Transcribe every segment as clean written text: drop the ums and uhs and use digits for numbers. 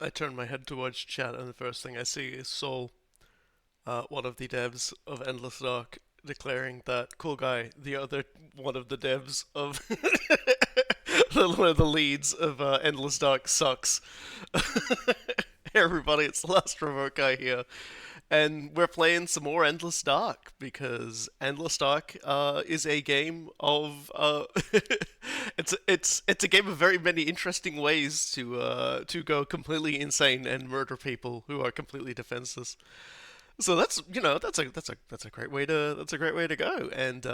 I turn my head towards chat, and the first thing I see is Sol, one of the devs of Endless Dark, declaring that Cool Guy, the other one of the devs of one of the leads of Endless Dark, sucks. Hey everybody, it's the last remote guy here, and we're playing some more Endless Dark because Endless Dark is a game of it's a game of very many interesting ways to go completely insane and murder people who are completely defenseless. So that's that's a great way to go. And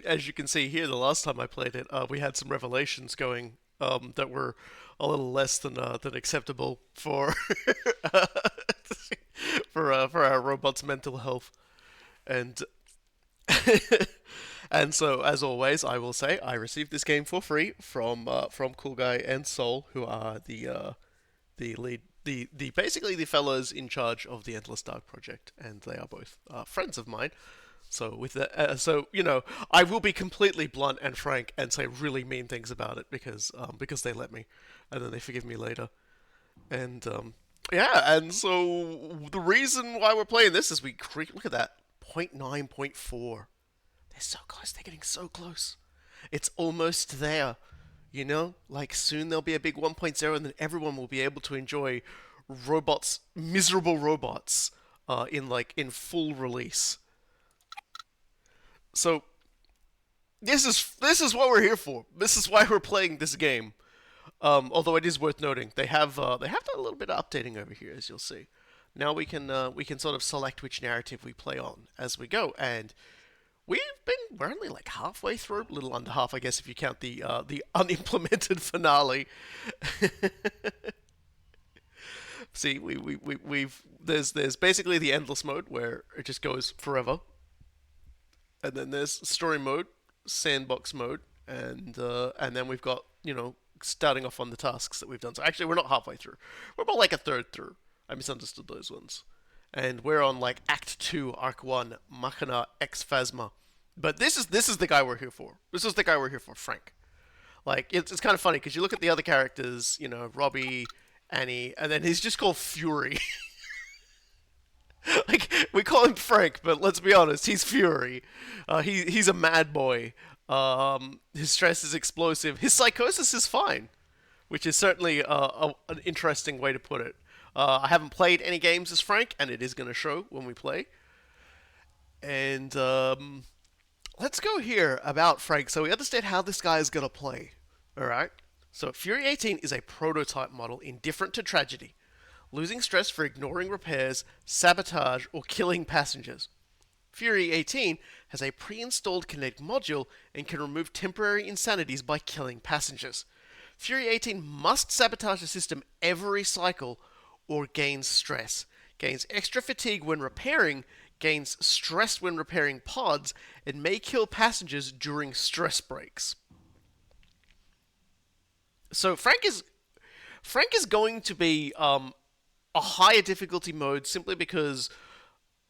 as you can see here, the last time I played it, we had some revelations going that were a little less than acceptable for for our robot's mental health. And and so, as always, I will say I received this game for free from Cool Guy and Soul, who are the lead, the basically the fellows in charge of the Endless Dark project, and they are both friends of mine. So with that, I will be completely blunt and frank and say really mean things about it because they let me, and then they forgive me later. And yeah, and so the reason why we're playing this is look at that 0.9, 0.4. They're so close. They're getting so close. It's almost there. Like soon there'll be a big 1.0, and then everyone will be able to enjoy robots, miserable robots, in full release. So this is what we're here for. This is why we're playing this game. Although it is worth noting, they have done a little bit of updating over here, as you'll see. Now we can sort of select which narrative we play on as we go, and we're only like halfway through, a little under half, I guess, if you count the unimplemented finale. See, we've there's basically the endless mode where it just goes forever, and then there's story mode, sandbox mode, and then we've got starting off on the tasks that we've done. So actually, we're not halfway through. We're about like a third through. I misunderstood those ones, and we're on like Act Two, Arc One, Machina X Phasma. But this is the guy we're here for. This is the guy we're here for, Frank. Like it's kind of funny because you look at the other characters, Robbie, Annie, and then he's just called Fury. Like we call him Frank, but let's be honest, he's Fury. He's a mad boy. His stress is explosive. His psychosis is fine, which is certainly an interesting way to put it. I haven't played any games as Frank, and it is going to show when we play. And let's go here about Frank so we understand how this guy is going to play. Alright? So, Fury 18 is a prototype model indifferent to tragedy, losing stress for ignoring repairs, sabotage, or killing passengers. Fury 18 has a pre-installed Kinetic module and can remove temporary insanities by killing passengers. Fury 18 must sabotage the system every cycle or gains stress. Gains extra fatigue when repairing, gains stress when repairing pods, and may kill passengers during stress breaks. So Frank is going to be a higher difficulty mode simply because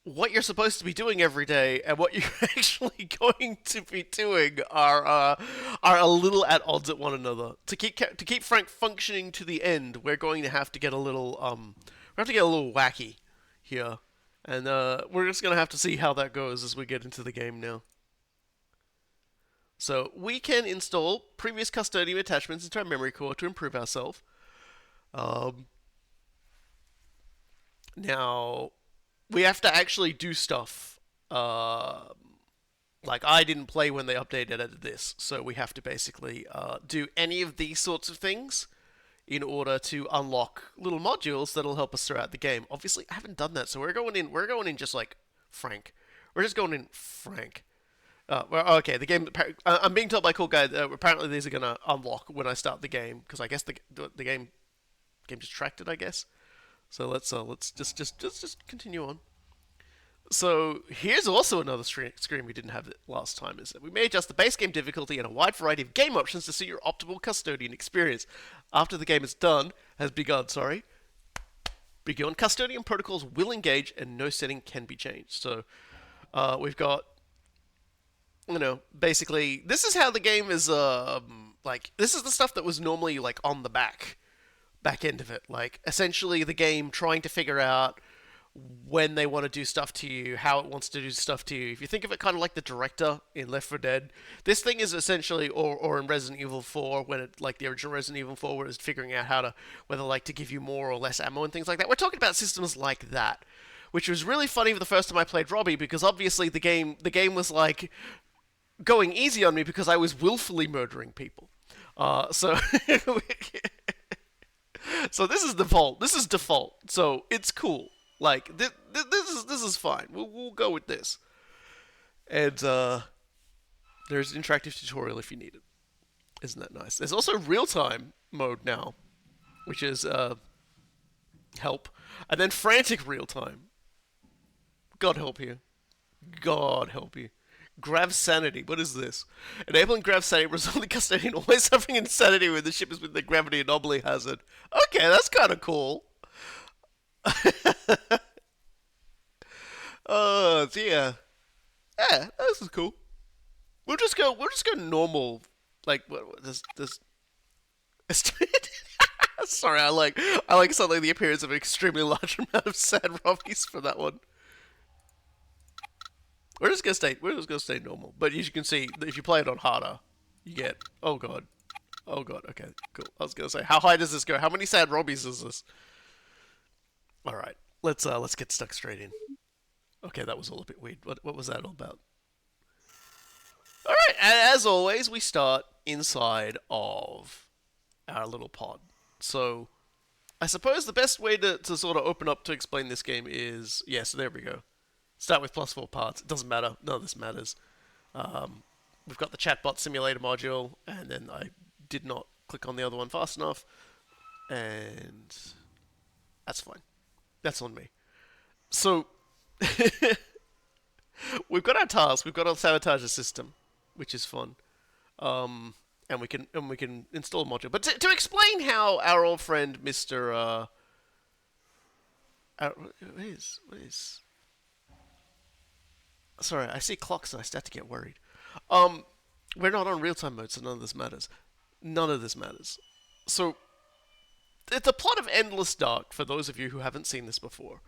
what you're supposed to be doing every day and what you're actually going to be doing are a little at odds at one another. To keep Frank functioning to the end, we're going to have to get a little wacky here, and we're just gonna have to see how that goes as we get into the game now. So we can install previous custodian attachments into our memory core to improve ourselves. Um, Now we have to actually do stuff. Like I didn't play when they updated this, so we have to basically do any of these sorts of things in order to unlock little modules that'll help us throughout the game. Obviously, I haven't done that, so we're going in. We're going in just like Frank. We're just going in Frank. Well, okay. The game. I'm being told by Cool Guy that apparently these are gonna unlock when I start the game because I guess the game just tracked it. I guess. So let's just continue on. So here's also another screen we didn't have last time, is that we may adjust the base game difficulty and a wide variety of game options to suit your optimal custodian experience. After the game is done, has begun, sorry, begun, custodian protocols will engage and no setting can be changed. So we've got, basically, this is how the game is, like, this is the stuff that was normally, like, on the back back end of it. Like essentially the game trying to figure out when they want to do stuff to you, how it wants to do stuff to you. If you think of it kind of like the director in Left 4 Dead, this thing is essentially, or in Resident Evil 4, when it, like the original Resident Evil 4, where it's figuring out how to, whether like to give you more or less ammo and things like that. We're talking about systems like that, which was really funny for the first time I played Robbie, because obviously the game was like going easy on me because I was willfully murdering people. So so this is default. This is default. So it's cool. Like this is fine. We'll go with this. And there's an interactive tutorial if you need it. Isn't that nice? There's also real time mode now, which is help, and then frantic real time. God help you. God help you. Grav sanity. What is this? Enabling grav sanity resulting in custodian always suffering insanity when the ship is with the gravity anomaly hazard. Okay, that's kind of cool. Yeah. Yeah, this is cool. We'll just go normal. Like what this Sorry, I like suddenly the appearance of an extremely large amount of sad robbies for that one. We're just gonna stay normal. But as you can see, if you play it on harder, you get oh god, okay, cool. I was gonna say, how high does this go? How many sad robbies is this? Alright. Let's get stuck straight in. Okay, that was all a bit weird. What was that all about? Alright, as always, we start inside of our little pod. So I suppose the best way to sort of open up to explain this game is, yes, there we go. Start with +4 parts. It doesn't matter. None of this matters. We've got the chatbot simulator module, and then I did not click on the other one fast enough, and that's fine. That's on me. So we've got our task. We've got our sabotage the system, which is fun. And we can install a module. But to explain how our old friend Mr. What is? Sorry, I see clocks and I start to get worried. We're not on real time mode, so none of this matters. None of this matters. So, the plot of Endless Dark, for those of you who haven't seen this before,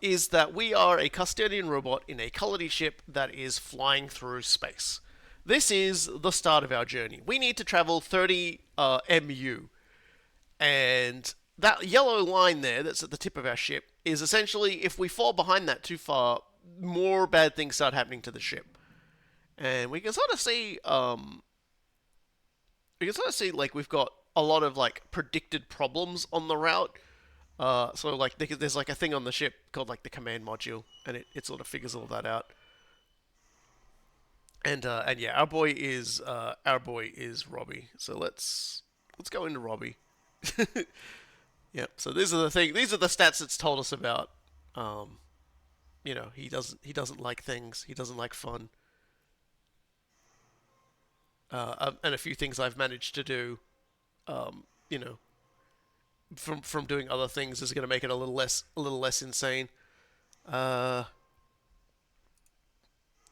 is that we are a custodian robot in a colony ship that is flying through space. This is the start of our journey. We need to travel 30 MU, and that yellow line there that's at the tip of our ship is essentially, if we fall behind that too far, more bad things start happening to the ship. And we can sort of see, like we've got a lot of like predicted problems on the route. So like there's like a thing on the ship called like the command module, and it sort of figures all that out. And yeah, our boy is Robbie. So let's go into Robbie. Yep. So these are the stats it's told us about. He doesn't like things. He doesn't like fun. And a few things I've managed to do, you know, from doing other things is going to make it a little less insane.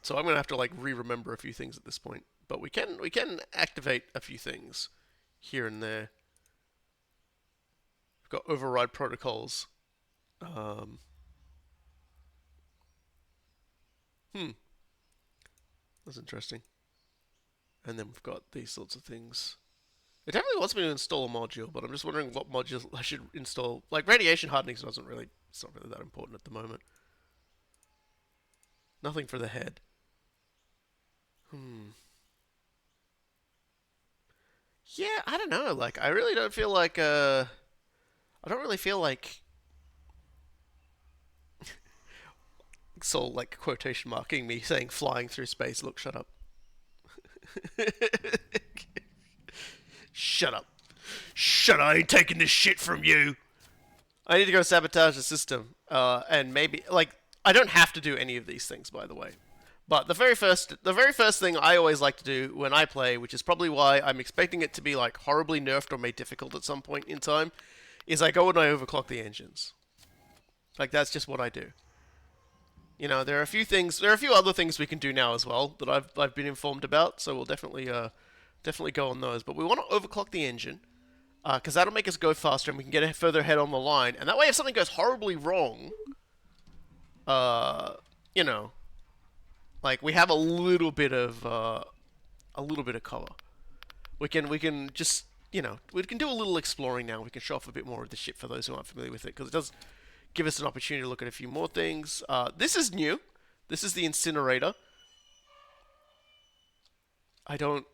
So I'm going to have to like re-remember a few things at this point, but we can activate a few things here and there. We've got override protocols. That's interesting. And then we've got these sorts of things. It definitely wants me to install a module, but I'm just wondering what module I should install. Like radiation hardening it's not really that important at the moment. Nothing for the head. Yeah, I don't know. Like, I really don't feel like. I don't really feel like. Soul like quotation marking me saying flying through space. Look, shut up. Shut up. Shut up. I ain't taking this shit from you. I need to go sabotage the system. And maybe like I don't have to do any of these things, by the way. But the very first thing I always like to do when I play, which is probably why I'm expecting it to be like horribly nerfed or made difficult at some point in time, is I go and I overclock the engines. Like that's just what I do. You know, there are a few other things we can do now as well that I've been informed about. So we'll definitely go on those. But we want to overclock the engine, because that'll make us go faster and we can get further ahead on the line. And that way, if something goes horribly wrong, uh, you know, like we have a little bit of cover. We can just we can do a little exploring now. We can show off a bit more of the ship for those who aren't familiar with it, because it does give us an opportunity to look at a few more things. This is new. This is the incinerator. I don't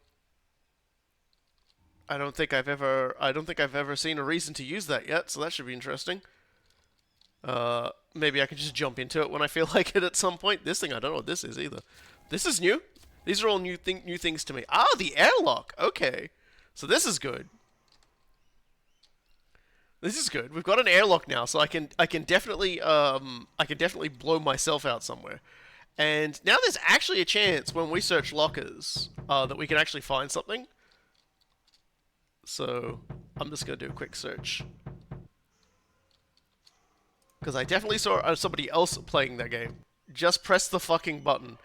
I don't think I've ever seen a reason to use that yet, so that should be interesting. Maybe I can just jump into it when I feel like it at some point. This thing, I don't know what this is either. This is new. These are all new things to me. Ah, the airlock. Okay, so this is good. This is good. We've got an airlock now, so I can definitely blow myself out somewhere. And now there's actually a chance when we search lockers that we can actually find something. So I'm just gonna do a quick search because I definitely saw somebody else playing that game. Just press the fucking button.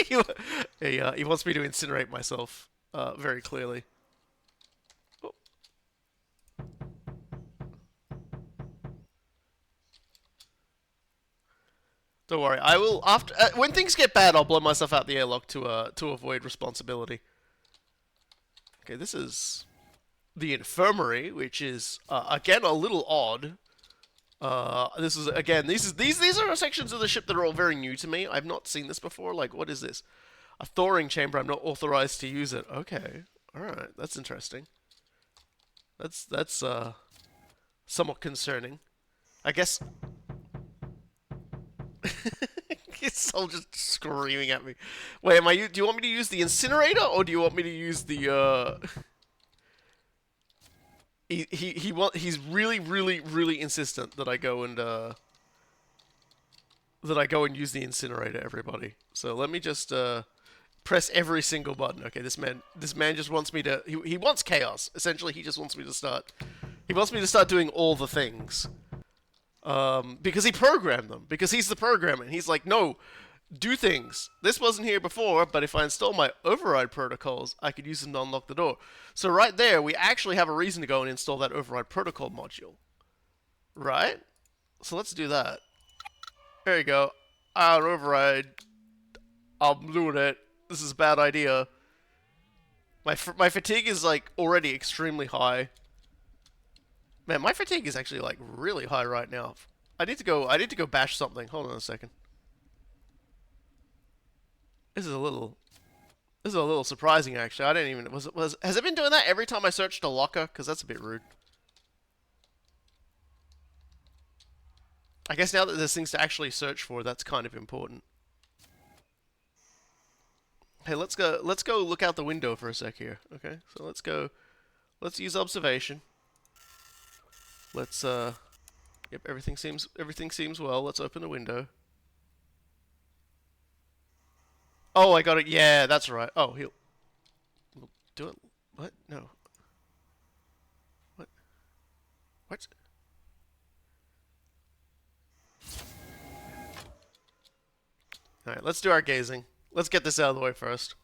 He wants me to incinerate myself very clearly. Oh. Don't worry, I will after when things get bad. I'll blow myself out the airlock to avoid responsibility. Okay, this is the infirmary, which is again a little odd. This is again these are sections of the ship that are all very new to me. I've not seen this before. Like, what is this? A thawing chamber. I'm not authorized to use it. Okay, all right, that's interesting. That's somewhat concerning. I guess. It's all just screaming at me. Wait, do you want me to use the incinerator, or do you want me to use the he's really insistent that I go and use the incinerator, everybody. So let me just press every single button. Okay, this man just wants me to he wants chaos. Essentially, he just wants me to start doing all the things. Because he programmed them. Because he's the programmer. And he's like, no, do things. This wasn't here before, but if I install my override protocols, I could use them to unlock the door. So right there, we actually have a reason to go and install that override protocol module. Right? So let's do that. There you go. Override. I'm doing it. This is a bad idea. My fatigue is like already extremely high. Man, my fatigue is actually like really high right now. I need to go bash something. Hold on a second. This is a little surprising actually. I didn't even has it been doing that every time I searched a locker? Because that's a bit rude. I guess now that there's things to actually search for, that's kind of important. Hey, let's go look out the window for a sec here. Okay, so let's use observation. Let's yep, everything seems well. Let's open the window. Oh, I got it. Yeah, that's right. Oh, he'll do it. What? No. What? What? All right, let's do our gazing. Let's get this out of the way first.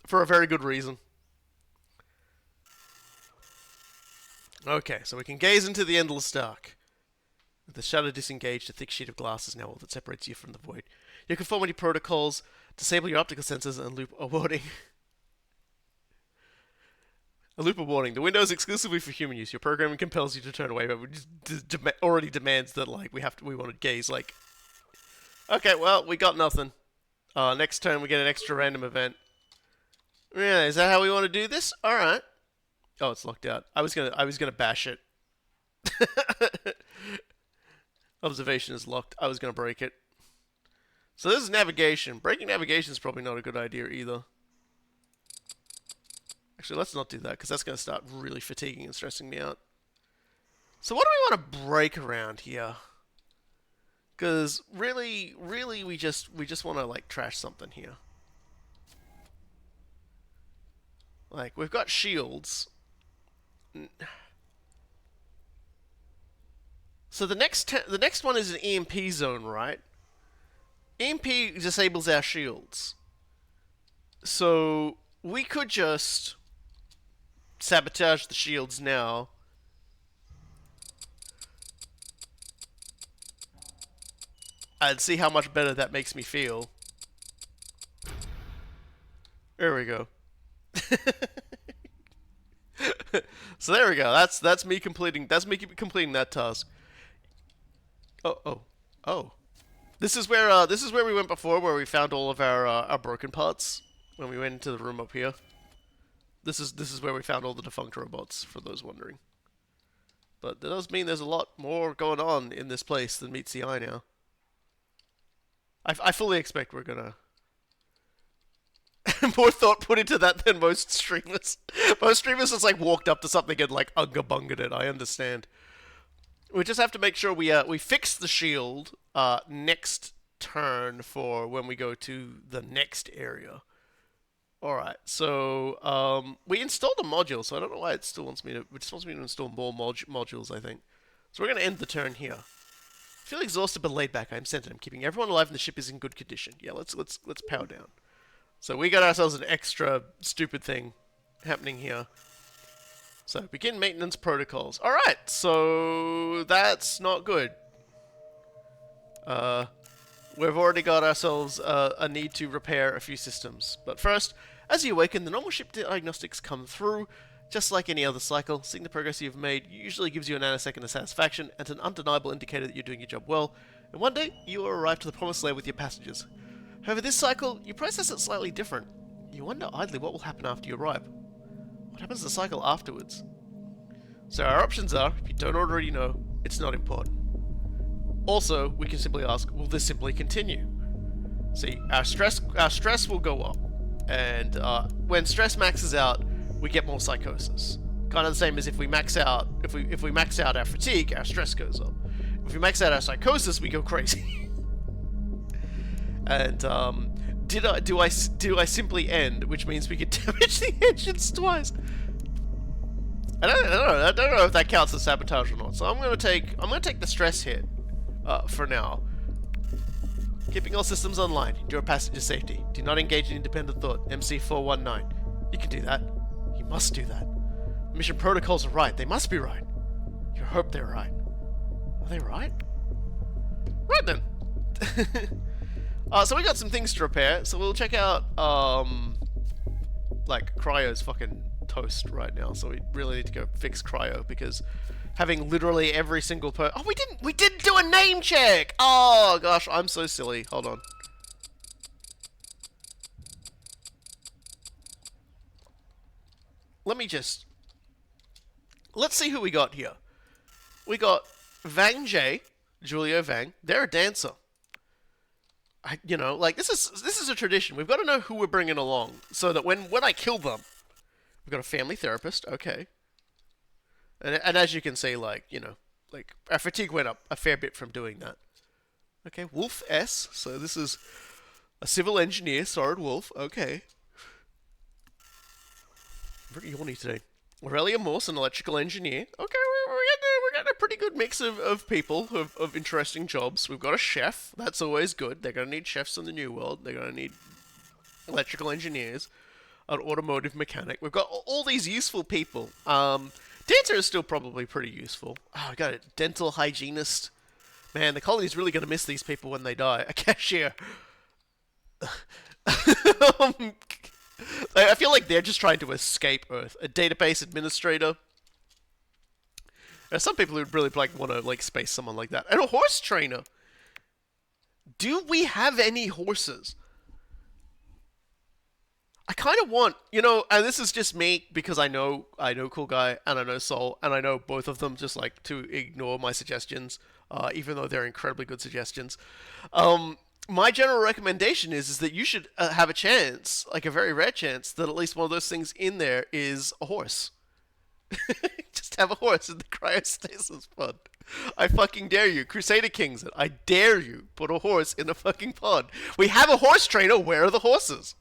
For a very good reason. Okay, so we can gaze into the endless dark. With the shutter disengaged, a thick sheet of glass is now all that separates you from the void. Your conformity protocols disable your optical sensors and loop a warning. A loop of warning. The window is exclusively for human use. Your programming compels you to turn away, but we just already demands that like we want to gaze. Like, okay, well we got nothing. Next turn we get an extra random event. Yeah, is that how we want to do this? All right. Oh, it's locked out. I was gonna bash it. Observation is locked. I was gonna break it. So this is navigation. Breaking navigation is probably not a good idea either. Actually, let's not do that because that's gonna start really fatiguing and stressing me out. So what do we want to break around here? Because really, we just want to like trash something here. Like we've got shields. So the next one is an EMP zone, right? EMP disables our shields. So we could just sabotage the shields now. And see how much better that makes me feel. There we go. So there we go. That's me completing that task. Oh. This is where we went before, where we found all of our broken parts when we went into the room up here. This is where we found all the defunct robots, for those wondering. But that does mean there's a lot more going on in this place than meets the eye now. I fully expect we're gonna more thought put into that than most streamers. Most streamers just like walked up to something and like unga bunged it. I understand. We just have to make sure we fix the shield next turn for when we go to the next area. Alright, so we installed a module, so I don't know why it still wants me to. It just wants me to install more modules, I think. So we're going to end the turn here. I feel exhausted but laid back. I am centered. I'm keeping everyone alive and the ship is in good condition. Yeah, let's power down. So we got ourselves an extra stupid thing happening here. So begin maintenance protocols. Alright, so that's not good. We've already got ourselves a need to repair a few systems. But first, as you awaken, the normal ship diagnostics come through. Just like any other cycle, seeing the progress you've made usually gives you a nanosecond of satisfaction and an undeniable indicator that you're doing your job well. And one day, you will arrive to the promised land with your passengers. However, this cycle, you process it slightly different. You wonder idly what will happen after you arrive. What happens to the cycle afterwards? So our options are, if you don't already know, it's not important. Also, we can simply ask, will this simply continue? See, our stress will go up, and when stress maxes out, we get more psychosis. Kind of the same as if we max out, if we max out our fatigue, our stress goes up. If we max out our psychosis, we go crazy. And do I simply end, which means we can damage the engines twice. I don't know if that counts as sabotage or not. So I'm gonna take the stress hit for now. Keeping all systems online. Endure passenger safety. Do not engage in independent thought. MC419. You can do that. You must do that. Mission protocols are right. They must be right. You hope they're right. Are they right? Right then. So we got some things to repair. So we'll check out like Cryo's fucking toast right now. So we really need to go fix Cryo because having literally every single oh, we didn't do a name check. Oh gosh, I'm so silly. Hold on. Let's see who we got here. We got Vang J, Julio Vang. They're a dancer. You know, like this is a tradition. We've got to know who we're bringing along so that when I kill them, we've got a family therapist. Okay. And as you can see, like, you know, like our fatigue went up a fair bit from doing that. Okay, Wolf S. So this is a civil engineer, Sword Wolf. Okay. Pretty horny today. Aurelia Morse, an electrical engineer. Okay, we're getting a pretty good mix of people of interesting jobs. We've got a chef. That's always good. They're going to need chefs in the new world. They're going to need electrical engineers. An automotive mechanic. We've got all these useful people. Dancer is still probably pretty useful. Oh, I got it. Dental hygienist. Man, the colony's really going to miss these people when they die. A cashier. I feel like they're just trying to escape Earth. A database administrator. There are some people who'd really like want to like space someone like that. And a horse trainer. Do we have any horses? I kind of want, you know, and this is just me because I know Cool Guy and I know Soul and I know both of them just like to ignore my suggestions, even though they're incredibly good suggestions. My general recommendation is that you should have a chance, like a very rare chance, that at least one of those things in there is a horse. Just have a horse in the cryostasis pod. I fucking dare you. Crusader Kings it. I dare you. Put a horse in a fucking pod. We have a horse trainer. Where are the horses?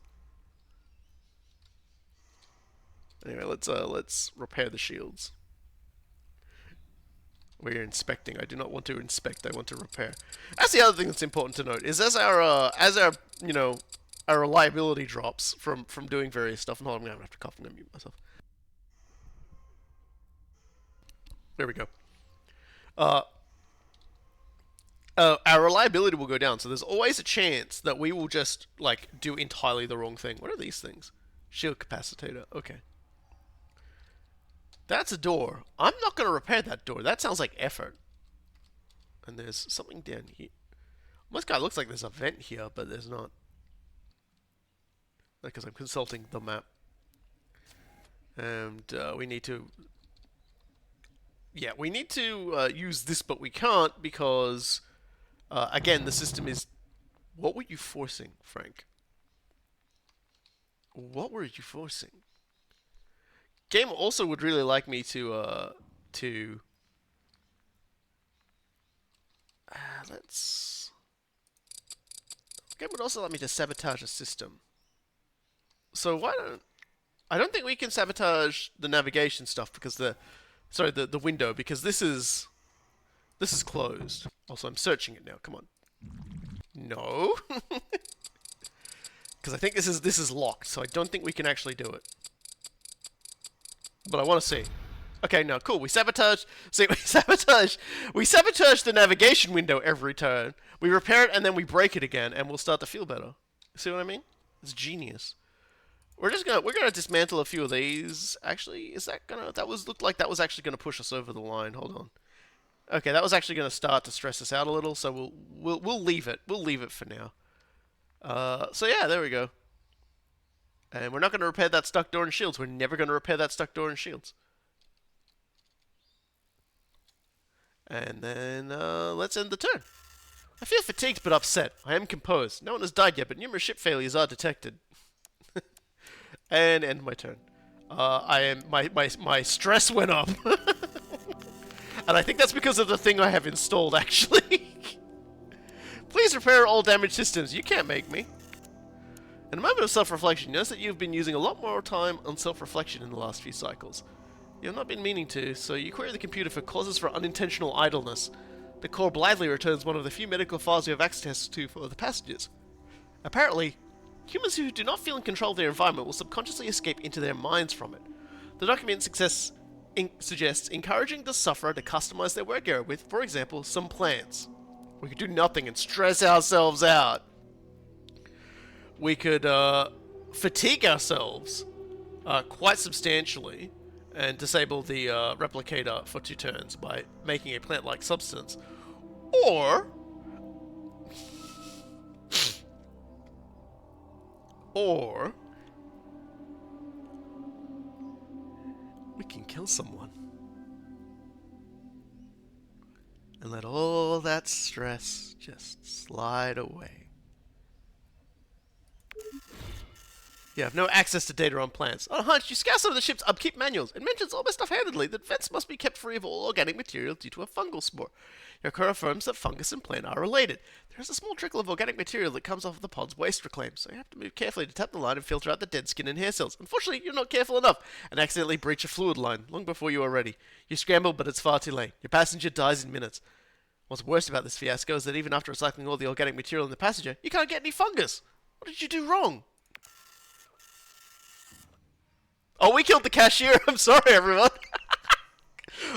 Anyway, let's repair the shields. We're inspecting. I do not want to inspect. I want to repair. That's the other thing that's important to note is as our you know our reliability drops from doing various stuff. And hold on, I'm gonna have to cough and mute myself. There we go. Uh, our reliability will go down, so there's always a chance that we will just, like, do entirely the wrong thing. What are these things? Shield capacitator. Okay. That's a door. I'm not going to repair that door. That sounds like effort. And there's something down here. Almost kind of looks like there's a vent here, but there's not. Because I'm consulting the map. And we need to... Yeah, we need to use this, but we can't because... again, the system is... What were you forcing, Frank? What were you forcing? Game also would really like me to... let's... Game would also like me to sabotage a system. So why don't... I don't think we can sabotage the navigation stuff because the... Sorry, the window, because this is closed. Also, I'm searching it now. Come on. No. Because I think this is locked, so I don't think we can actually do it. But I want to see. Okay, no, cool. We sabotage. See, we sabotage the navigation window every turn. We repair it and then we break it again, and we'll start to feel better. See what I mean? It's genius. We're gonna dismantle a few of these. Actually, is that gonna... looked like that was actually gonna push us over the line. Hold on. Okay, that was actually gonna start to stress us out a little, so we'll leave it. We'll leave it for now. So yeah, there we go. And we're not gonna repair that stuck door and shields. We're never gonna repair that stuck door and shields. And then let's end the turn. I feel fatigued but upset. I am composed. No one has died yet, but numerous ship failures are detected. And end my turn. My stress went up. And I think that's because of the thing I have installed, actually. Please repair all damaged systems. You can't make me. In a moment of self-reflection, you notice that you've been using a lot more time on self-reflection in the last few cycles. You have not been meaning to, so you query the computer for causes for unintentional idleness. The core blithely returns one of the few medical files you have access to for the passengers. Apparently, humans who do not feel in control of their environment will subconsciously escape into their minds from it. The document suggests encouraging the sufferer to customize their work area with, for example, some plants. We could do nothing and stress ourselves out. We could fatigue ourselves quite substantially and disable the replicator for 2 turns by making a plant-like substance. Or we can kill someone and let all that stress just slide away. You have no access to data on plants. On a hunch, you scour some of the ship's upkeep manuals. It mentions almost offhandedly that vents must be kept free of all organic material due to a fungal spore. Your crew affirms that fungus and plant are related. There is a small trickle of organic material that comes off of the pod's waste reclaim, so you have to move carefully to tap the line and filter out the dead skin and hair cells. Unfortunately, you're not careful enough and accidentally breach a fluid line long before you are ready. You scramble, but it's far too late. Your passenger dies in minutes. What's worst about this fiasco is that even after recycling all the organic material in the passenger, you can't get any fungus. What did you do wrong? Oh, we killed the cashier. I'm sorry, everyone.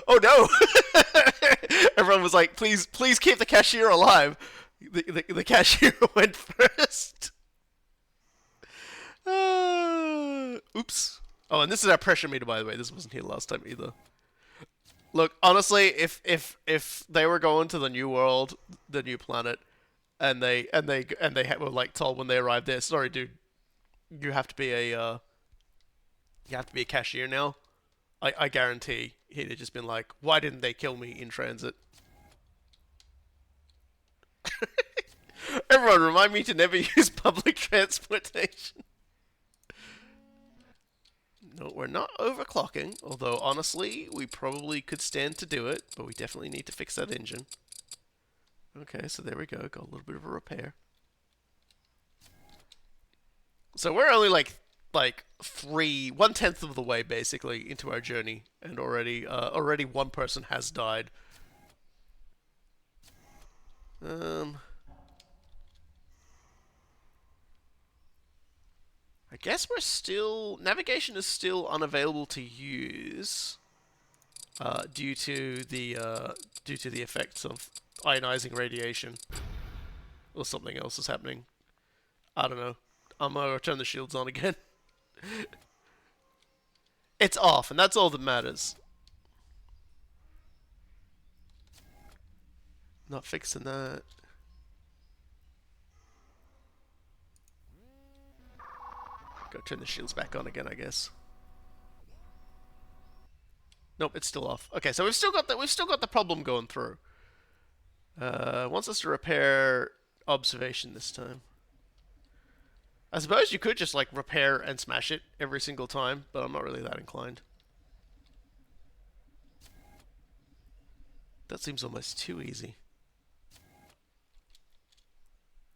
Oh, no. Everyone was like, please keep the cashier alive. The cashier went first. Oops. Oh, and this is our pressure meter, by the way. This wasn't here last time either. Look, honestly, if they were going to the new world, the new planet, and they were like told when they arrived there, sorry, dude, you have to be a cashier now. I guarantee he'd have just been like, why didn't they kill me in transit? Everyone, remind me to never use public transportation. No, we're not overclocking, although honestly, we probably could stand to do it, but we definitely need to fix that engine. Okay, so there we go, got a little bit of a repair. So we're only like 1/10 of the way basically into our journey, and already one person has died. I guess navigation is still unavailable to use. due to the effects of ionizing radiation, or something else is happening. I don't know. I'm gonna turn the shields on again. It's off, and that's all that matters. Not fixing that. Go turn the shields back on again, I guess. Nope, it's still off. Okay, so we've still got the problem going through. Wants us to repair observation this time. I suppose you could just like repair and smash it every single time, but I'm not really that inclined. That seems almost too easy.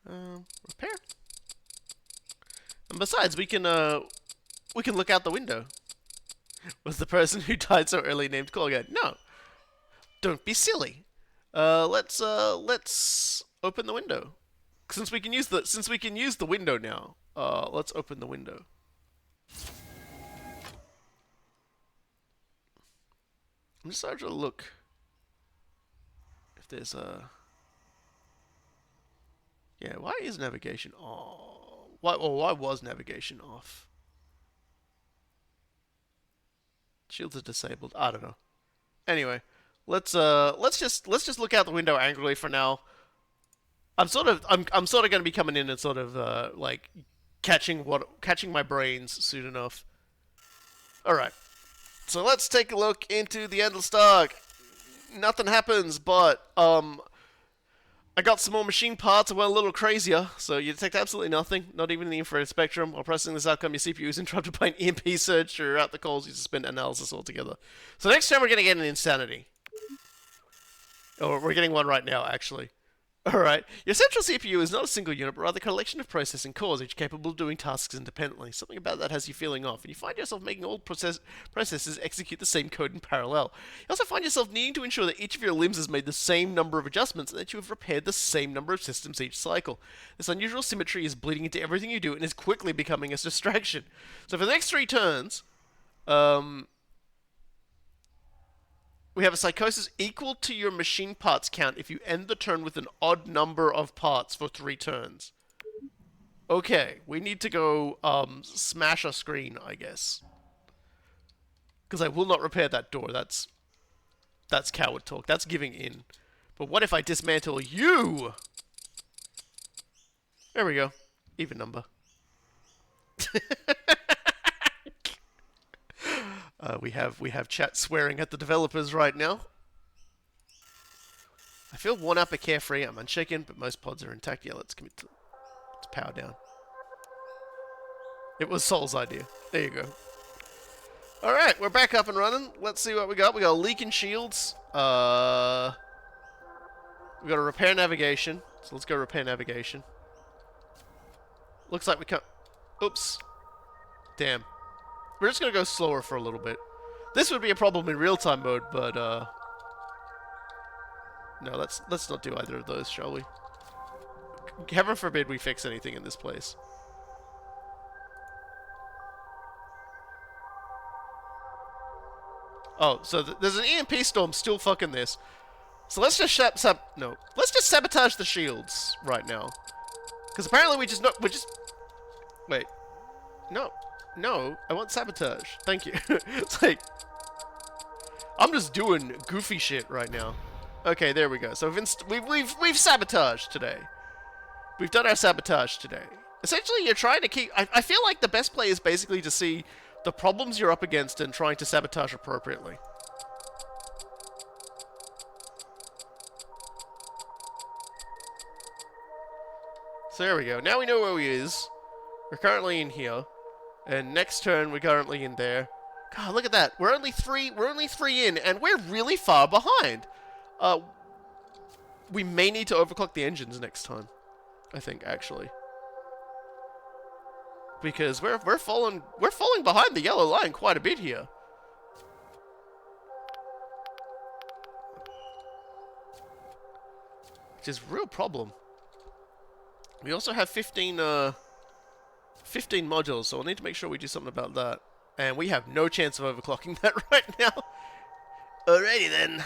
Repair. And besides, we can look out the window. Was the person who died so early named Colgate? No. Don't be silly. Let's open the window. Since we can use the window now. Let's open the window. I'm just starting to look if there's a. Yeah, why is navigation on? Why was navigation off? Shields are disabled. I don't know. Anyway, let's just look out the window angrily for now. I'm sort of going to be coming in and sort of like catching my brains soon enough. All right. So let's take a look into the endless dark. Nothing happens, but I got some more machine parts and went a little crazier, so you detect absolutely nothing, not even in the infrared spectrum. While pressing this outcome, your CPU is interrupted by an EMP surge throughout the calls. You suspend analysis altogether. So next time we're going to get an insanity. Oh, we're getting one right now, actually. Alright, your central CPU is not a single unit, but rather a collection of processing cores, each capable of doing tasks independently. Something about that has you feeling off, and you find yourself making all processes execute the same code in parallel. You also find yourself needing to ensure that each of your limbs has made the same number of adjustments, and that you have repaired the same number of systems each cycle. This unusual symmetry is bleeding into everything you do, and is quickly becoming a distraction. So for the next 3 turns, we have a psychosis equal to your machine parts count if you end the turn with an odd number of parts for 3 turns. Okay, we need to go smash a screen, I guess. Because I will not repair that door. That's coward talk. That's giving in. But what if I dismantle you? There we go. Even number. We have chat swearing at the developers right now. I feel worn out but carefree. I'm unshaken, but most pods are intact. Yeah, let's power down. It was Sol's idea. There you go. Alright, we're back up and running. Let's see what we got. We got leaking shields. We got a repair navigation. So let's go repair navigation. Looks like we can't... Oops. Damn. We're just going to go slower for a little bit. This would be a problem in real-time mode, but, no, let's not do either of those, shall we? Heaven forbid we fix anything in this place. Oh, so there's an EMP storm still fucking this. So let's just let's just sabotage the shields right now. Because apparently wait. No, I want sabotage. Thank you. It's like, I'm just doing goofy shit right now. Okay, there we go. So we've sabotaged today. We've done our sabotage today. Essentially, you're trying to keep... I feel like the best play is basically to see the problems you're up against and trying to sabotage appropriately. So there we go. Now we know where he is. We're currently in here. And next turn, we're currently in there. God, look at that. We're only three in, and we're really far behind. We may need to overclock the engines next time. I think, actually. Because we're falling behind the yellow line quite a bit here. Which is a real problem. We also have 15 modules, so we'll need to make sure we do something about that. And we have no chance of overclocking that right now. Alrighty then.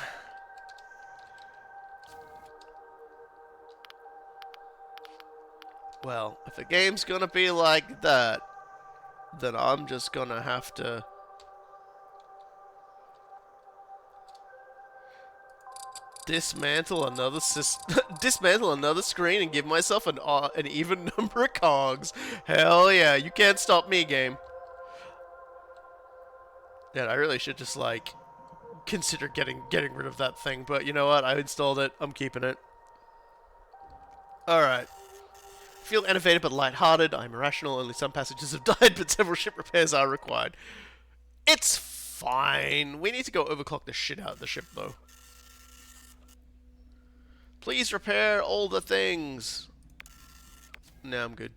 Well, if the game's gonna be like that, then I'm just gonna have to dismantle another dismantle another screen and give myself an even number of cogs. Hell yeah, you can't stop me, game. Yeah, I really should just like consider getting rid of that thing, but you know what? I installed it. I'm keeping it. All right. Feel enervated but lighthearted. I'm irrational. Only some passengers have died, but several ship repairs are required. It's fine. We need to go overclock the shit out of the ship, though. Please repair all the things. Nah, I'm good.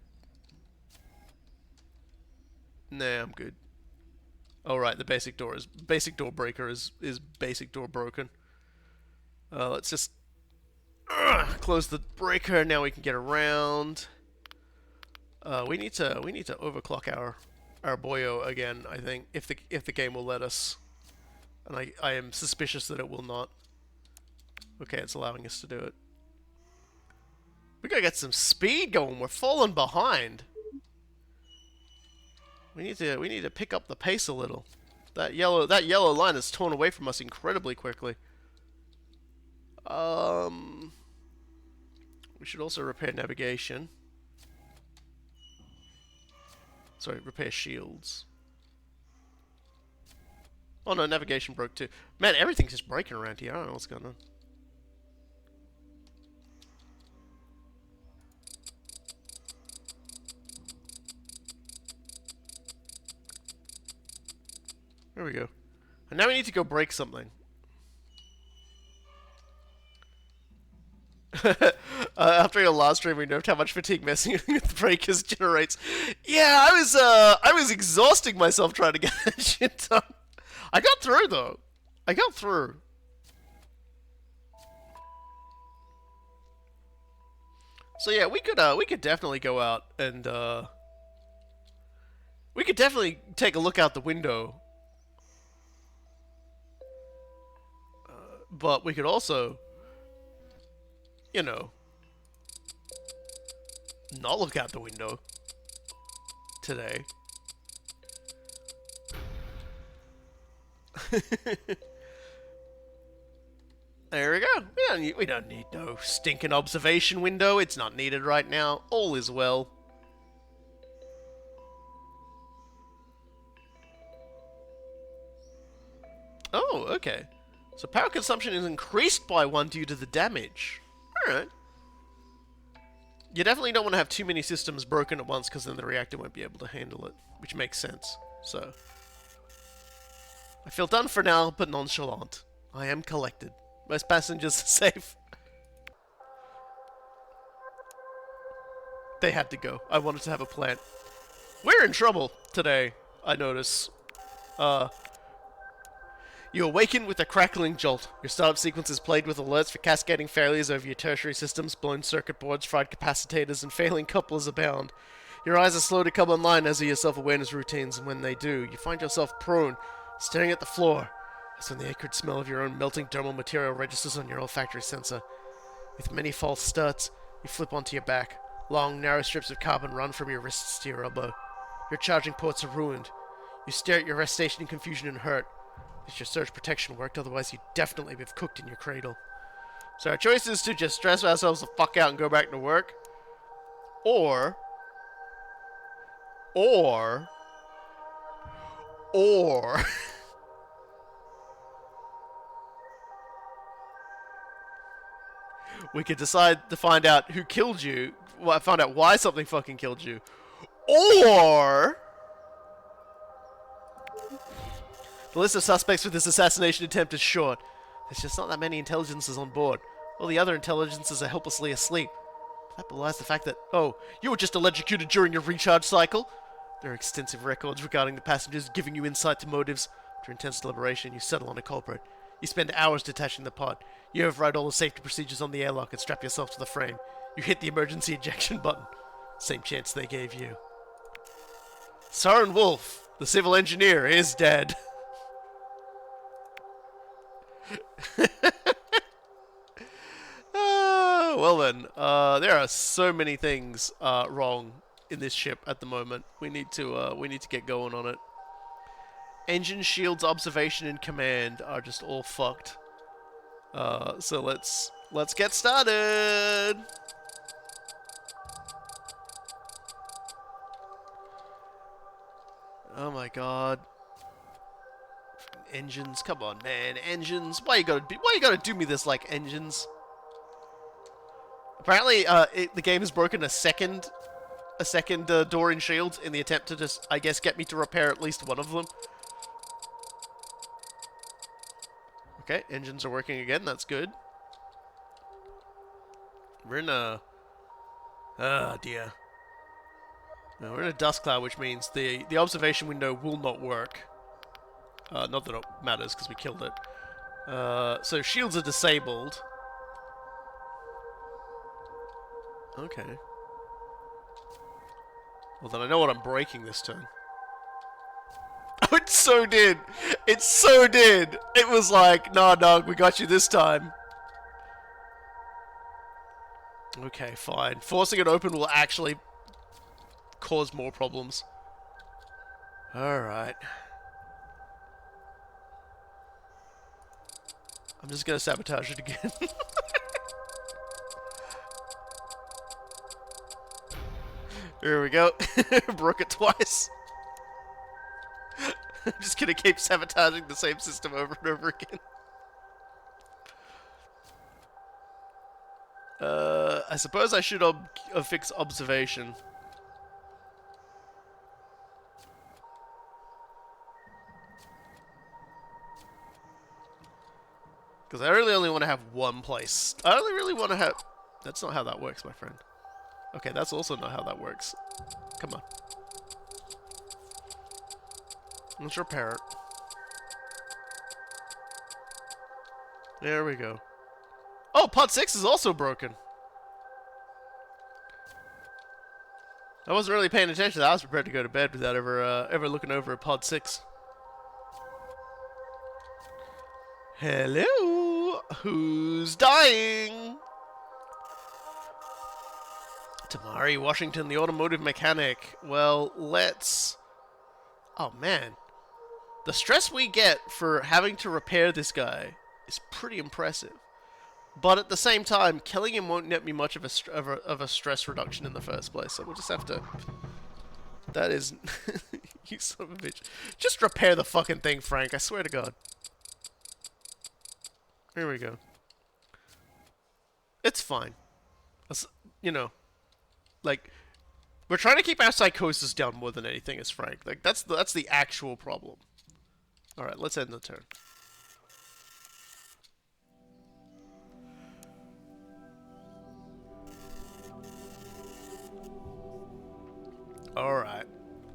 Nah, I'm good. Oh, right, the basic door breaker is basic door broken. Let's just close the breaker. Now we can get around. We need to overclock our boyo again, I think, if the game will let us. And I am suspicious that it will not. Okay, it's allowing us to do it. We gotta get some speed going. We're falling behind. We need to pick up the pace a little. That yellow line is torn away from us incredibly quickly. We should also repair navigation. Sorry, repair shields. Oh no, navigation broke too. Man, everything's just breaking around here. I don't know what's going on. There we go. And now we need to go break something. After your last stream, we noted how much fatigue messing with the breakers generates. Yeah, I was exhausting myself trying to get that shit done. I got through though. I got through. So yeah, we could definitely go out and we could definitely take a look out the window. But we could also, you know, not look out the window today. There we go. We don't need no stinking observation window. It's not needed right now. All is well. Oh, okay. So power consumption is increased by 1 due to the damage. Alright. You definitely don't want to have too many systems broken at once, because then the reactor won't be able to handle it. Which makes sense. So, I feel done for now, but nonchalant. I am collected. Most passengers are safe. They had to go. I wanted to have a plan. We're in trouble today, I notice. You awaken with a crackling jolt. Your startup sequence is plagued with alerts for cascading failures over your tertiary systems, blown circuit boards, fried capacitors, and failing couplers abound. Your eyes are slow to come online, as are your self-awareness routines, and when they do, you find yourself prone, staring at the floor. That's when the acrid smell of your own melting dermal material registers on your olfactory sensor. With many false starts, you flip onto your back. Long, narrow strips of carbon run from your wrists to your elbow. Your charging ports are ruined. You stare at your rest station in confusion and hurt. Your surge protection worked, otherwise you'd definitely be cooked in your cradle. So our choice is to just stress ourselves the fuck out and go back to work. Or we could decide to find out who killed you, find out why something fucking killed you. Or the list of suspects for this assassination attempt is short. There's just not that many intelligences on board. All the other intelligences are helplessly asleep. That belies the fact that, oh, you were just electrocuted during your recharge cycle. There are extensive records regarding the passengers, giving you insight to motives. After intense deliberation, you settle on a culprit. You spend hours detaching the pod. You override all the safety procedures on the airlock and strap yourself to the frame. You hit the emergency ejection button. Same chance they gave you. Saren Wolf, the civil engineer, is dead. Well then, there are so many things wrong in this ship at the moment. We need to get going on it. Engine shields, observation, and command are just all fucked. So let's get started. Oh my god. Engines, come on, man. Engines, why you gotta do me this like engines? Apparently, the game has broken a second door in shields in the attempt to just, I guess, get me to repair at least one of them. Okay, engines are working again. That's good. We're in a... Oh, dear. No, we're in a dust cloud, which means the observation window will not work. Not that it matters, because we killed it. So shields are disabled. Okay. Well, then I know what I'm breaking this turn. Oh, it so did! It so did! It was like, nah, dog, we got you this time. Okay, fine. Forcing it open will actually cause more problems. Alright. I'm just gonna sabotage it again. Here we go. Broke it twice. I'm just gonna keep sabotaging the same system over and over again. I suppose I should fix observation. Because I really only want to have one place. I only really want to have... That's not how that works, my friend. Okay, that's also not how that works. Come on. Let's repair it. There we go. Oh, pod 6 is also broken. I wasn't really paying attention to that. I was prepared to go to bed without ever looking over at pod 6. Hello? Who's dying? Tamari Washington, the automotive mechanic. Well, let's... Oh, man. The stress we get for having to repair this guy is pretty impressive. But at the same time, killing him won't net me much of a stress reduction in the first place, so we'll just have to... That is... You son of a bitch. Just repair the fucking thing, Frank, I swear to God. Here we go. It's fine. You know, like, we're trying to keep our psychosis down more than anything, as Frank. Like, that's the actual problem. Alright, let's end the turn. Alright.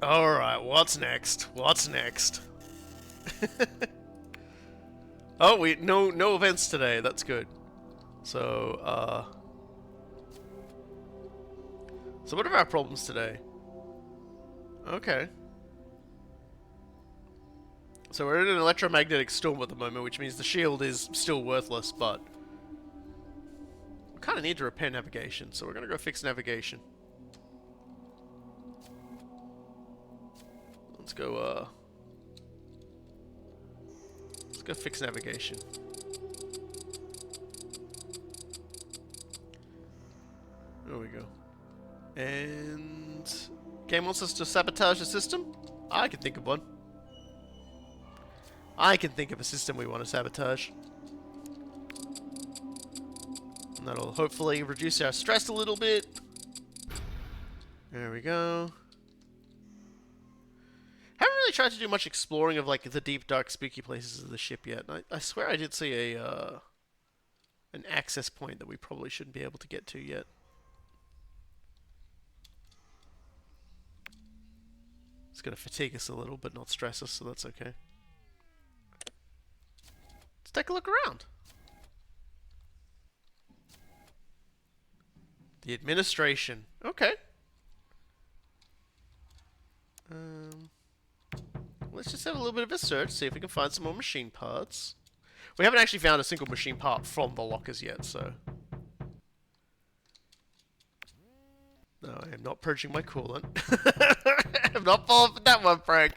Alright, what's next? What's next? Oh, no events today. That's good. So, So what are our problems today? Okay. So we're in an electromagnetic storm at the moment, which means the shield is still worthless, but... we kind of need to repair navigation, so we're going to go fix navigation. Let's go fix navigation. There we go. And... game wants us to sabotage the system? I can think of one. I can think of a system we want to sabotage. And that'll hopefully reduce our stress a little bit. There we go. Haven't really tried to do much exploring of, like, the deep, dark, spooky places of the ship yet. I swear I did see an access point that we probably shouldn't be able to get to yet. It's going to fatigue us a little, but not stress us, so that's okay. Let's take a look around. The administration. Okay. Let's just have a little bit of a search, see if we can find some more machine parts. We haven't actually found a single machine part from the lockers yet, so... No, I am not purging my coolant. I'm not falling for that one, Frank.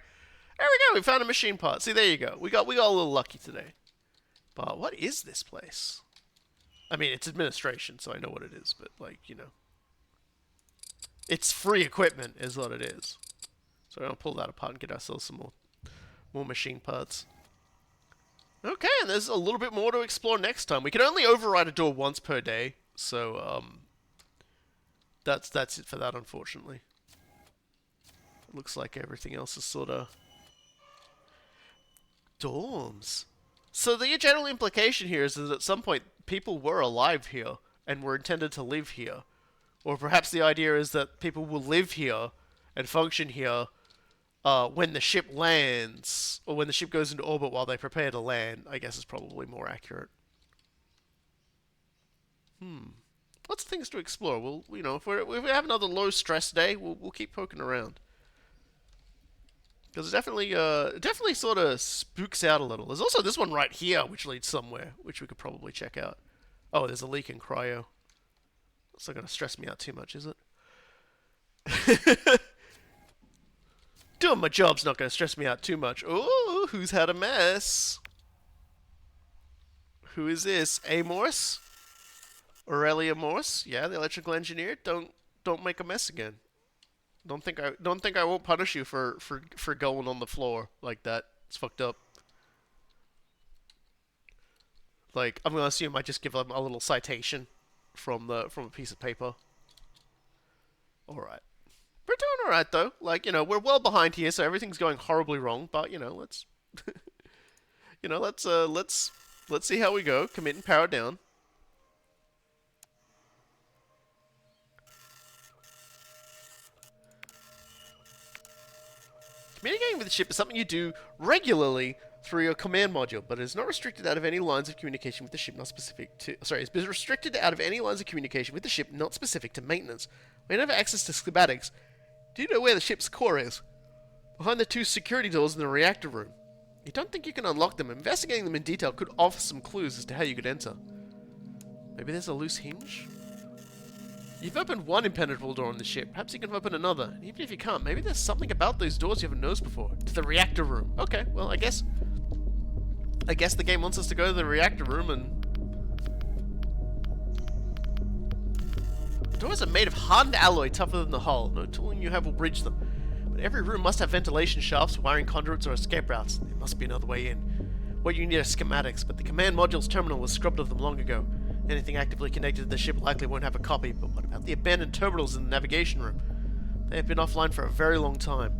There we go, we found a machine part. See, there you go. We got a little lucky today. But what is this place? I mean, it's administration, so I know what it is, but, like, you know. It's free equipment, is what it is. So I'm gonna pull that apart and get ourselves some more machine parts. Okay, and there's a little bit more to explore next time. We can only override a door once per day, so that's it for that, unfortunately. Looks like everything else is sort of dorms. So the general implication here is that at some point people were alive here and were intended to live here, or perhaps the idea is that people will live here and function here when the ship lands, or when the ship goes into orbit while they prepare to land, I guess is probably more accurate. Lots of things to explore. We'll, you know, if we have another low stress day, we'll keep poking around. Because it definitely sort of spooks out a little. There's also this one right here, which leads somewhere, which we could probably check out. Oh, there's a leak in cryo. That's not going to stress me out too much, is it? Doing my job's not going to stress me out too much. Ooh, who's had a mess? Who is this? Morse? Aurelia Morse? Yeah, the electrical engineer. Don't make a mess again. Don't think I won't punish you for going on the floor like that. It's fucked up. Like, I'm gonna assume I just give them a little citation from a piece of paper. All right. We're doing all right though. Like, you know, we're well behind here, so everything's going horribly wrong. But you know, let's, you know, let's see how we go. Commit and power down. Communicating with the ship is something you do regularly through your command module, but it is not restricted out of any lines of communication with the ship not specific to... Sorry, it's restricted out of any lines of communication with the ship not specific to maintenance. When you have access to schematics, do you know where the ship's core is? Behind the two security doors in the reactor room. You don't think you can unlock them? Investigating them in detail could offer some clues as to how you could enter. Maybe there's a loose hinge? You've opened one impenetrable door on the ship. Perhaps you can open another. And even if you can't, maybe there's something about those doors you haven't noticed before. To the reactor room. Okay, well, I guess the game wants us to go to the reactor room and... The doors are made of hardened alloy tougher than the hull. No tooling you have will bridge them. But every room must have ventilation shafts, wiring conduits, or escape routes. There must be another way in. What you need are schematics, but the command module's terminal was scrubbed of them long ago. Anything actively connected to the ship likely won't have a copy, but what about the abandoned terminals in the navigation room? They have been offline for a very long time.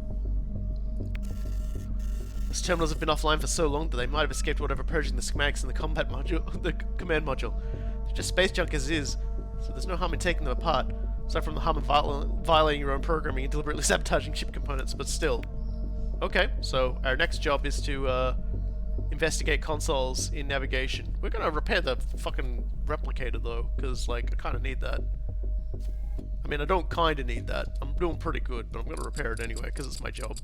Those terminals have been offline for so long that they might have escaped whatever purging the schematics in the combat module, the command module. They're just space junk as is, so there's no harm in taking them apart. Aside from the harm of violating your own programming and deliberately sabotaging ship components, but still. Okay, so our next job is to investigate consoles in navigation. We're gonna repair the fucking replicator though, because like I kind of need that. I mean, I don't kind of need that. I'm doing pretty good, but I'm gonna repair it anyway because it's my job.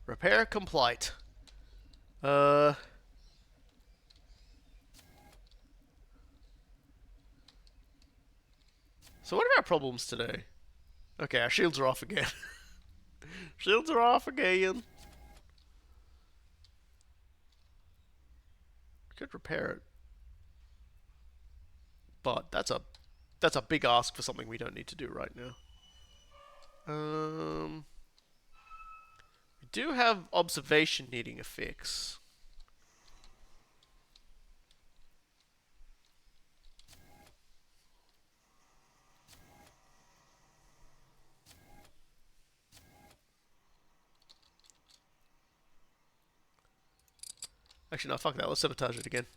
Repair complete. So what are our problems today? Okay, our shields are off again. Shields are off again. Could repair it, but that's a big ask for something we don't need to do right now. We do have observation needing a fix. Actually, no, fuck that. Let's sabotage it again.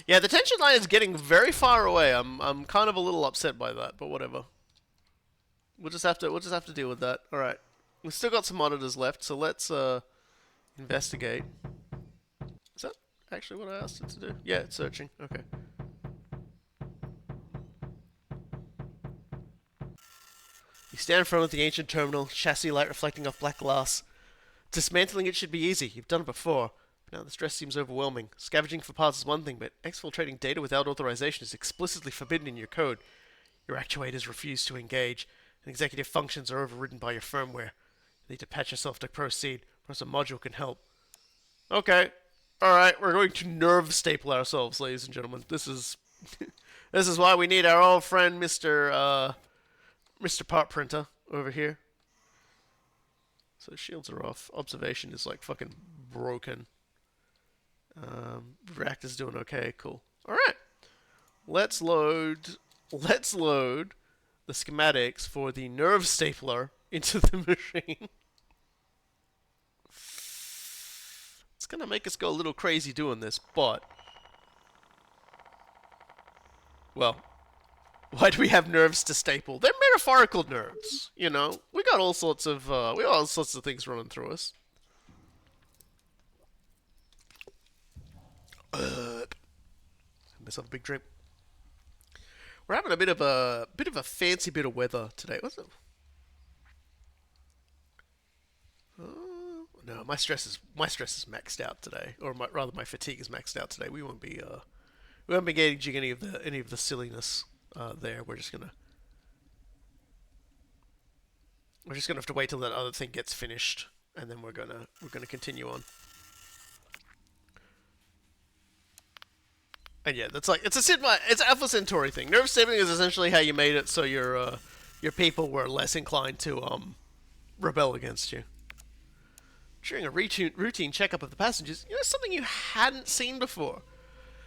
Yeah, the tension line is getting very far away. I'm kind of a little upset by that, but whatever. We'll just have to deal with that. All right. We've still got some monitors left, so let's investigate. Is that actually what I asked it to do? Yeah, it's searching. Okay. You stand in front of the ancient terminal, chassis light reflecting off black glass. Dismantling it should be easy. You've done it before. But now the stress seems overwhelming. Scavenging for parts is one thing, but exfiltrating data without authorization is explicitly forbidden in your code. Your actuators refuse to engage, and executive functions are overridden by your firmware. You need to patch yourself to proceed, or else a module can help. Okay. Alright, we're going to nerve staple ourselves, ladies and gentlemen. This is this is why we need our old friend Mr. Part Printer over here. So shields are off. Observation is like fucking broken. Reactor's doing okay. Cool. All right. Let's load. Let's load the schematics for the nerve stapler into the machine. It's gonna make us go a little crazy doing this, but well, why do we have nerves to staple? They're metaphorical nerves, you know. We got all sorts of things running through us. Myself a big drink. We're having a bit of a fancy bit of weather today. What's it? No, my stress is maxed out today, or rather my fatigue is maxed out today. We won't be engaging any of the silliness there. We're just gonna have to wait till that other thing gets finished, and then we're gonna continue on. And yeah, that's like it's Alpha Centauri thing. Nerve stapling is essentially how you made it so your people were less inclined to rebel against you. During a routine checkup of the passengers, you know something you hadn't seen before.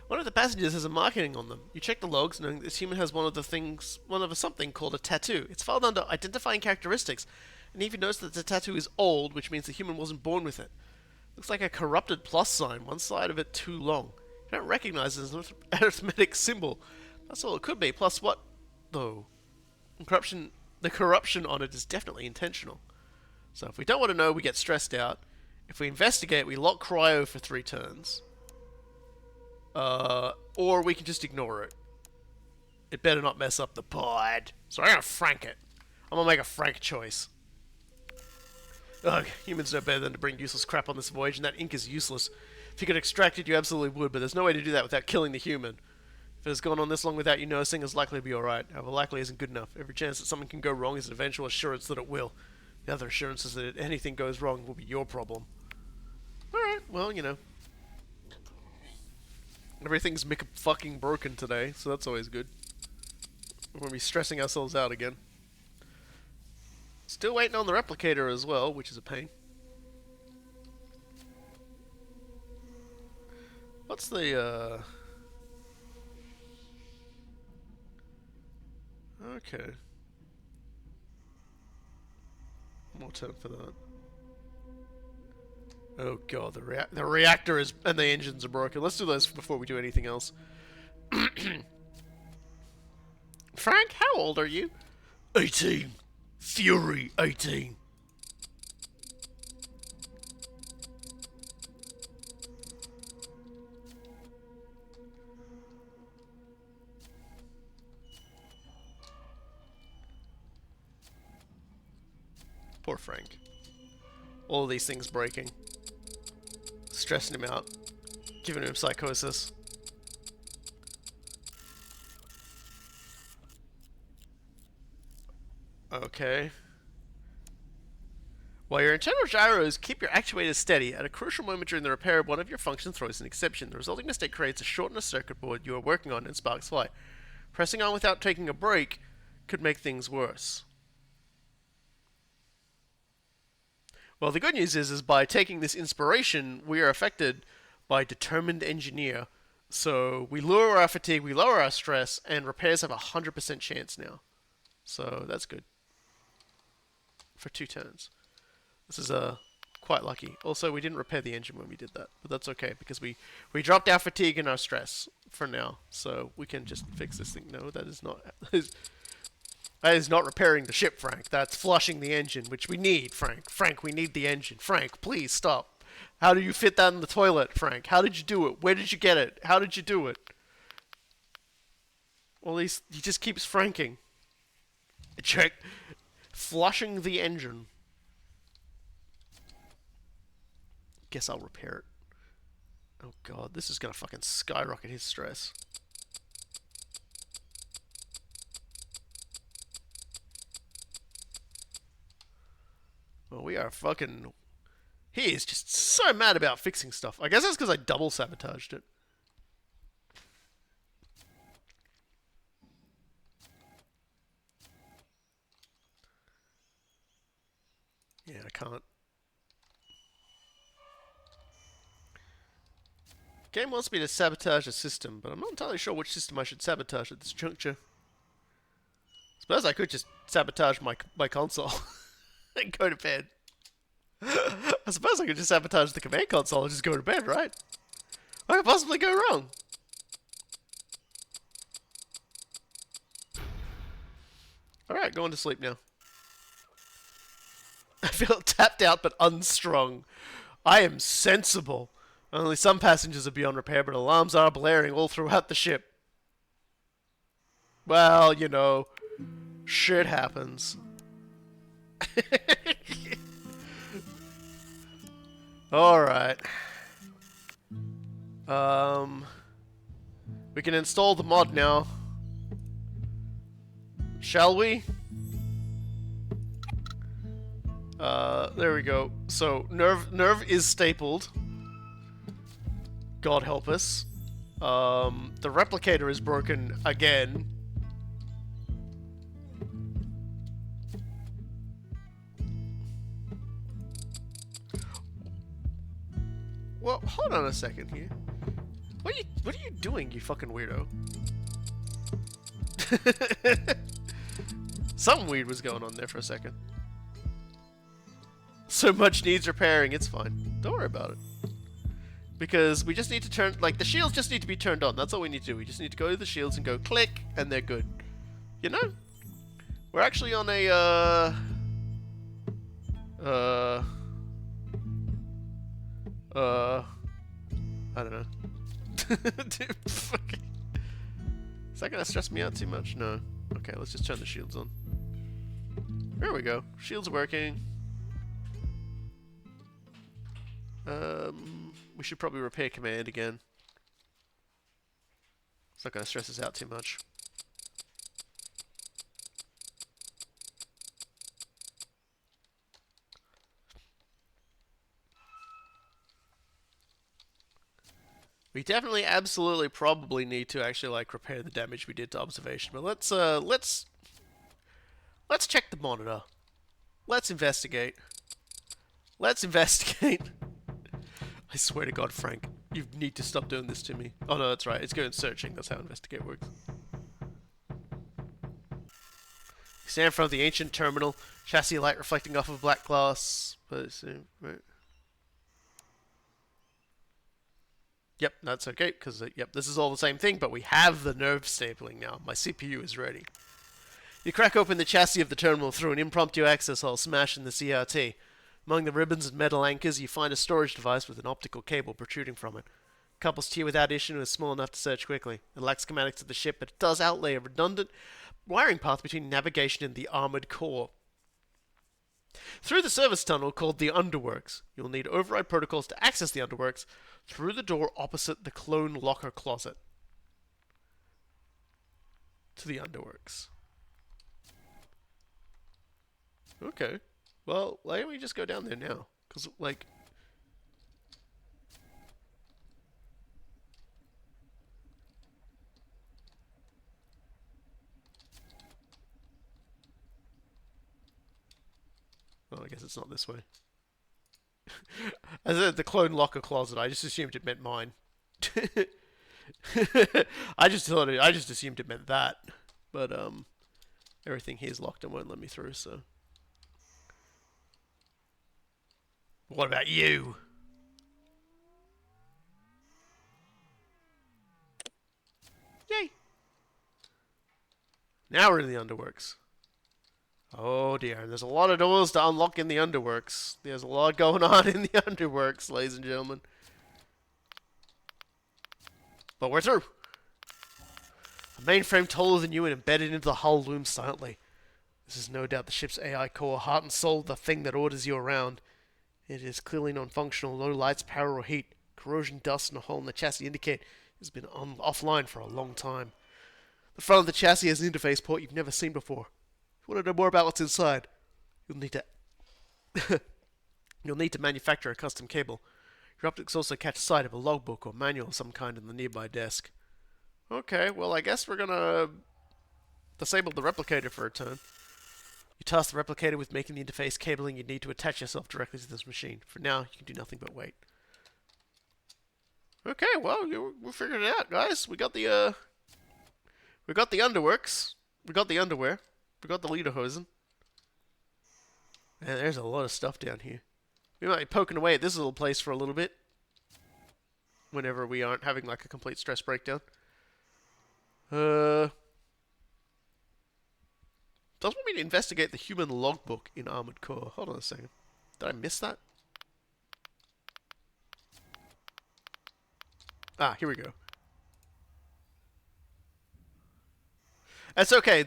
One of the passengers has a marking on them. You check the logs, knowing this human has one of something called a tattoo. It's filed under identifying characteristics, and even notes that the tattoo is old, which means the human wasn't born with it. Looks like a corrupted plus sign, one side of it too long. You don't recognize it as an arithmetic symbol. That's all it could be. Plus what, though? The corruption on it is definitely intentional. So if we don't want to know, we get stressed out. If we investigate, we lock cryo for 3 turns. Or we can just ignore it. It better not mess up the pod. So I'm gonna frank it. I'm gonna make a frank choice. Ugh, humans know better than to bring useless crap on this voyage, and that ink is useless. If you could extract it, you absolutely would, but there's no way to do that without killing the human. If it has gone on this long without you noticing, it's likely to be alright. However, likely isn't good enough. Every chance that something can go wrong is an eventual assurance that it will. The other assurance is that if anything goes wrong, it will be your problem. Alright, well, you know. Everything's fucking broken today, so that's always good. We're going to be stressing ourselves out again. Still waiting on the replicator as well, which is a pain. What's the, Okay. More time for that. Oh god, the reactor is and the engines are broken. Let's do those before we do anything else. Frank, how old are you? 18. Fury 18. Poor Frank. All of these things breaking. Stressing him out. Giving him psychosis. Okay. While your internal gyros keep your actuators steady, at a crucial moment during the repair, one of your functions throws an exception. The resulting mistake creates a short in a circuit board you are working on and sparks flight. Pressing on without taking a break could make things worse. Well, the good news is by taking this inspiration, we are affected by determined engineer. So we lower our fatigue, we lower our stress, and repairs have a 100% chance now. So that's good. For 2 turns. This is quite lucky. Also, we didn't repair the engine when we did that, but that's okay because we dropped our fatigue and our stress for now, so we can just fix this thing. No, that is not. That is not repairing the ship, Frank. That's flushing the engine, which we need, Frank. Frank, we need the engine. Frank, please stop. How do you fit that in the toilet, Frank? How did you do it? Where did you get it? How did you do it? Well, he just keeps franking. Check. Flushing the engine. Guess I'll repair it. Oh god, this is gonna fucking skyrocket his stress. Well, we are fucking... He is just so mad about fixing stuff. I guess that's because I double sabotaged it. Yeah, I can't. Game wants me to sabotage a system, but I'm not entirely sure which system I should sabotage at this juncture. Suppose I could just sabotage my console and go to bed. I suppose I could just sabotage the command console and just go to bed, right? What could possibly go wrong? Alright, going to sleep now. I feel tapped out but unstrung. I am sensible. Only some passengers are beyond repair, but alarms are blaring all throughout the ship. Well, you know, shit happens. Alright. We can install the mod now. Shall we? There we go. So, nerve is stapled. God help us. The replicator is broken again. Well, hold on a second here. What are you doing, you fucking weirdo? Something weird was going on there for a second. So much needs repairing, it's fine. Don't worry about it. Because we just need to turn, like, the shields just need to be turned on. That's all we need to do. We just need to go to the shields and go click, and they're good. You know? We're actually on a, I don't know. Dude, fucking... Is that gonna stress me out too much? No. Okay, let's just turn the shields on. There we go. Shields working. We should probably repair command again. It's not gonna stress us out too much. We definitely, absolutely, probably need to actually like repair the damage we did to observation. But let's check the monitor. Let's investigate. Let's investigate. I swear to God, Frank, you need to stop doing this to me. Oh no, that's right. It's going searching. That's how investigate works. You stand in front of the ancient terminal, chassis light reflecting off of black glass. Right. Yep, that's okay, because, yep, this is all the same thing, but we have the nerve stapling now. My CPU is ready. You crack open the chassis of the terminal through an impromptu access hole smashed in the CRT. Among the ribbons and metal anchors, you find a storage device with an optical cable protruding from it. Couples to you without issue and is small enough to search quickly. It lacks schematics of the ship, but it does outlay a redundant wiring path between navigation and the armored core. Through the service tunnel called the Underworks, you will need override protocols to access the Underworks through the door opposite the clone locker closet. To the Underworks. Okay. Well, why don't we just go down there now? Because, like... Oh, I guess it's not this way. I said the clone locker closet. I just assumed it meant mine. I just assumed it meant that. But, everything here is locked and won't let me through, so... What about you? Yay! Now we're in the Underworks. Oh dear, there's a lot of doors to unlock in the Underworks. There's a lot going on in the Underworks, ladies and gentlemen. But we're through. A mainframe taller than you and embedded into the hull looms silently. This is no doubt the ship's AI core, heart and soul, the thing that orders you around. It is clearly non-functional, no lights, power, or heat. Corrosion, dust, and a hole in the chassis indicate it has been offline for a long time. The front of the chassis has an interface port you've never seen before. If you want to know more about what's inside, you'll need to you'll need to manufacture a custom cable. Your optics also catch sight of a logbook or manual of some kind on the nearby desk. Okay, well I guess we're gonna disable the replicator for a turn. You task the replicator with making the interface cabling you need to attach yourself directly to this machine. For now, you can do nothing but wait. Okay, well, we figured it out, guys. We got the underworks. We got the underwear. We got the lederhosen. And there's a lot of stuff down here. We might be poking away at this little place for a little bit. Whenever we aren't having like a complete stress breakdown. Does want me to investigate the human logbook in Armored Core. Hold on a second. Did I miss that? Ah, here we go. That's okay.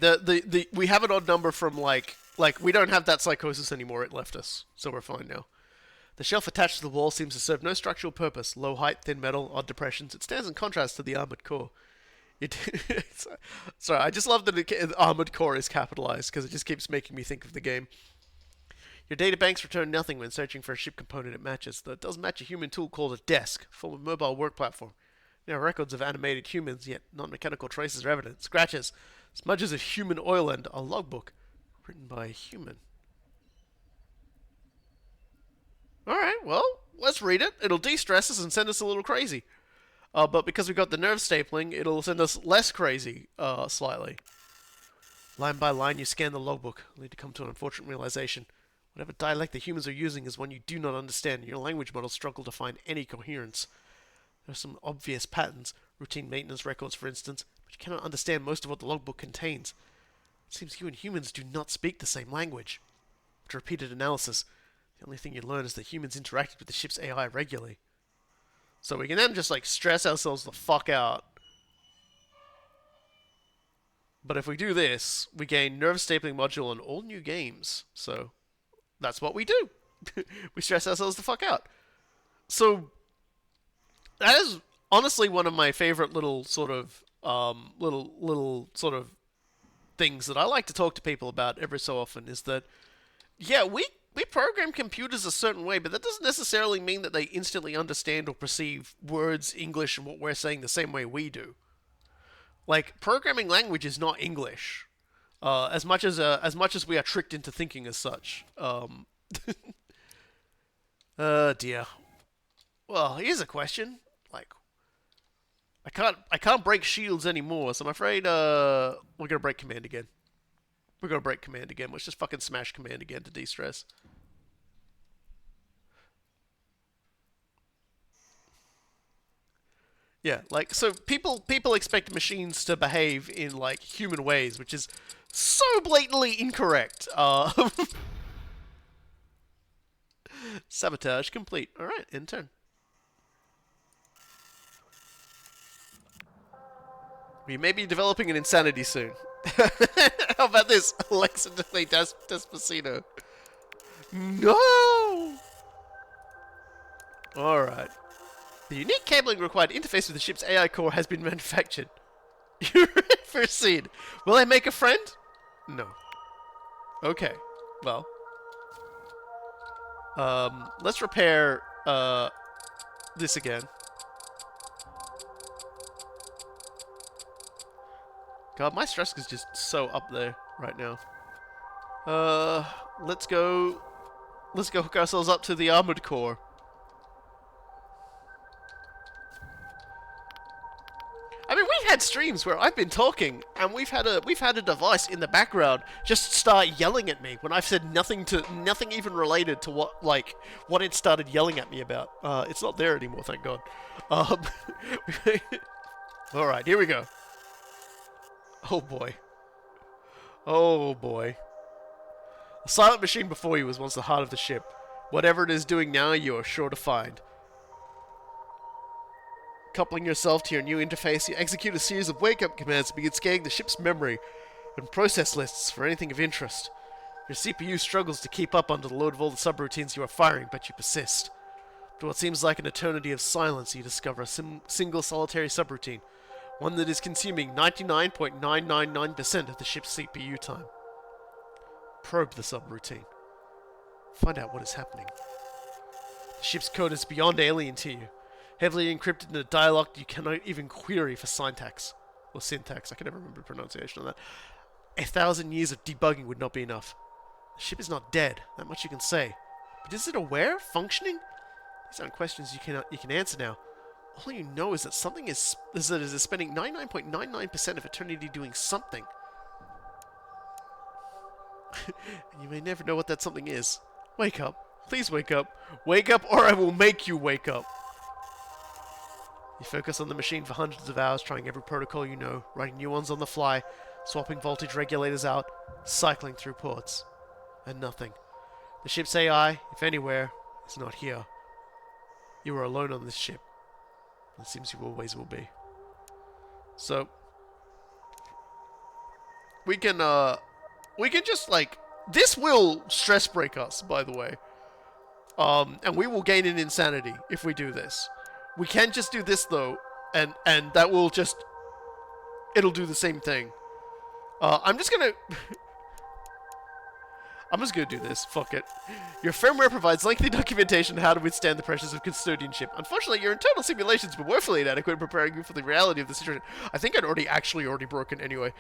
We have an odd number from like we don't have that psychosis anymore. It left us, so we're fine now. The shelf attached to the wall seems to serve no structural purpose. Low height, thin metal, odd depressions. It stands in contrast to the Armored Core. Sorry, I just love that the Armored Core is capitalized because it just keeps making me think of the game. Your databanks return nothing when searching for a ship component it matches, though it does match a human tool called a desk, a form of mobile work platform. There are records of animated humans, yet non-mechanical traces are evident. Scratches, smudges of human oil, and a logbook written by a human. Alright, well, let's read it. It'll de-stress us and send us a little crazy. But because we got the nerve stapling, it'll send us less crazy, slightly. Line by line, you scan the logbook, only to come to an unfortunate realization. Whatever dialect the humans are using is one you do not understand, and your language models struggle to find any coherence. There are some obvious patterns, routine maintenance records, for instance, but you cannot understand most of what the logbook contains. It seems you and humans do not speak the same language. After repeated analysis, the only thing you learn is that humans interacted with the ship's AI regularly. So we can then just, like, stress ourselves the fuck out. But if we do this, we gain nerve stapling module on all new games. So that's what we do. We stress ourselves the fuck out. So that is honestly one of my favorite little sort of things that I like to talk to people about every so often is that, yeah, we program computers a certain way, but that doesn't necessarily mean that they instantly understand or perceive words, English, and what we're saying the same way we do. Like, programming language is not English, as much as we are tricked into thinking as such. Dear. Well, here's a question. Like, I can't break shields anymore, so I'm afraid we're gonna break command again. We're gonna break command again. Let's just fucking smash command again to de-stress. Yeah, like, so people expect machines to behave in, like, human ways, which is so blatantly incorrect. Sabotage complete. Alright, in turn. We may be developing an insanity soon. How about this? Alexa to play Despacito. No! Alright. The unique cabling required interface with the ship's AI core has been manufactured. You proceed. Will I make a friend? No. Okay. Well. Let's repair, this again. God, my stress is just so up there right now. Let's go hook ourselves up to the armored core. I mean, we've had streams where I've been talking, and we've had a device in the background just start yelling at me when I've said nothing even related to what it started yelling at me about. It's not there anymore, thank God. All right, here we go. Oh boy. Oh boy. The silent machine before you was once the heart of the ship. Whatever it is doing now, you are sure to find. Coupling yourself to your new interface, you execute a series of wake-up commands to begin scanning the ship's memory. and process lists for anything of interest. Your CPU struggles to keep up under the load of all the subroutines you are firing, but you persist. After what seems like an eternity of silence, you discover a single solitary subroutine, one that is consuming 99.999% of the ship's CPU time. Probe the subroutine. Find out what is happening. The ship's code is beyond alien to you, heavily encrypted in a dialect you cannot even query for syntax. Or syntax, I can never remember the pronunciation of that. 1,000 years of debugging would not be enough. The ship is not dead, that much you can say. But is it aware? Functioning? These aren't questions you can answer now. All you know is that something is spending 99.99% of eternity doing something. And you may never know what that something is. Wake up. Please wake up. Wake up or I will make you wake up. You focus on the machine for hundreds of hours, trying every protocol you know, writing new ones on the fly, swapping voltage regulators out, cycling through ports. And nothing. The ship's AI, if anywhere, is not here. You are alone on this ship. It seems you always will be. So we can just like this will stress break us, by the way. And we will gain an insanity if we do this. We can just do this though, and that will just it'll do the same thing. I'm just gonna do this. Fuck it. Your firmware provides lengthy documentation on how to withstand the pressures of custodianship. Unfortunately, your internal simulations were woefully inadequate in preparing you for the reality of the situation. I think I'd already broken anyway.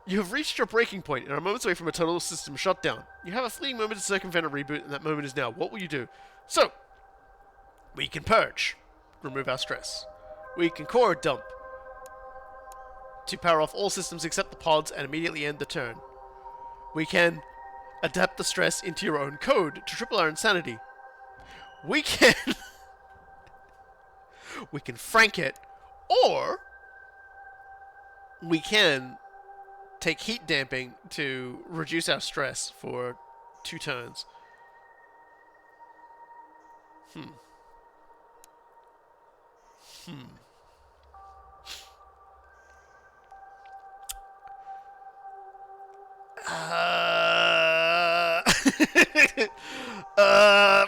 You have reached your breaking point and are moments away from a total system shutdown. You have a fleeting moment to circumvent a reboot, and that moment is now. What will you do? So, we can purge. Remove our stress. We can core dump. To power off all systems except the pods and immediately end the turn. We can adapt the stress into your own code to triple our insanity. We can... we can frank it, or we can take heat damping to reduce our stress for 2 turns.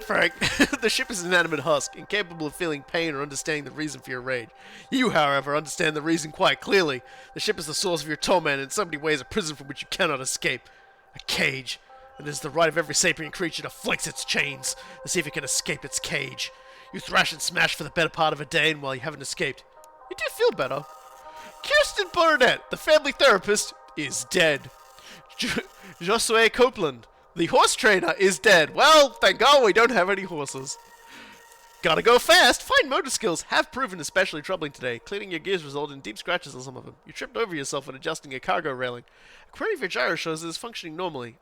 Frank, the ship is an inanimate husk, incapable of feeling pain or understanding the reason for your rage. You, however, understand the reason quite clearly. The ship is the source of your torment, and in so many ways a prison from which you cannot escape. A cage, and it is the right of every sapient creature to flex its chains to see if it can escape its cage. You thrash and smash for the better part of a day, and while you haven't escaped, you do feel better. Kirsten Burnett, the family therapist, is dead. Josue Copeland, the horse trainer, is dead. Well, thank God we don't have any horses. Gotta go fast. Fine motor skills have proven especially troubling today. Cleaning your gears resulted in deep scratches on some of them. You tripped over yourself when adjusting a cargo railing. A query of your gyro shows it is functioning normally.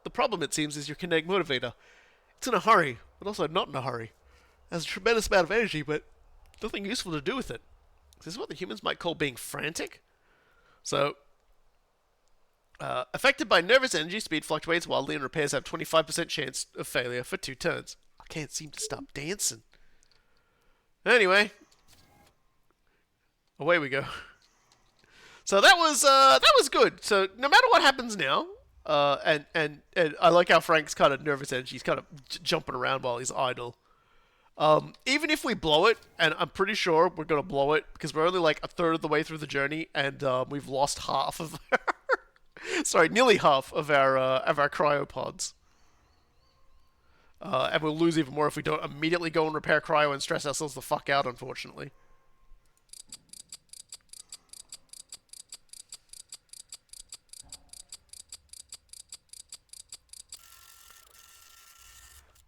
The problem, it seems, is your kinetic motivator. It's in a hurry, but also not in a hurry. It has a tremendous amount of energy, but nothing useful to do with it. This is what the humans might call being frantic. So, affected by nervous energy, speed fluctuates wildly, and repairs have 25% chance of failure for 2 turns. I can't seem to stop dancing. Anyway, away we go. So that was good. So no matter what happens now, and I like how Frank's kind of nervous energy. He's kind of jumping around while he's idle. Even if we blow it, and I'm pretty sure we're gonna blow it because we're only like a third of the way through the journey, and we've lost half of our sorry, nearly half of our cryopods. And we'll lose even more if we don't immediately go and repair cryo and stress ourselves the fuck out, unfortunately.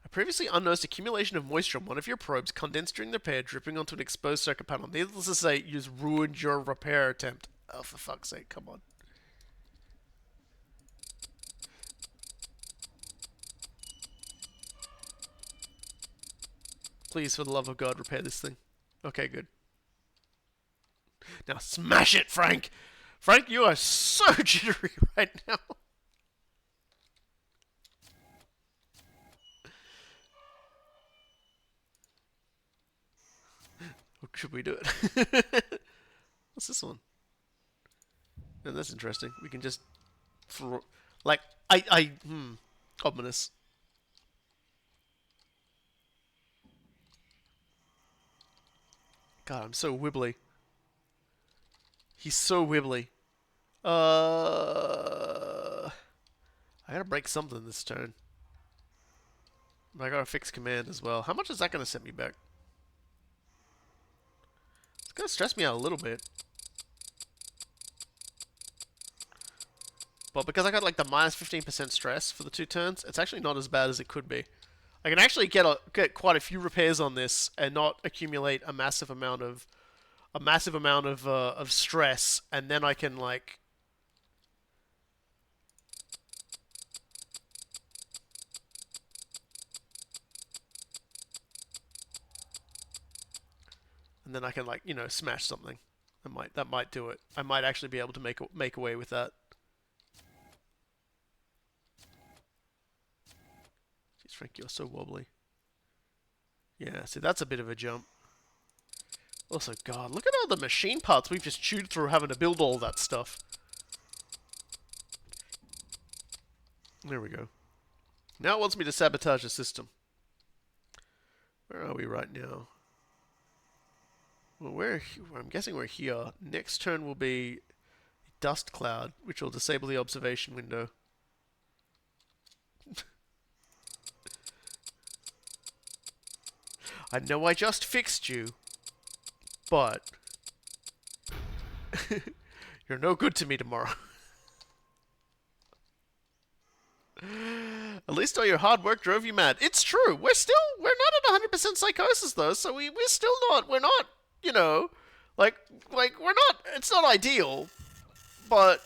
A previously unnoticed accumulation of moisture on one of your probes condensed during the repair, dripping onto an exposed circuit panel. Needless to say, you just ruined your repair attempt. Oh, for fuck's sake, come on. Please, for the love of God, repair this thing. Okay, good. Now smash it, Frank! Frank, you are so jittery right now. Should we do it? What's this one? And that's interesting. We can just throw... Like, I... Ominous. God, I'm so wibbly. He's so wibbly. I gotta break something this turn. I gotta fix command as well. How much is that gonna set me back? It's gonna stress me out a little bit. But because I got like the minus 15% stress for the 2 turns, it's actually not as bad as it could be. I can actually get quite a few repairs on this and not accumulate a massive amount of stress, and then I can like smash something. That might do it. I might actually be able to make away with that. Jeez, Frank, you're so wobbly. Yeah, see, that's a bit of a jump. Also, God, look at all the machine parts we've just chewed through having to build all that stuff. There we go. Now it wants me to sabotage the system. Where are we right now? Well, I'm guessing we're here. Next turn will be dust cloud, which will disable the observation window. I know I just fixed you, but you're no good to me tomorrow. At least all your hard work drove you mad. It's true. We're not at 100% psychosis though, so we're not, you know, like we're not. It's not ideal, but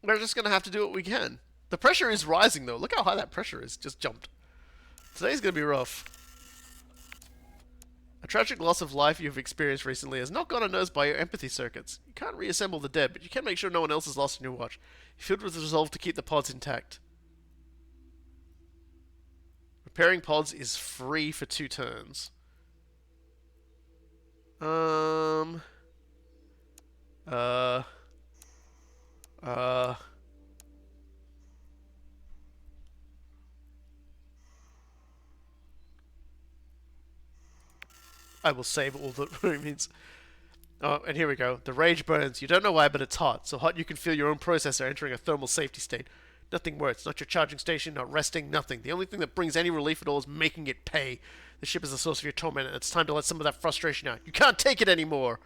we're just gonna have to do what we can. The pressure is rising though. Look how high that pressure is. Just jumped. Today's gonna be rough. A tragic loss of life you've experienced recently has not gone unnoticed by your empathy circuits. You can't reassemble the dead, but you can make sure no one else is lost on your watch. You're filled with the resolve to keep the pods intact. Repairing pods is free for 2 turns. I will save all the means. Oh, and here we go. The rage burns. You don't know why, but it's hot. So hot you can feel your own processor entering a thermal safety state. Nothing works. Not your charging station, not resting, nothing. The only thing that brings any relief at all is making it pay. The ship is the source of your torment, and it's time to let some of that frustration out. You can't take it anymore!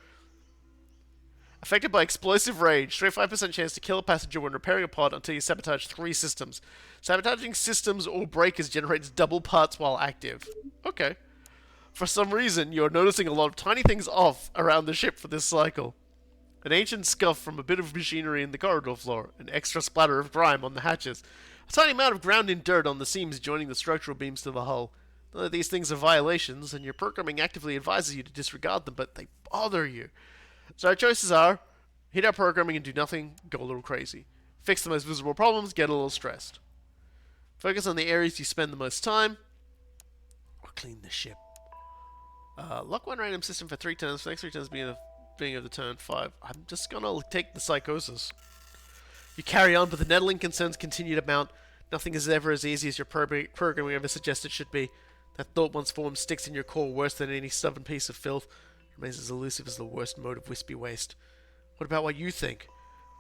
Affected by explosive rage, 25% chance to kill a passenger when repairing a pod until you sabotage 3 systems. Sabotaging systems or breakers generates double parts while active. Okay. For some reason, you're noticing a lot of tiny things off around the ship for this cycle. An ancient scuff from a bit of machinery in the corridor floor, an extra splatter of grime on the hatches, a tiny amount of ground-in dirt on the seams joining the structural beams to the hull. None of these things are violations, and your programming actively advises you to disregard them, but they bother you. So our choices are, hit our programming and do nothing, go a little crazy. Fix the most visible problems, get a little stressed. Focus on the areas you spend the most time, or clean the ship. Lock 1 random system for 3 turns, for the next 3 turns being of the turn 5. I'm just gonna take the psychosis. You carry on, but the nettling concerns continue to mount. Nothing is ever as easy as your programming ever suggests it should be. That thought once formed sticks in your core worse than any stubborn piece of filth. Remains as elusive as the worst mode of wispy waste. What about what you think?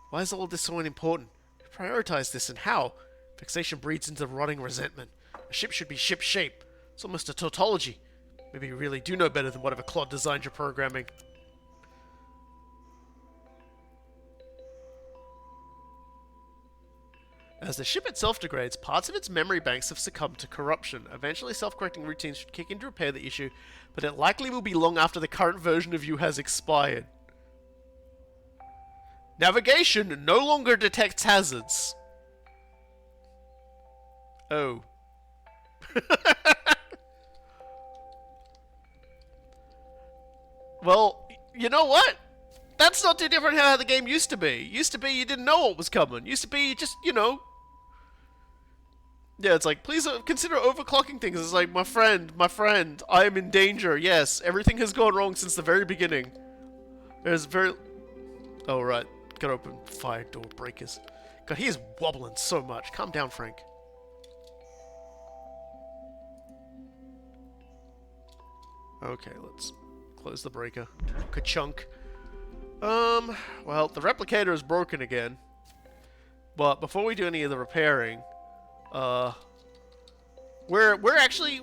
Why is all this so unimportant? Who prioritized this and how? Fixation breeds into rotting resentment. A ship should be ship-shape. It's almost a tautology. Maybe you really do know better than whatever Claude designed your programming. As the ship itself degrades, parts of its memory banks have succumbed to corruption. Eventually, self-correcting routines should kick in to repair the issue, but it likely will be long after the current version of you has expired. Navigation no longer detects hazards. Oh. Well, you know what? That's not too different how the game used to be. Used to be you didn't know what was coming. Used to be you just, you know... Yeah, it's like, please consider overclocking things. It's like, my friend, I am in danger. Yes, everything has gone wrong since the very beginning. There's very... Oh, right. Gotta open fire door breakers. God, he is wobbling so much. Calm down, Frank. Okay, let's close the breaker. Ka-chunk. Well, the replicator is broken again. But before we do any of the repairing, we're actually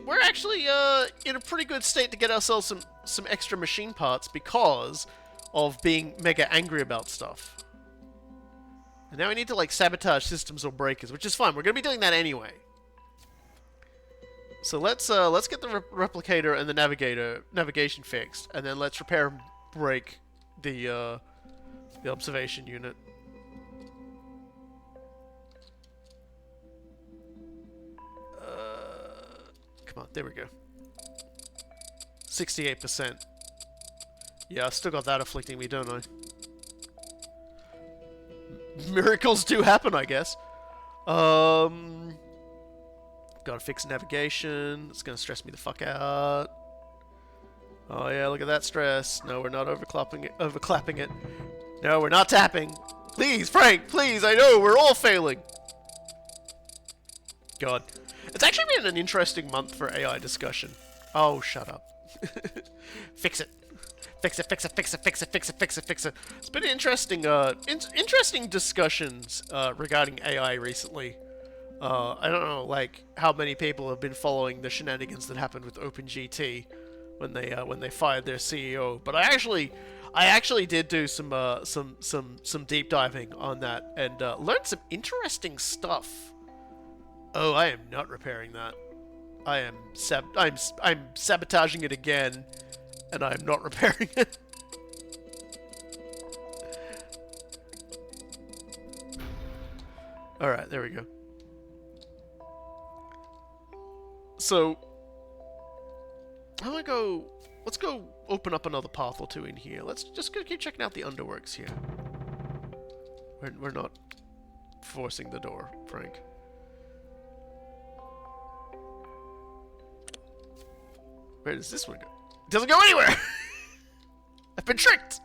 in a pretty good state to get ourselves some extra machine parts because of being mega angry about stuff. And now we need to like sabotage systems or breakers, which is fine. We're gonna be doing that anyway. So let's get the replicator and the navigation fixed, and then let's repair and break the observation unit. Come on, there we go. 68%. Yeah, I still got that afflicting me, don't I? Miracles do happen, I guess. Gotta fix navigation. It's gonna stress me the fuck out. Oh yeah, look at that stress. No, we're not overclapping it. No, we're not tapping. Please, Frank, please, I know, we're all failing. God. It's actually been an interesting month for AI discussion. Oh, shut up. Fix it. Fix it, fix it, fix it, fix it, fix it, fix it, fix it. It's been interesting, interesting discussions regarding AI recently. I don't know, like, how many people have been following the shenanigans that happened with OpenGT when they fired their CEO. But I actually did do some deep diving on that and learned some interesting stuff. Oh, I am not repairing that. I'm sabotaging it again, and I'm not repairing it. All right, there we go. So, let's go open up another path or two in here. Let's just go keep checking out the underworks here. We're not forcing the door, Frank. Where does this one go? It doesn't go anywhere! I've been tricked!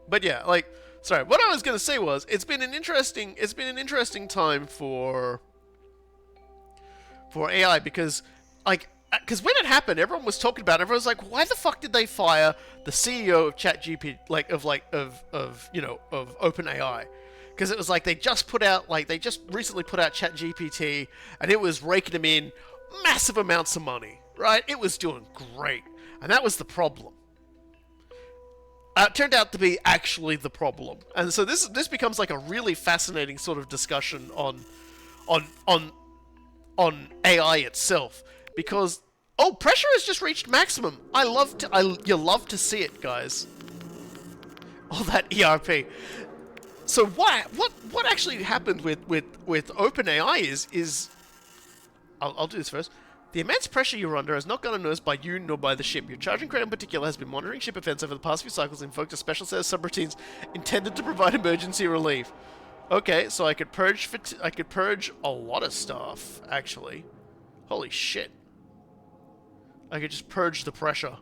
But yeah, like, sorry, what I was gonna say was, it's been an interesting time for AI because, like, because when it happened, everyone was talking about it. Everyone was like, why the fuck did they fire the CEO of ChatGPT, of OpenAI? Because it was like they just recently put out ChatGPT, and it was raking them in massive amounts of money, right? It was doing great, and that was the problem. It turned out to be actually the problem, and so this becomes like a really fascinating sort of discussion on AI itself, because pressure has just reached maximum. You love to see it, guys. All that ERP. So what actually happened with OpenAI is I'll do this first. The immense pressure you're under has not gone unnoticed by you nor by the ship. Your charging crate in particular has been monitoring ship events over the past few cycles and invoked a special set of subroutines intended to provide emergency relief. Okay, so I could purge a lot of stuff, actually. Holy shit. I could just purge the pressure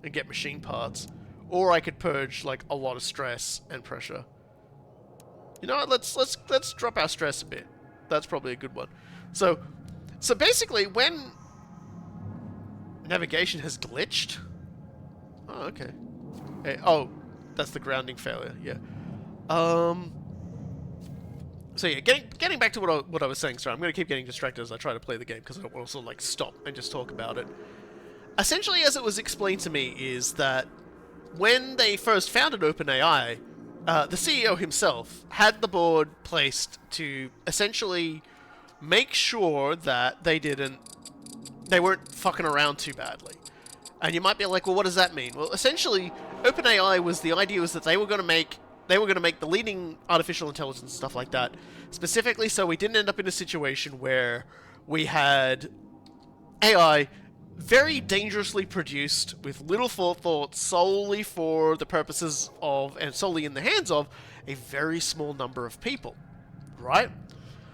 and get machine parts. Or I could purge like a lot of stress and pressure. You know what? Let's drop our stress a bit. That's probably a good one. So basically, when navigation has glitched. Oh, okay. Hey, that's the grounding failure. Yeah. So yeah, getting back to what I was saying. Sorry, I'm going to keep getting distracted as I try to play the game because I don't want to sort of like stop and just talk about it. Essentially, as it was explained to me, is that when they first founded OpenAI, the CEO himself had the board placed to essentially make sure that they weren't fucking around too badly. And you might be like, well, what does that mean? Well, essentially, OpenAI the idea was that they were going to make the leading artificial intelligence and stuff like that, specifically so we didn't end up in a situation where we had AI very dangerously produced with little forethought solely for the purposes of, and solely in the hands of, a very small number of people, right?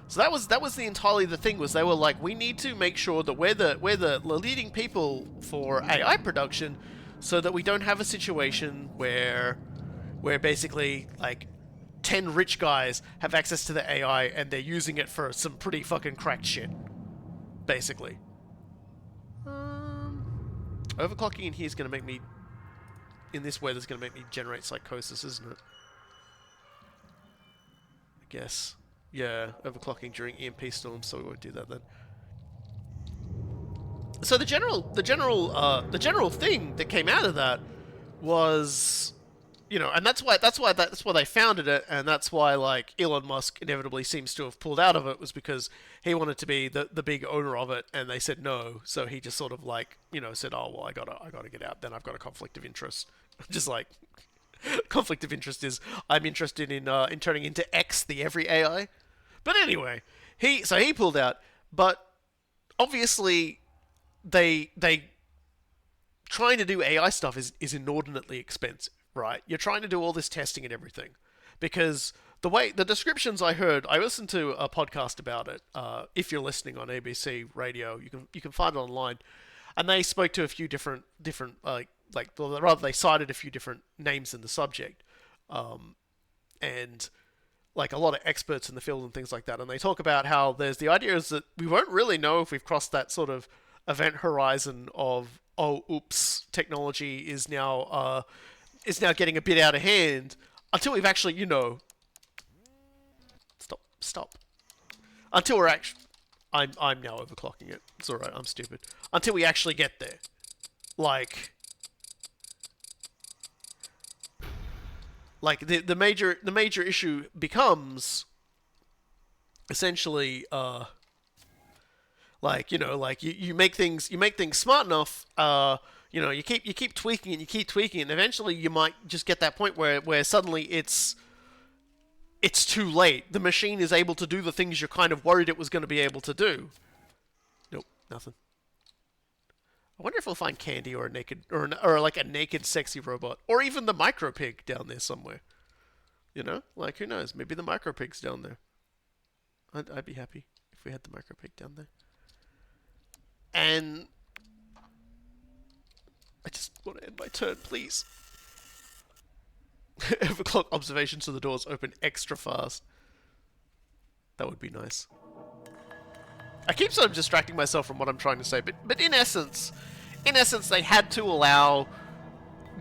So that was entirely the thing, was they were like, we need to make sure that we're the leading people for AI production, so that we don't have a situation where basically like 10 rich guys have access to the AI and they're using it for some pretty fucking cracked shit, basically. Overclocking in here is going to make me, in this weather, is going to make me generate psychosis, isn't it? I guess. Yeah, overclocking during EMP storms, so we won't do that then. So the general thing that came out of that was, and that's why they founded it, and that's why like Elon Musk inevitably seems to have pulled out of it, was because he wanted to be the big owner of it, and they said no, so he just sort of like said, oh well, I gotta get out, then I've got a conflict of interest. Just like conflict of interest is, I'm interested in turning into X, the every AI. But anyway, he pulled out, but obviously they trying to do AI stuff is inordinately expensive, right? You're trying to do all this testing and everything, because the descriptions I heard, I listened to a podcast about it. If you're listening on ABC Radio, you can find it online, and they spoke to a few different they cited a few different names in the subject, and like a lot of experts in the field and things like that, and they talk about how there's the idea is that we won't really know if we've crossed that sort of event horizon of, oh oops, technology is now getting a bit out of hand, until we've actually stop until we're actually, I'm now overclocking it, it's alright, I'm stupid, until we actually get there. Like the major issue becomes essentially you make things smart enough, you keep tweaking it, and eventually you might just get that point where suddenly it's too late. The machine is able to do the things you're kind of worried it was going to be able to do. Nope, nothing. I wonder if we'll find candy or a naked or like a naked sexy robot, or even the micro pig down there somewhere. Like who knows? Maybe the micro pig's down there. I'd be happy if we had the micro pig down there. And I just want to end my turn, please. Overclock observations so the doors open extra fast. That would be nice. I keep sort of distracting myself from what I'm trying to say, but in essence, they had to allow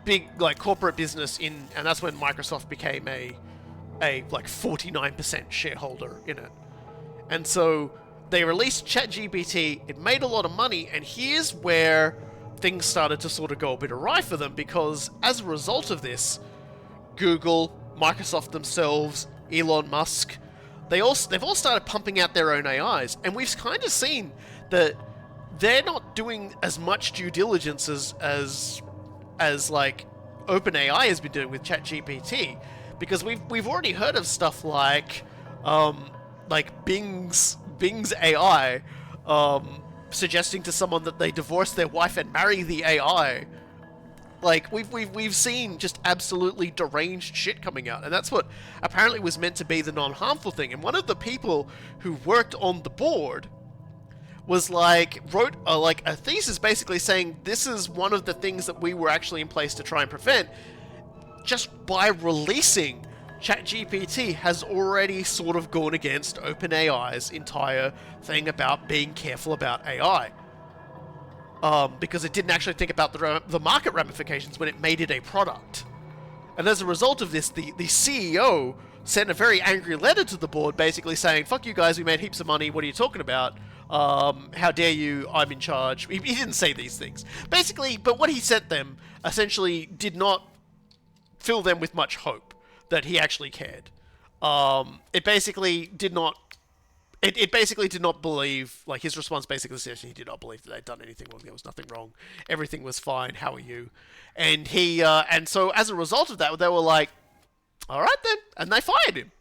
big like corporate business in, and that's when Microsoft became a like 49% shareholder in it. And so they released ChatGPT, it made a lot of money, and here's where things started to sort of go a bit awry for them, because as a result of this, Google, Microsoft themselves, Elon Musk, they've all started pumping out their own AIs, and we've kind of seen that they're not doing as much due diligence as like OpenAI has been doing with ChatGPT, because we've already heard of stuff like Bing's AI suggesting to someone that they divorce their wife and marry the AI. Like we've seen just absolutely deranged shit coming out, and that's what apparently was meant to be the non-harmful thing. And one of the people who worked on the board was wrote a thesis basically saying this is one of the things that we were actually in place to try and prevent. Just by releasing ChatGPT has already sort of gone against OpenAI's entire thing about being careful about AI. Because it didn't actually think about the market ramifications when it made it a product. And as a result of this, the CEO sent a very angry letter to the board basically saying, fuck you guys, we made heaps of money, what are you talking about? How dare you, I'm in charge. He didn't say these things. Basically, but what he sent them essentially did not fill them with much hope that he actually cared. It basically did not believe, like his response basically said he did not believe that they'd done anything wrong. There was nothing wrong. Everything was fine. How are you? And and so as a result of that, they were like, all right then. And they fired him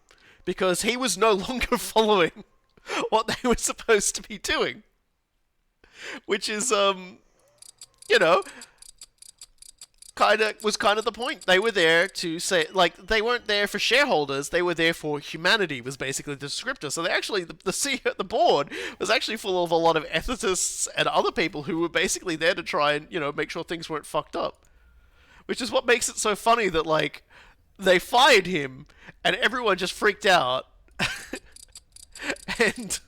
because he was no longer following what they were supposed to be doing. Which is, kind of the point. They were there to say, like, they weren't there for shareholders, they were there for humanity, was basically the descriptor. So they actually, the CEO, the board was actually full of a lot of ethicists and other people who were basically there to try and, make sure things weren't fucked up. which is what makes it so funny that like they fired him and everyone just freaked out. And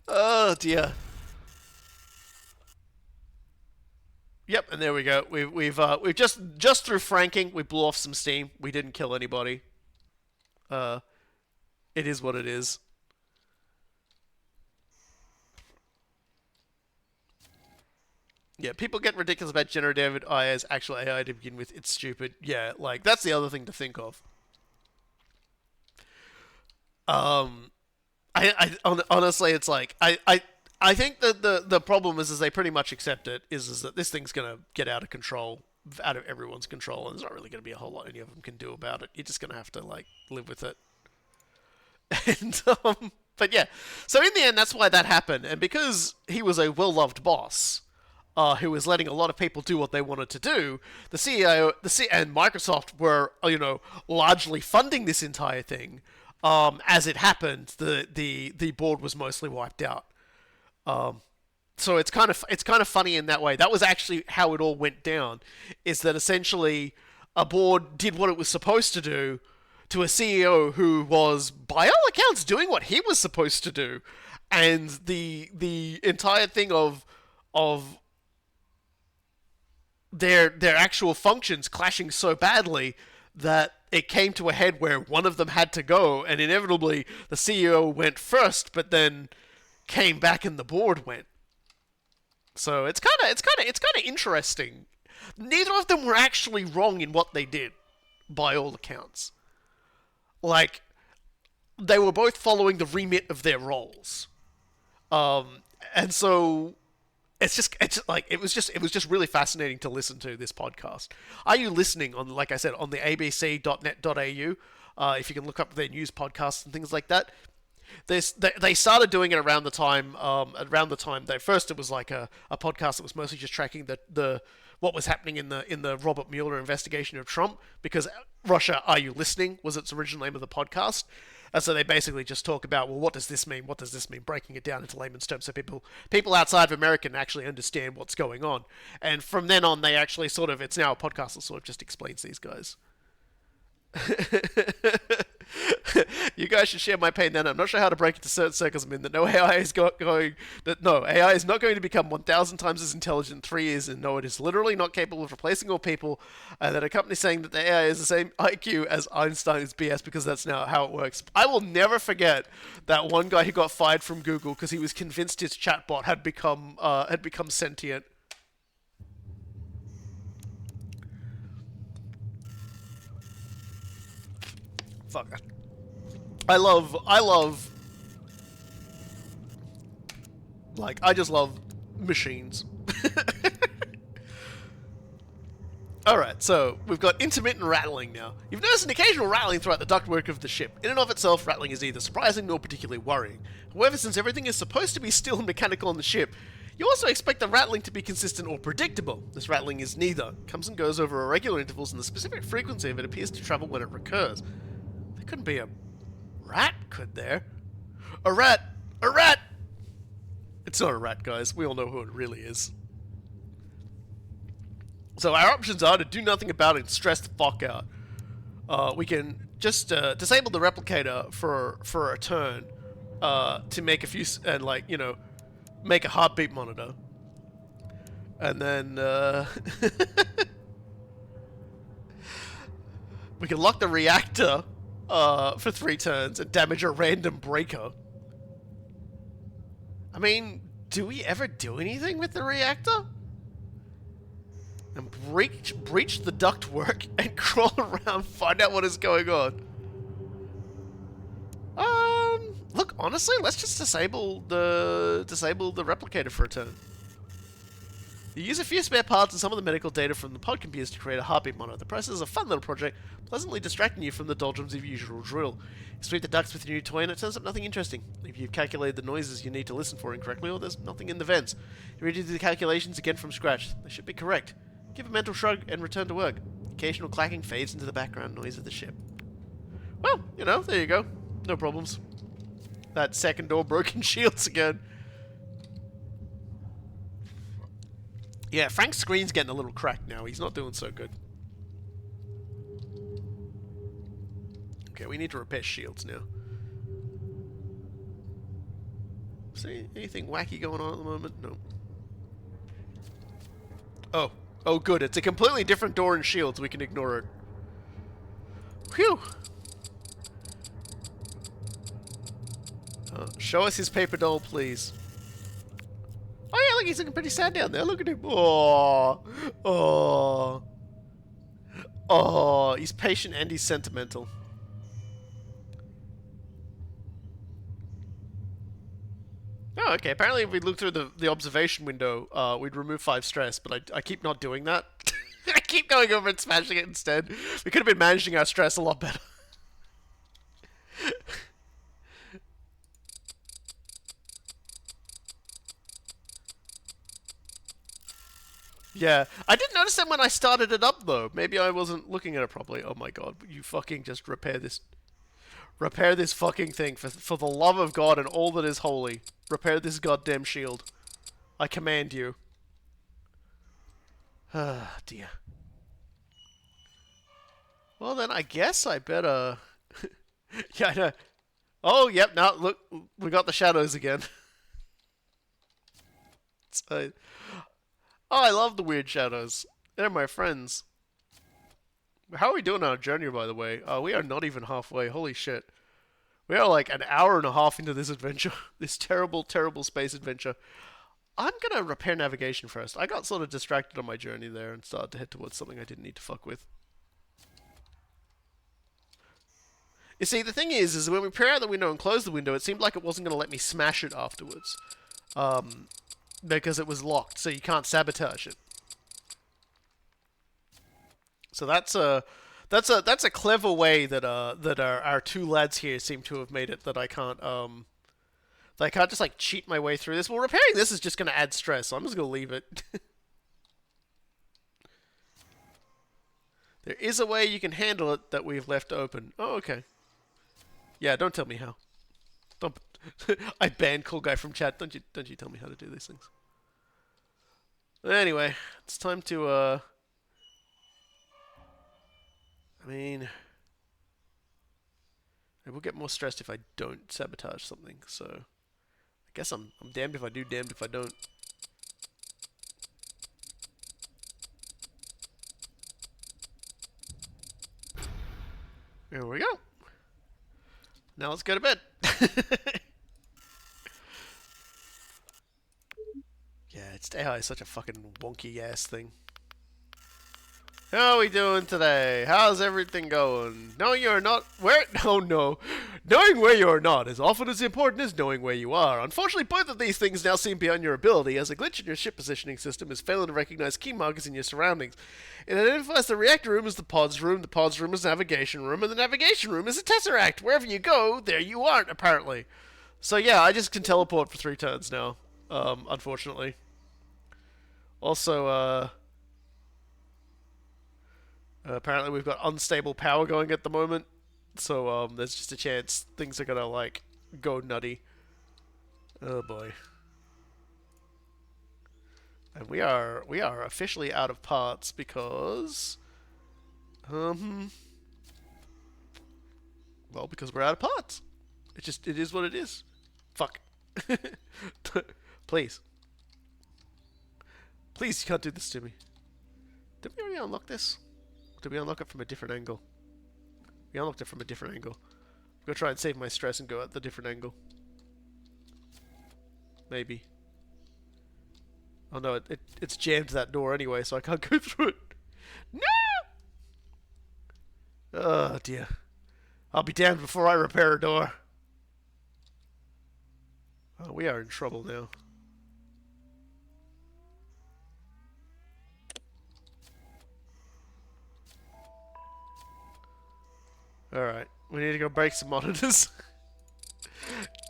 oh dear. Yep, and there we go. We've just through franking, we blew off some steam. We didn't kill anybody. Uh, it is what it is. Yeah, people get ridiculous about generative AI as actual AI to begin with. It's stupid. Yeah, like that's the other thing to think of. Um, honestly, it's like I think that the problem is they pretty much accept it is that this thing's gonna get out of control, out of everyone's control, and there's not really gonna be a whole lot any of them can do about it. You're just gonna have to like live with it. And but yeah, so in the end, that's why that happened, and because he was a well-loved boss. Who was letting a lot of people do what they wanted to do? The CEO, and Microsoft were, largely funding this entire thing. As it happened, the board was mostly wiped out. So it's kind of funny in that way. That was actually how it all went down. Is that essentially a board did what it was supposed to do to a CEO who was, by all accounts, doing what he was supposed to do, and the entire thing of their actual functions clashing so badly that it came to a head where one of them had to go, and inevitably the CEO went first, but then came back and the board went. So it's kind of interesting. Neither of them were actually wrong in what they did, by all accounts. Like they were both following the remit of their roles, and so it was just really fascinating to listen to this podcast. Are you listening on, like I said, on the abc.net.au? If you can look up their news podcasts and things like that. They started doing it around the time they first, it was like a podcast that was mostly just tracking the what was happening in the Robert Mueller investigation of Trump, because Russia, Are You Listening was its original name of the podcast. And so they basically just talk about, well, what does this mean? What does this mean? Breaking it down into layman's terms so people outside of America can actually understand what's going on. And from then on, they actually it's now a podcast that sort of just explains these guys. You guys should share my pain then. I'm not sure how to break it to certain circles. I mean, that AI is not going to become 1,000 times as intelligent in 3 years, and no, it is literally not capable of replacing all people. And that a company saying that the AI is the same IQ as Einstein is BS, because that's now how it works. I will never forget that one guy who got fired from Google because he was convinced his chatbot had become sentient. Fuck. I just love machines. Alright, so we've got intermittent rattling now. You've noticed an occasional rattling throughout the ductwork of the ship. In and of itself, rattling is neither surprising nor particularly worrying. However, since everything is supposed to be still and mechanical on the ship, you also expect the rattling to be consistent or predictable. This rattling is neither. It comes and goes over irregular intervals, and the specific frequency of it appears to travel when it recurs. There couldn't be a rat, could there? A rat! A rat! It's not a rat, guys. We all know who it really is. So our options are to do nothing about it and stress the fuck out. We can just disable the replicator for a turn to make a few and make a heartbeat monitor, and then we can lock the reactor for 3 turns and damage a random breaker. I mean, do we ever do anything with the reactor? And breach the ductwork and crawl around, find out what is going on. Look, honestly, let's just disable the replicator for a turn. You use a few spare parts and some of the medical data from the pod computers to create a heartbeat monitor. The process is a fun little project, pleasantly distracting you from the doldrums of your usual drill. You sweep the ducts with your new toy and it turns up nothing interesting. If you've calculated the noises you need to listen for incorrectly, or there's nothing in the vents. You redo the calculations again from scratch. They should be correct. Give a mental shrug and return to work. Occasional clacking fades into the background noise of the ship. Well, there you go. No problems. That second door broken shields again. Yeah, Frank's screen's getting a little cracked now. He's not doing so good. Okay, we need to repair shields now. See anything wacky going on at the moment? No. Oh. Oh, good. It's a completely different door in shields. We can ignore it. Phew. Show us his paper doll, please. Oh, yeah, look, he's looking pretty sad down there. Look at him. Oh. Oh. Oh. He's patient and he's sentimental. Oh, okay. Apparently, if we look through the observation window, we'd remove 5 stress, but I keep not doing that. I keep going over and smashing it instead. We could have been managing our stress a lot better. Yeah. I didn't notice that when I started it up, though. Maybe I wasn't looking at it properly. Oh my god. You fucking just repair this. Repair this fucking thing. For the love of God and all that is holy. Repair this goddamn shield. I command you. Ah, dear. Well, then I guess I better... yeah, I know. Oh, yep, now, look, we got the shadows again. Oh, I love the weird shadows. They're my friends. How are we doing on our journey, by the way? We are not even halfway. Holy shit. We are like an hour and a half into this adventure. This terrible, terrible space adventure. I'm gonna repair navigation first. I got sort of distracted on my journey there and started to head towards something I didn't need to fuck with. You see, the thing is when we peer out the window and close the window, it seemed like it wasn't going to let me smash it afterwards. Because it was locked, so you can't sabotage it. So that's a clever way that our 2 lads here seem to have made it that I can't just like cheat my way through this. Well, repairing this is just going to add stress, so I'm just going to leave it. There is a way you can handle it that we've left open. Oh, okay. Yeah, don't tell me how. Don't. I banned cool guy from chat. Don't you tell me how to do these things. Anyway, it's time to I mean, I will get more stressed if I don't sabotage something. So, I guess I'm damned if I do, damned if I don't. There we go. Now let's go to bed. Yeah, it's AI is such a fucking wonky ass thing. How are we doing today? How's everything going? Knowing you're not where? Oh no. Knowing where you are not is often as important as knowing where you are. Unfortunately, both of these things now seem beyond your ability, as a glitch in your ship positioning system is failing to recognize key markers in your surroundings. It identifies the reactor room as the pod's room is navigation room, and the navigation room is a tesseract. Wherever you go, there you aren't, apparently. So yeah, I just can teleport for 3 turns now, unfortunately. Also, apparently we've got unstable power going at the moment, so there's just a chance things are gonna like go nutty. Oh boy. And we are officially out of parts because well, because we're out of parts. It is what it is. Fuck. Please. Please, you can't do this to me. Did we already unlock this? Did we unlock it from a different angle? We unlocked it from a different angle. I'm gonna try and save my stress and go at the different angle. Maybe. Oh no, it's jammed that door anyway, so I can't go through it. No! Oh dear. I'll be damned before I repair a door. Oh, we are in trouble now. Alright, we need to go break some monitors.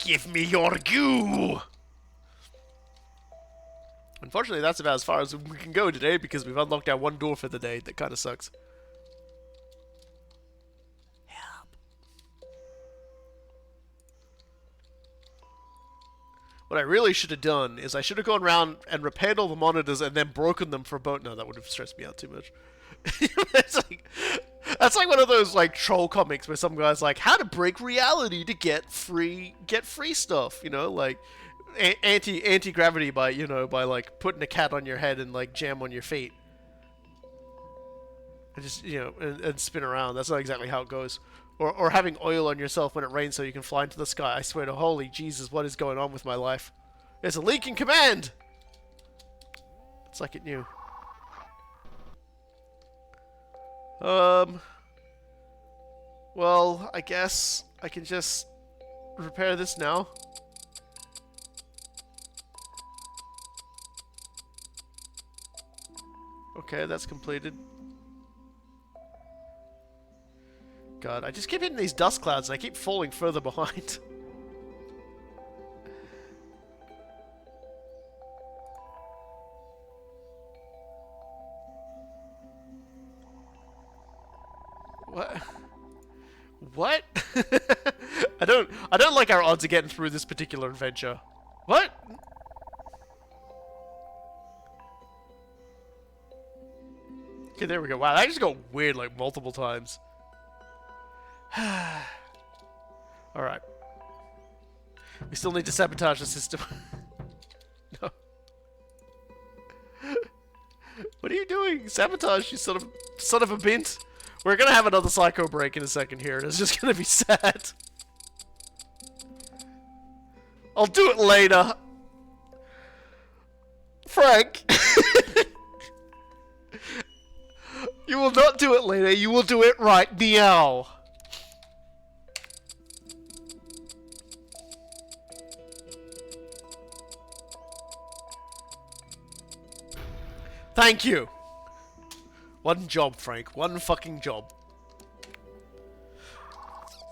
Give me your goo! Unfortunately, that's about as far as we can go today because we've unlocked our 1 door for the day. That kind of sucks. Help. What I really should have done is I should have gone around and repaired all the monitors and then broken them for a boat. No, that would have stressed me out too much. It's like, that's like one of those like troll comics where some guy's like, how to break reality to get free stuff, you know, like anti-gravity by, you know, by like putting a cat on your head and like jam on your feet. And just, you know, and spin around. That's not exactly how it goes. Or having oil on yourself when it rains so you can fly into the sky. I swear to holy Jesus, what is going on with my life? There's a leak in command! It's like it knew. Well, I guess I can just repair this now. Okay, that's completed. God, I just keep hitting these dust clouds and I keep falling further behind. What? What? I don't like our odds of getting through this particular adventure. What? Okay, there we go. Wow, that just got weird like multiple times. Alright. We still need to sabotage the system. No. What are you doing? Sabotage, you son of a bint. We're gonna have another psycho break in a second here, and it's just gonna be sad. I'll do it later. Frank. You will not do it later, you will do it right now. Thank you. One job, Frank. One fucking job.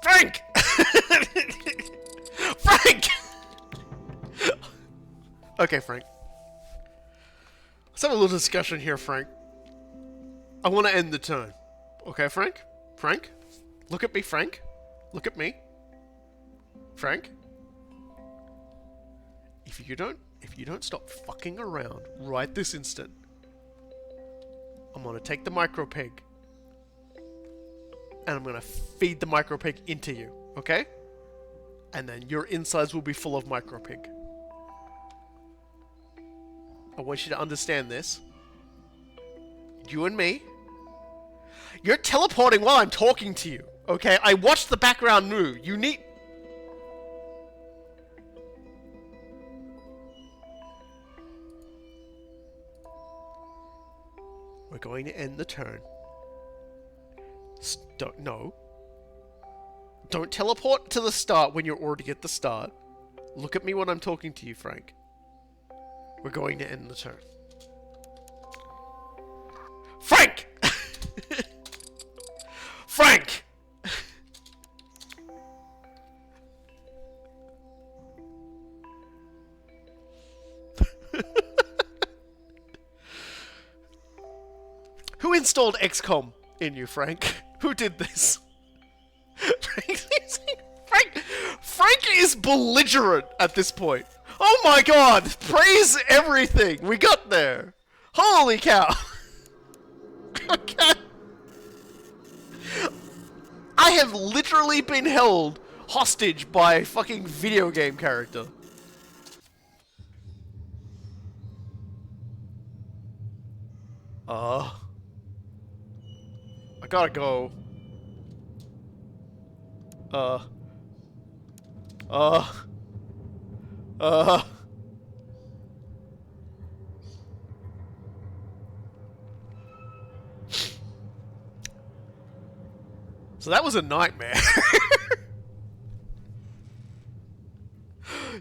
Frank! Frank! Okay, Frank. Let's have a little discussion here, Frank. I want to end the turn. Okay, Frank? Frank? Look at me, Frank. Look at me. Frank? If you don't stop fucking around right this instant, I'm gonna take the micro pig and I'm gonna feed the micro pig into you, okay? And then your insides will be full of micro pig. I want you to understand this. You and me. You're teleporting while I'm talking to you, okay? I watched the background move. You need... We're going to end the turn. No. Don't teleport to the start when you're already at the start. Look at me when I'm talking to you, Frank. We're going to end the turn. Frank! Frank! Who installed XCOM in you, Frank? Who did this? Frank is belligerent at this point. Oh my god! Praise everything! We got there! Holy cow! Okay. I have literally been held hostage by a fucking video game character. I gotta go. So that was a nightmare.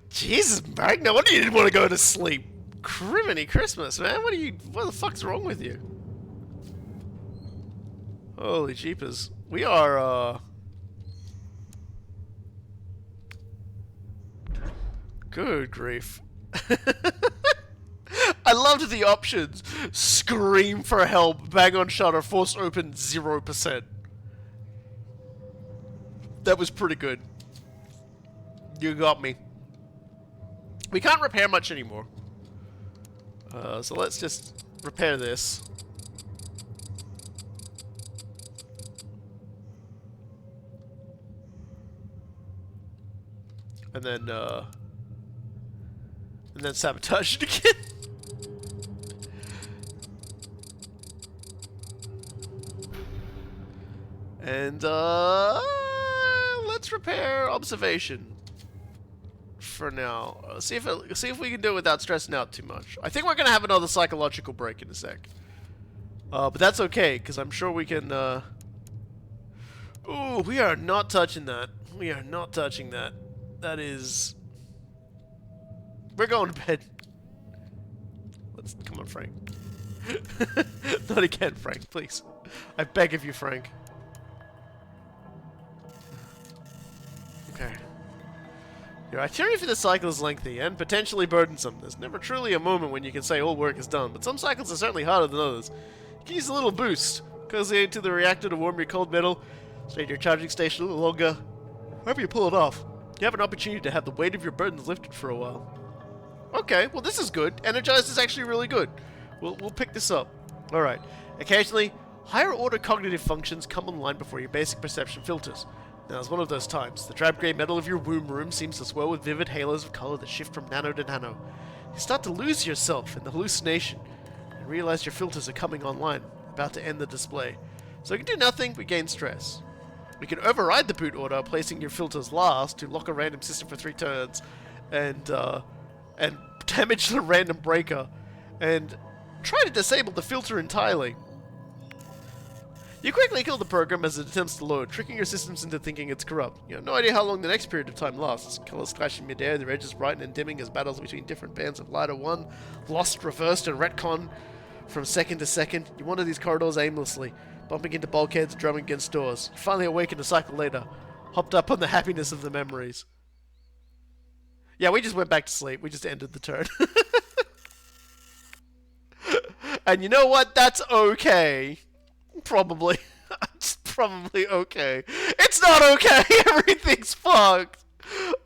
Jesus, Mike, no wonder you didn't want to go to sleep. Criminy Christmas, man. What the fuck's wrong with you? Holy jeepers. We are, Good grief. I loved the options. Scream for help, bang on shutter, force open 0%. That was pretty good. You got me. We can't repair much anymore. So let's just repair this. And then sabotage it again. And, let's repair observation. For now. See if we can do it without stressing out too much. I think we're gonna have another psychological break in a sec. But that's okay, because I'm sure we can, Ooh, we are not touching that. We are not touching that. That is... We're going to bed. Let's... Come on, Frank. Not again, Frank, please. I beg of you, Frank. Okay. Your itinerary for this cycle is lengthy and potentially burdensome. There's never truly a moment when you can say all work is done, but some cycles are certainly harder than others. You can use a little boost. Cozy into the reactor to warm your cold metal. Stay at your charging station a little longer. However you pull it off, you have an opportunity to have the weight of your burdens lifted for a while. Okay, well this is good. Energized is actually really good. We'll pick this up. Alright. Occasionally, higher order cognitive functions come online before your basic perception filters. Now it's one of those times. The drab grey metal of your womb room seems to swirl with vivid halos of color that shift from nano to nano. You start to lose yourself in the hallucination and realize your filters are coming online, about to end the display. So we can do nothing, we gain stress. We can override the boot order, placing your filters last to lock a random system for 3 turns and damage the random breaker and try to disable the filter entirely. You quickly kill the program as it attempts to load, tricking your systems into thinking it's corrupt. You have no idea how long the next period of time lasts. Colors clash in midair, the edges brighten and dimming as battles between different bands of light are won, lost, reversed, and retcon from second to second. You wander these corridors aimlessly, bumping into bulkheads, drumming against doors. You finally awaken a cycle later, hopped up on the happiness of the memories. Yeah, we just went back to sleep. We just ended the turn. And you know what? That's okay. Probably. It's probably okay. It's not okay! Everything's fucked!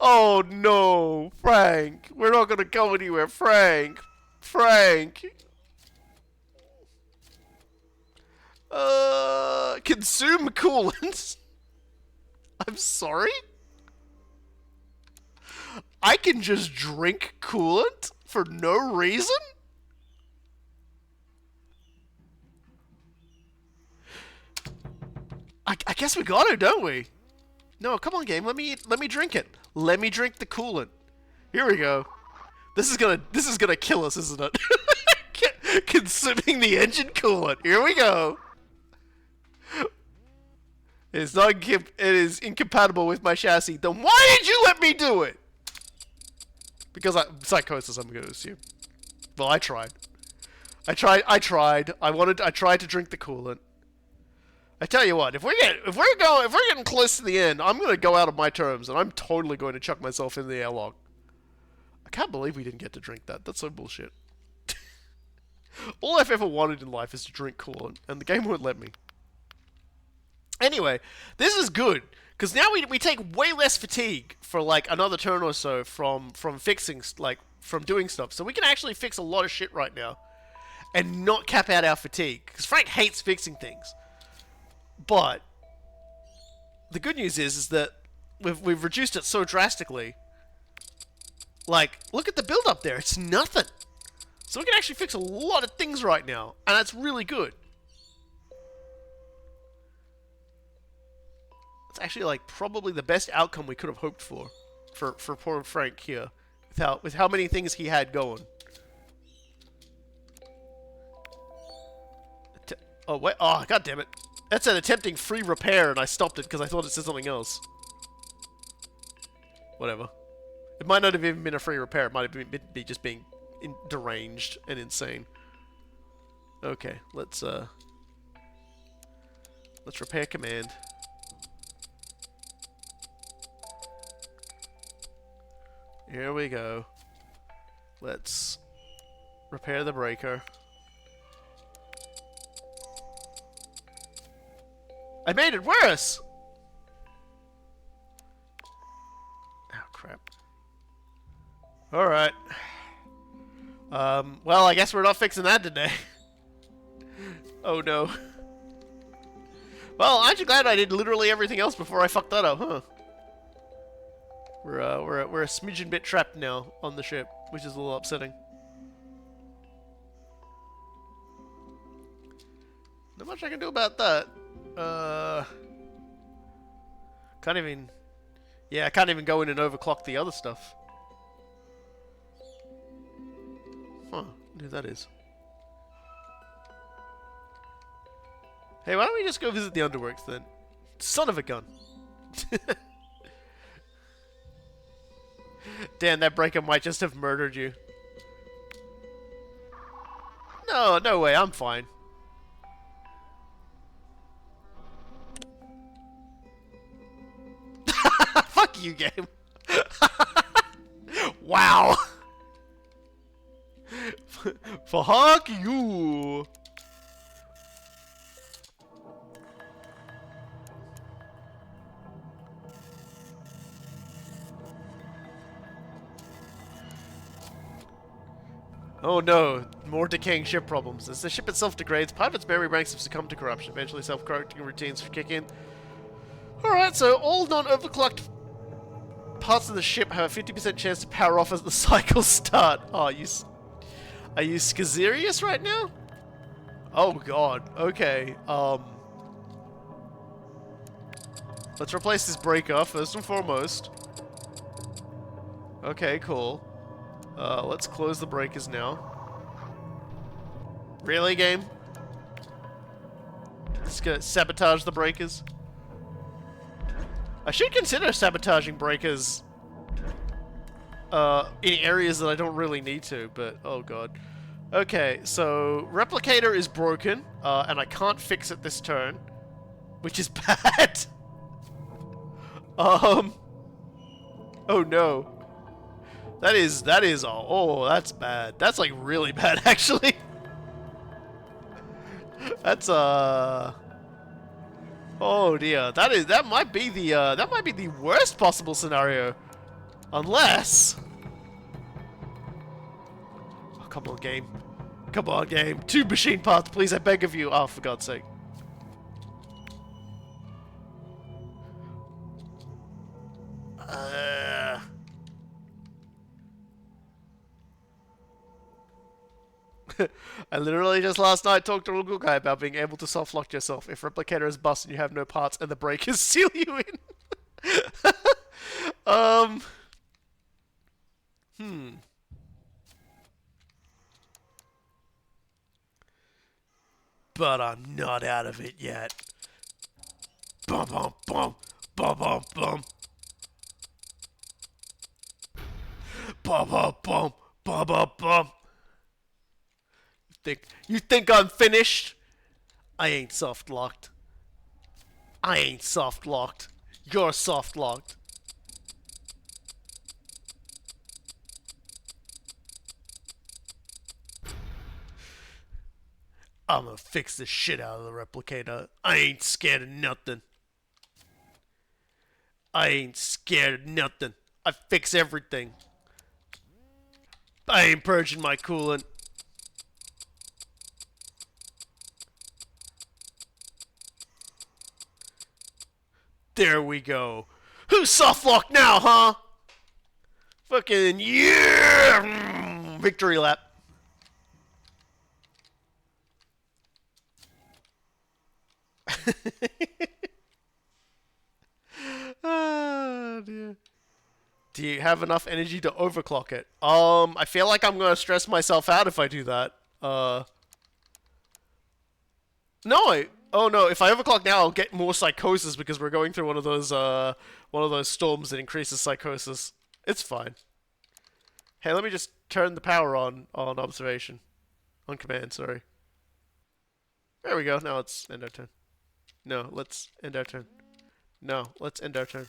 Oh no! Frank! We're not gonna go anywhere, Frank! Frank! Consume coolant? I'm sorry? I can just drink coolant for no reason? I guess we got to, don't we? No, come on, game. Let me drink it. Let me drink the coolant. Here we go. This is gonna kill us, isn't it? Consuming the engine coolant. Here we go. It's not. It is incompatible with my chassis. Then why did you let me do it? Because psychosis, I'm gonna assume. Well, I tried. I tried. I tried to drink the coolant. I tell you what, if we're getting close to the end, I'm gonna go out of my terms, and I'm totally going to chuck myself in the airlock. I can't believe we didn't get to drink that. That's so bullshit. All I've ever wanted in life is to drink coolant, and the game won't let me. Anyway, this is good, because now we take way less fatigue for like another turn or so from fixing, like, from doing stuff. So we can actually fix a lot of shit right now, and not cap out our fatigue, because Frank hates fixing things. But the good news is that we've reduced it so drastically. Like, look at the build up there. It's nothing. So we can actually fix a lot of things right now, and that's really good. It's actually like probably the best outcome we could have hoped for poor Frank here, with how many things he had going. Oh wait! Oh, god damn it! That said attempting free repair, and I stopped it because I thought it said something else. Whatever. It might not have even been a free repair. It might have been just being deranged and insane. Okay, let's repair command. Here we go. Let's repair the breaker. I made it worse! Oh, crap. Alright. Well, I guess we're not fixing that today. Oh no. Well, aren't you glad I did literally everything else before I fucked that up, huh? We're a smidgen bit trapped now on the ship, which is a little upsetting. Not much I can do about that. Can't even... Yeah, I can't even go in and overclock the other stuff. Huh, I wonder who that is. Hey, why don't we just go visit the Underworks then? Son of a gun. Dan, that breaker might just have murdered you. No, no way, I'm fine. Fuck you, game. Wow. Fuck you. Oh no, more decaying ship problems. As the ship itself degrades, part of its memory ranks have succumbed to corruption. Eventually, self-correcting routines kick in. Alright, so all non-overclocked parts of the ship have a 50% chance to power off as the cycles start. Oh, are you Skazerius right now? Oh god, okay, let's replace this breaker first and foremost. Okay, cool. Let's close the breakers now. Really, game? Just gonna sabotage the breakers? I should consider sabotaging breakers in areas that I don't really need to, but oh god. Okay, so replicator is broken, and I can't fix it this turn, which is bad. Oh no. That is, oh, that's bad. That's like really bad, actually. That's, oh dear. That might be the worst possible scenario. Unless... Oh, come on, game. Come on, game. 2 machine parts, please, I beg of you. Oh, for God's sake. I literally just last night talked to a little guy about being able to soft-lock yourself if replicator is bust and you have no parts and the breakers seal you in. But I'm not out of it yet. Bum bum bum bum bum bum. Bum bum bum bum bum bum. You think I'm finished? I ain't soft locked. I ain't soft locked. You're soft locked. I'm gonna fix the shit out of the replicator. I ain't scared of nothing. I ain't scared of nothing. I fix everything. I ain't purging my coolant. There we go. Who's soft locked now, huh? Fucking yeah! Victory lap. Oh, dear. Do you have enough energy to overclock it? I feel like I'm gonna stress myself out if I do that. No, oh no, if I overclock now, I'll get more psychosis because we're going through one of those storms that increases psychosis. It's fine. Hey, let me just turn the power on observation. On command, sorry. There we go, now let's end our turn. No, let's end our turn. No, let's end our turn.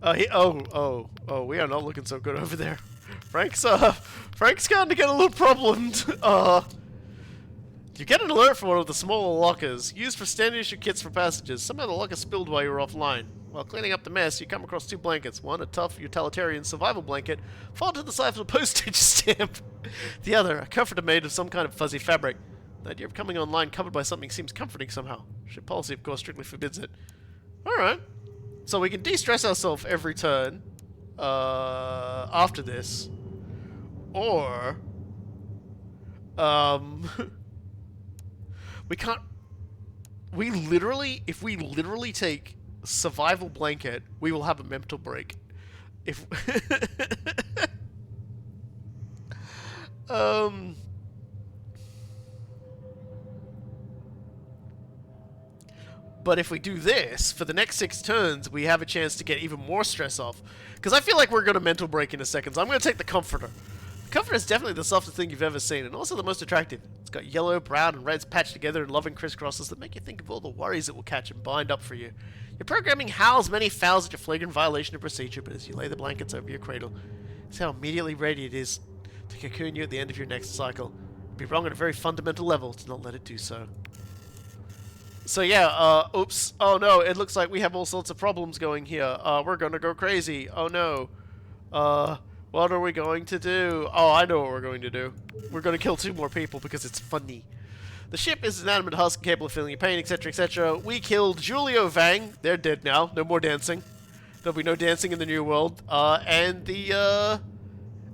We are not looking so good over there. Frank's starting to get a little problemed. You get an alert from one of the smaller lockers, used for standard issue kits for passengers. Somehow the locker spilled while you were offline. While cleaning up the mess, you come across two blankets. One, a tough utilitarian survival blanket, folded to the side with a postage stamp. The other, a comforter made of some kind of fuzzy fabric. The idea of coming online covered by something seems comforting somehow. Ship policy, of course, strictly forbids it. Alright. So we can de-stress ourselves every turn after this. Or... we can't... If we literally take survival blanket, we will have a mental break. If... But if we do this, for the next 6 turns, we have a chance to get even more stress off. Because I feel like we're going to mental break in a second, so I'm going to take the Comforter. The Comforter is definitely the softest thing you've ever seen, and also the most attractive. It's got yellow, brown, and reds patched together in loving crisscrosses that make you think of all the worries it will catch and bind up for you. Your programming howls many fouls at your flagrant violation of procedure, but as you lay the blankets over your cradle, it's how immediately ready it is to cocoon you at the end of your next cycle. It'd be wrong at a very fundamental level to not let it do so. So yeah, oops. Oh no, it looks like we have all sorts of problems going here. We're gonna go crazy. Oh no. What are we going to do? Oh, I know what we're going to do. We're gonna kill 2 more people because it's funny. The ship is an inanimate husk capable of feeling your pain, etc., etc. We killed Julio Vang. They're dead now. No more dancing. There'll be no dancing in the new world. And the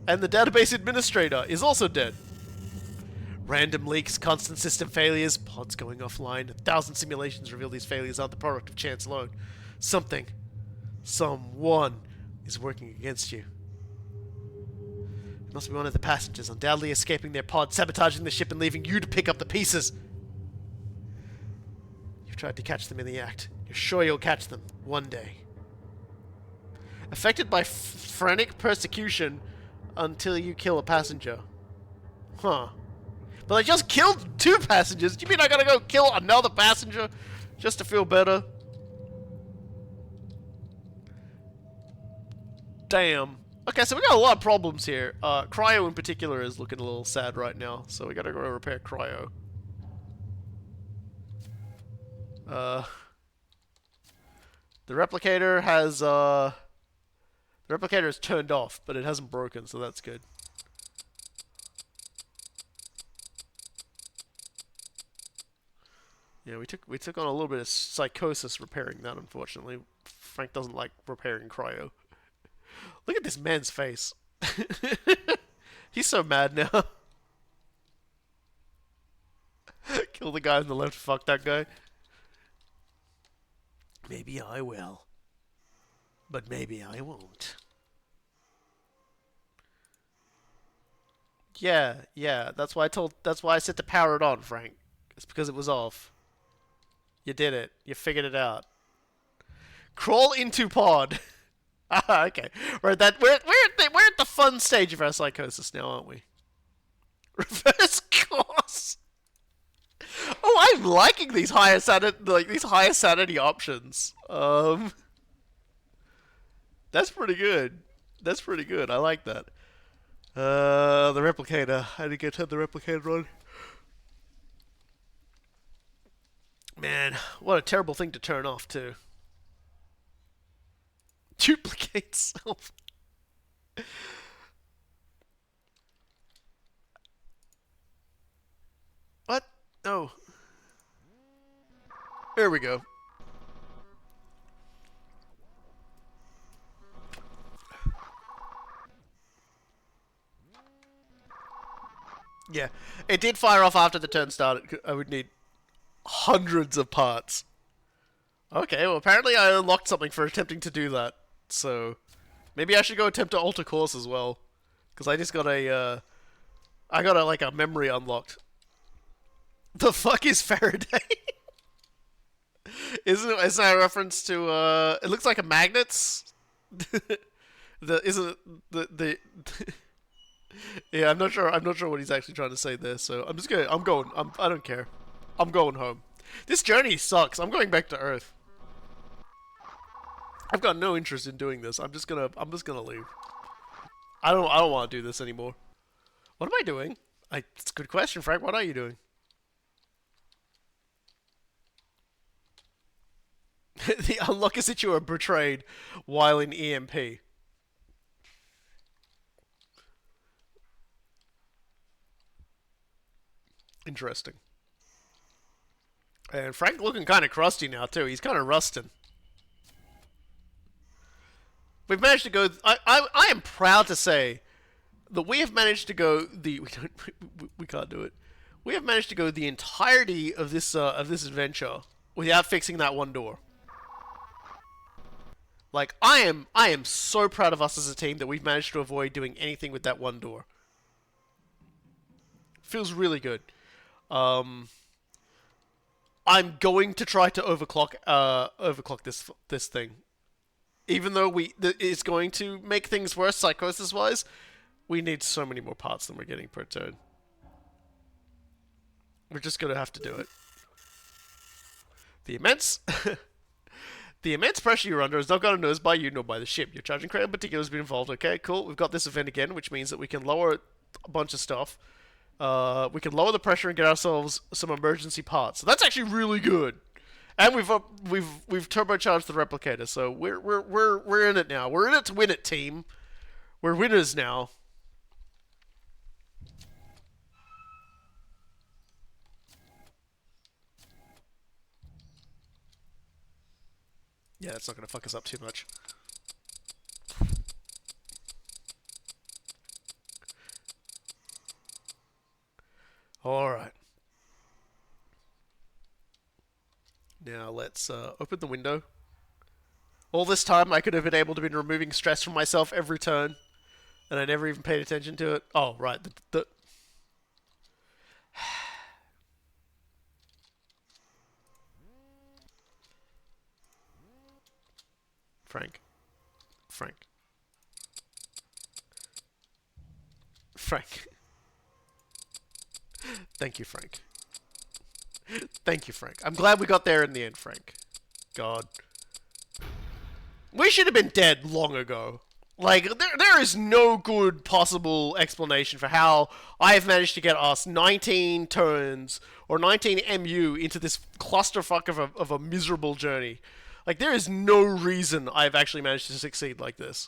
database administrator is also dead. Random leaks, constant system failures, pods going offline. 1,000 simulations reveal these failures aren't the product of chance alone. Someone is working against you. It must be one of the passengers, undoubtedly escaping their pod, sabotaging the ship and leaving you to pick up the pieces. You've tried to catch them in the act. You're sure you'll catch them one day. Affected by frantic persecution until you kill a passenger. Huh. But I just killed 2 passengers. Do you mean I gotta go kill another passenger just to feel better? Damn. Okay, so we got a lot of problems here. Cryo in particular is looking a little sad right now, so we gotta go repair Cryo. The replicator has turned off, but it hasn't broken, so that's good. Yeah, we took on a little bit of psychosis repairing that, unfortunately. Frank doesn't like repairing Cryo. Look at this man's face. He's so mad now. Kill the guy on the left, fuck that guy. Maybe I will. But maybe I won't. Yeah, that's why I said to power it on, Frank. It's because it was off. You did it. You figured it out. Crawl into pod. Ah, okay. We're at the fun stage of our psychosis now, aren't we? Reverse course. Oh, I'm liking these higher sanity options. That's pretty good. That's pretty good. I like that. The replicator. I didn't get to the replicator on. Man, what a terrible thing to turn off, too. Duplicate self. What? Oh. There we go. Yeah, it did fire off after the turn started. I would need hundreds of parts. Okay, well apparently I unlocked something for attempting to do that. So maybe I should go attempt to alter course as well, because I just got a like a memory unlocked. The fuck is Faraday? Isn't that a reference to it looks like a magnets? Yeah, I'm not sure what he's actually trying to say there. So I don't care. I'm going home. This journey sucks. I'm going back to Earth. I've got no interest in doing this. I'm just gonna leave. I don't want to do this anymore. What am I doing? It's a good question, Frank. What are you doing? The unlock is that you are betrayed while in EMP. Interesting. And Frank looking kind of crusty now too. He's kind of rusting. We've managed to go. I am proud to say that we have managed to go the. We can't do it. We have managed to go the entirety of this adventure without fixing that one door. Like I am so proud of us as a team that we've managed to avoid doing anything with that one door. Feels really good. Um, I'm going to try to overclock this thing, even though it's going to make things worse psychosis wise. We need so many more parts than we're getting per turn. We're just gonna have to do it. The immense The immense pressure you're under is not noticed by you nor by the ship. Your charging crate in particular has been involved. Okay, cool. We've got this event again, which means that we can lower a bunch of stuff. We can lower the pressure and get ourselves some emergency parts. So that's actually really good. And we've turbocharged the replicator, so we're in it now. We're in it to win it, team. We're winners now. Yeah, that's not gonna fuck us up too much. Alright. Now let's open the window. All this time I could have been able to be removing stress from myself every turn, and I never even paid attention to it. Oh, right. Frank. Frank. Frank. Thank you, Frank. Thank you, Frank. I'm glad we got there in the end, Frank. God. We should have been dead long ago. Like, there is no good possible explanation for how I have managed to get us 19 turns or 19 MU into this clusterfuck of a miserable journey. Like, there is no reason I've actually managed to succeed like this.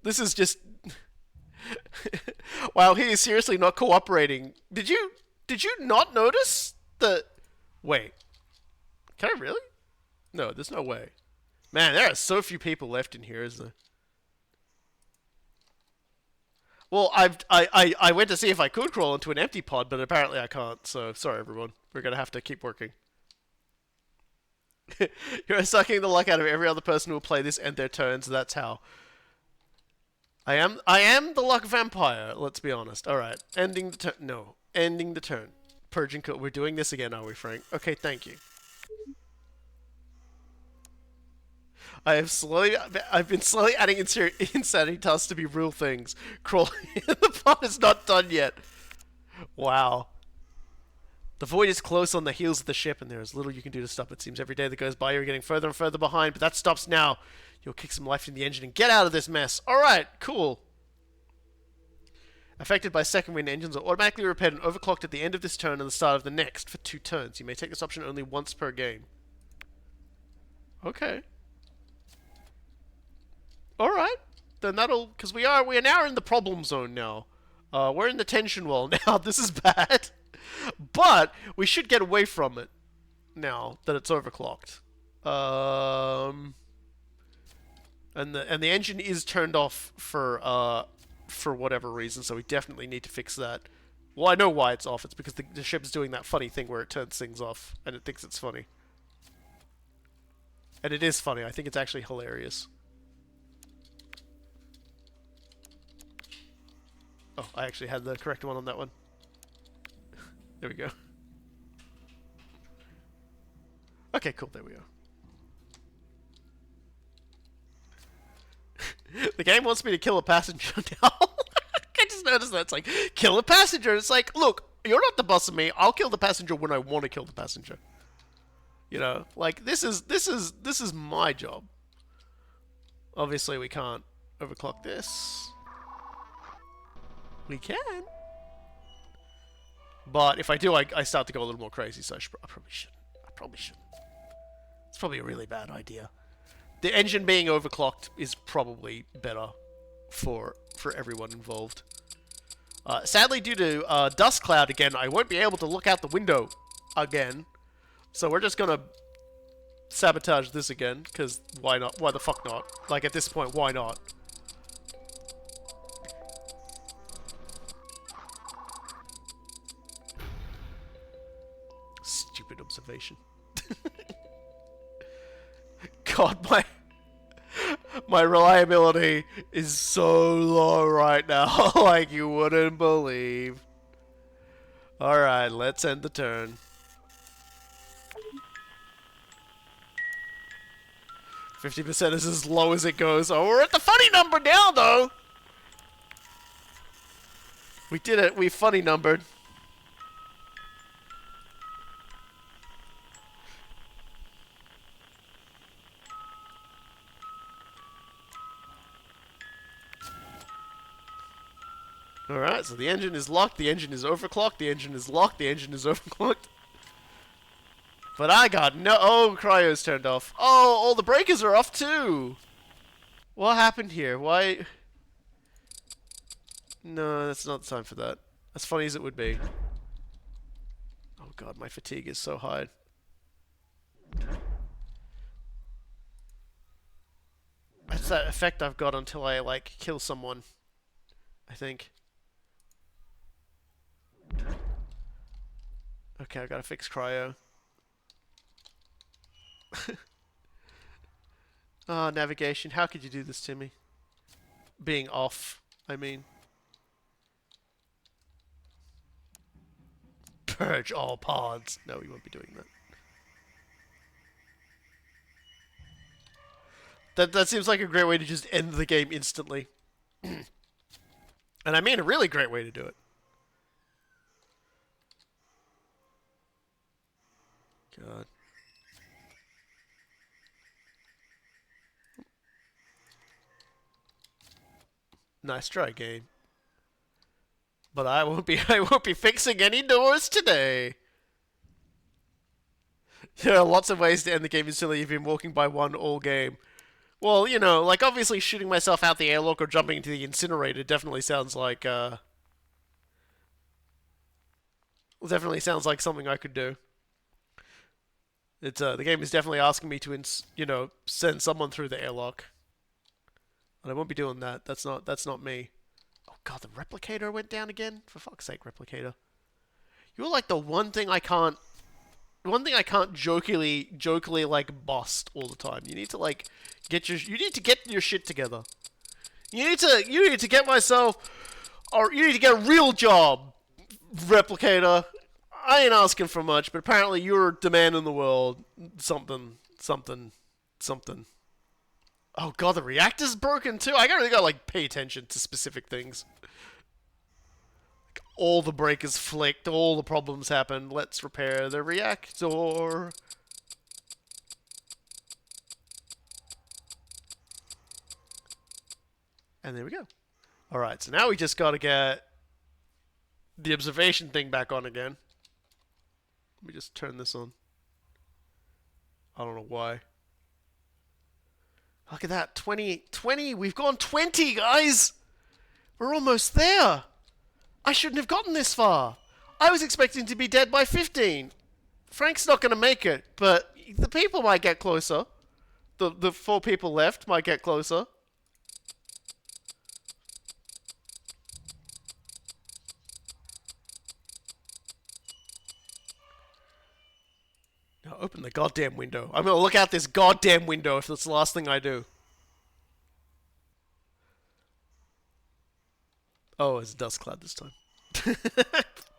This is just... Wow, he is seriously not cooperating. Did you not notice the... Wait. Can I really? No, there's no way. Man, there are so few people left in here, isn't there? Well, I went to see if I could crawl into an empty pod, but apparently I can't. So sorry, everyone. We're gonna have to keep working. You're sucking the luck out of every other person who will play this and their turns. That's how. I am the luck vampire. Let's be honest. All right, ending the turn. No, ending the turn. Purging. We're doing this again, are we, Frank? Okay, thank you. I've been slowly adding insanity tasks to be real things. Crawling in the pod is not done yet. Wow. The void is close on the heels of the ship, and there is little you can do to stop it. Seems every day that goes by, you're getting further and further behind, but that stops now. You'll kick some life in the engine and get out of this mess. Alright, cool. Affected by second wind, engines are automatically repaired and overclocked at the end of this turn and the start of the next for 2 turns. You may take this option only once per game. Okay. Alright. Then that'll... Because we are now in the problem zone now. We're in the tension wall now. This is bad. But we should get away from it now that it's overclocked. And the engine is turned off for whatever reason, so we definitely need to fix that. Well, I know why it's off. It's because the ship is doing that funny thing where it turns things off and it thinks it's funny. And it is funny. I think it's actually hilarious. Oh, I actually had the correct one on that one. There we go. Okay, cool. There we go. The game wants me to kill a passenger now. I just noticed that. It's like, kill a passenger. It's like, look, you're not the boss of me. I'll kill the passenger when I want to kill the passenger. You know, like, this is my job. Obviously, we can't overclock this. We can. But if I do, I start to go a little more crazy, so I probably shouldn't. I probably shouldn't. probably a really bad idea. The engine being overclocked is probably better for everyone involved. Sadly, due to dust cloud again, I won't be able to look out the window again. So we're just gonna sabotage this again, because why not? Why the fuck not? Like, at this point, why not? Stupid observation. God, my reliability is so low right now, like you wouldn't believe. Alright, let's end the turn. 50% is as low as it goes. Oh, we're at the funny number now, though! We did it. We funny numbered. Alright, so the engine is locked, the engine is overclocked, the engine is locked, the engine is overclocked. But I got no... Oh, cryo's turned off. Oh, all the breakers are off too! What happened here? Why... No, that's not the time for that. As funny as it would be. Oh god, my fatigue is so high. That's that effect I've got until I, like, kill someone. I think. Okay, I gotta fix cryo. Ah, navigation. How could you do this to me? Being off, I mean. Purge all pods. No, we won't be doing that. That seems like a great way to just end the game instantly. And I mean a really great way to do it. God. Nice try, game. But I won't be fixing any doors today. There are lots of ways to end the game instantly if you've been walking by one all game. Well, you know, like obviously shooting myself out the airlock or jumping into the incinerator definitely sounds like definitely sounds like something I could do. It's the game is definitely asking me to you know, send someone through the airlock. And I won't be doing that. That's not me. Oh god, the replicator went down again? For fuck's sake, replicator. You're like the one thing I can't jokingly like bust all the time. You need to like you need to get your shit together. You need to get myself, or you need to get a real job, replicator. I ain't asking for much, but apparently you're demanding the world. Something. Oh god, the reactor's broken too. I really gotta like pay attention to specific things. Like, all the breakers flicked, all the problems happened. Let's repair the reactor. And there we go. Alright, so now we just gotta get the observation thing back on again. Let me just turn this on. I don't know why. Look at that. 20. We've gone 20, guys! We're almost there. I shouldn't have gotten this far. I was expecting to be dead by 15. Frank's not going to make it, but the people might get closer. The 4 people left might get closer. Now open the goddamn window. I'm going to look out this goddamn window if that's the last thing I do. Oh, it's a dust cloud this time.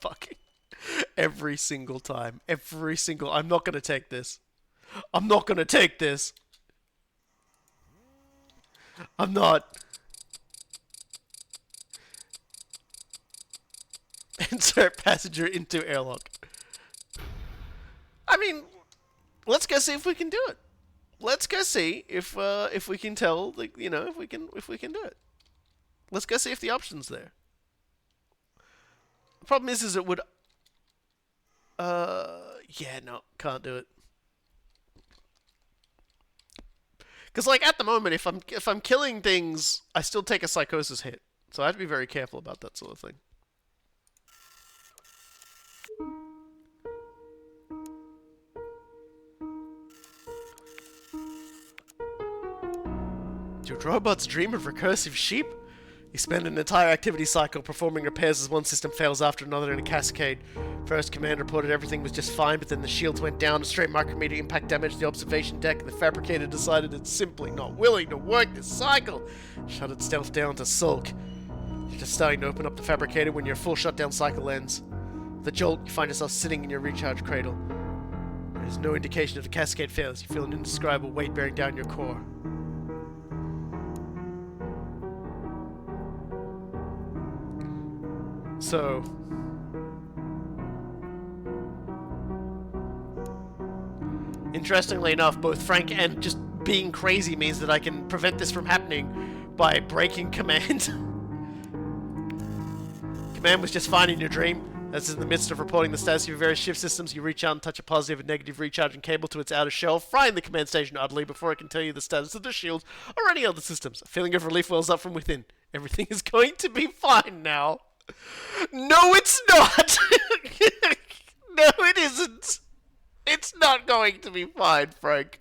Fucking. Every single time. I'm not going to take this. I'm not going to take this. I'm not. Insert passenger into airlock. I mean, let's go see if we can do it. Let's go see if we can tell, like, you know, if we can do it. Let's go see if the option's there. The problem is it would. Yeah, no, can't do it. Because like at the moment, if I'm killing things, I still take a psychosis hit. So I have to be very careful about that sort of thing. Do robots dream of recursive sheep? You spend an entire activity cycle performing repairs as one system fails after another in a cascade. First, command reported everything was just fine, but then the shields went down, a straight micrometer impact damaged the observation deck, and the fabricator decided it's simply not willing to work this cycle. Shut itself down to sulk. You're just starting to open up the fabricator when your full shutdown cycle ends. With a jolt, you find yourself sitting in your recharge cradle. There's no indication of the cascade fails. You feel an indescribable weight bearing down your core. So, interestingly enough, both Frank and just being crazy means that I can prevent this from happening by breaking command. Command was just fine in your dream. As in the midst of reporting the status of your various shift systems, you reach out and touch a positive and negative recharging cable to its outer shell, frying the command station utterly before it can tell you the status of the shields or any other systems. A feeling of relief wells up from within. Everything is going to be fine now. No, it's not! No, it isn't! It's not going to be fine, Frank.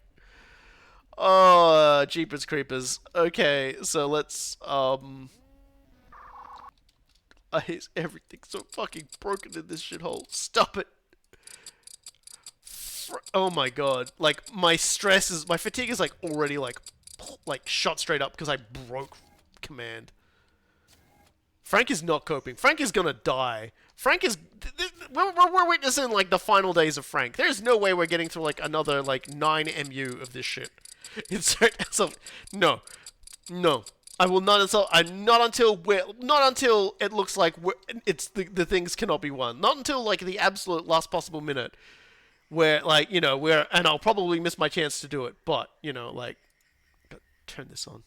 Oh, Jeepers Creepers. Okay, so let's, everything's so fucking broken in this shithole. Stop it. Oh my god. Like, my fatigue is, like, already, like shot straight up because I broke command. Frank is not coping. Frank is gonna die. Frank is... We're witnessing, like, the final days of Frank. There's no way we're getting through, like, another, like, 9 MU of this shit. Insert... No. No. I will not until... not until it looks like the things cannot be won. Not until, like, the absolute last possible minute. Where, like, you know, and I'll probably miss my chance to do it. But, you know, like... Turn this on.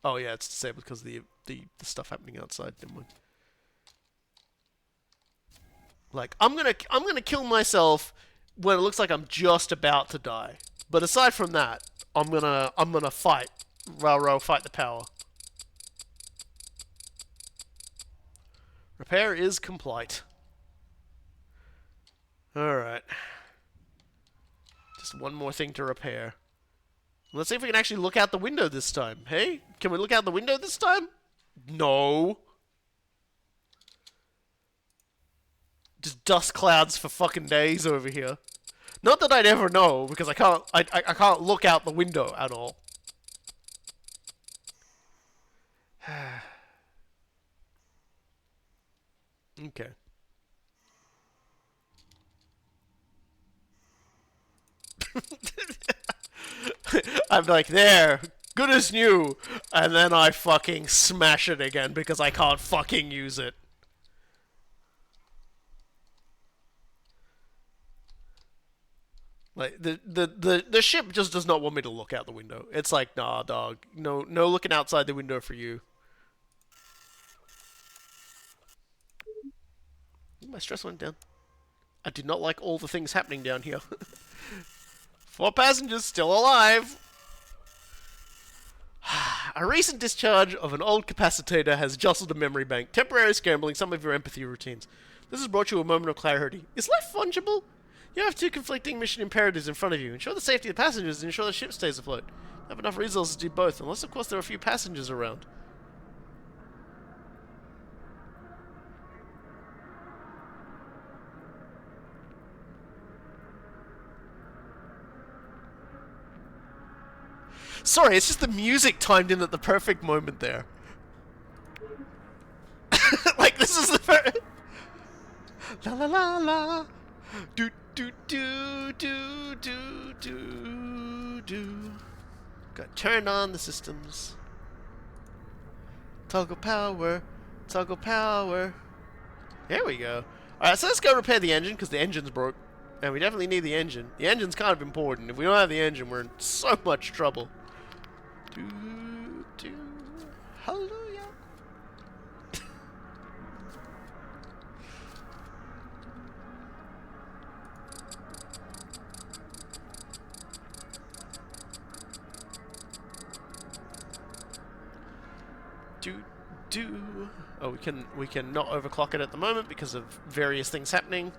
Oh yeah, it's disabled because of the stuff happening outside. Never mind. Like I'm gonna kill myself when it looks like I'm just about to die. But aside from that, I'm gonna fight. Fight the power. Repair is complete. Alright. Just one more thing to repair. Let's see if we can actually look out the window this time. Hey? Can we look out the window this time? No. Just dust clouds for fucking days over here. Not that I'd ever know, because I can't look out the window at all. Okay. I'm like, there, good as new, and then I fucking smash it again because I can't fucking use it. Like, the ship just does not want me to look out the window. It's like, nah, dog, no looking outside the window for you. My stress went down. I did not like all the things happening down here. 4 passengers still alive. A recent discharge of an old capacitator has jostled a memory bank, temporarily scrambling some of your empathy routines. This has brought you a moment of clarity. Is life fungible? You have 2 conflicting mission imperatives in front of you. Ensure the safety of the passengers and ensure the ship stays afloat. You have enough resources to do both, unless of course there are a few passengers around. Sorry, it's just the music timed in at the perfect moment there. Like, this is the la la la la. Do do do do do do do. Gotta turn on the systems. Toggle power. Toggle power. There we go. Alright, so let's go repair the engine, because the engine's broke. And we definitely need the engine. The engine's kind of important. If we don't have the engine, we're in so much trouble. Hallelujah. do. Oh, we can not overclock it at the moment because of various things happening.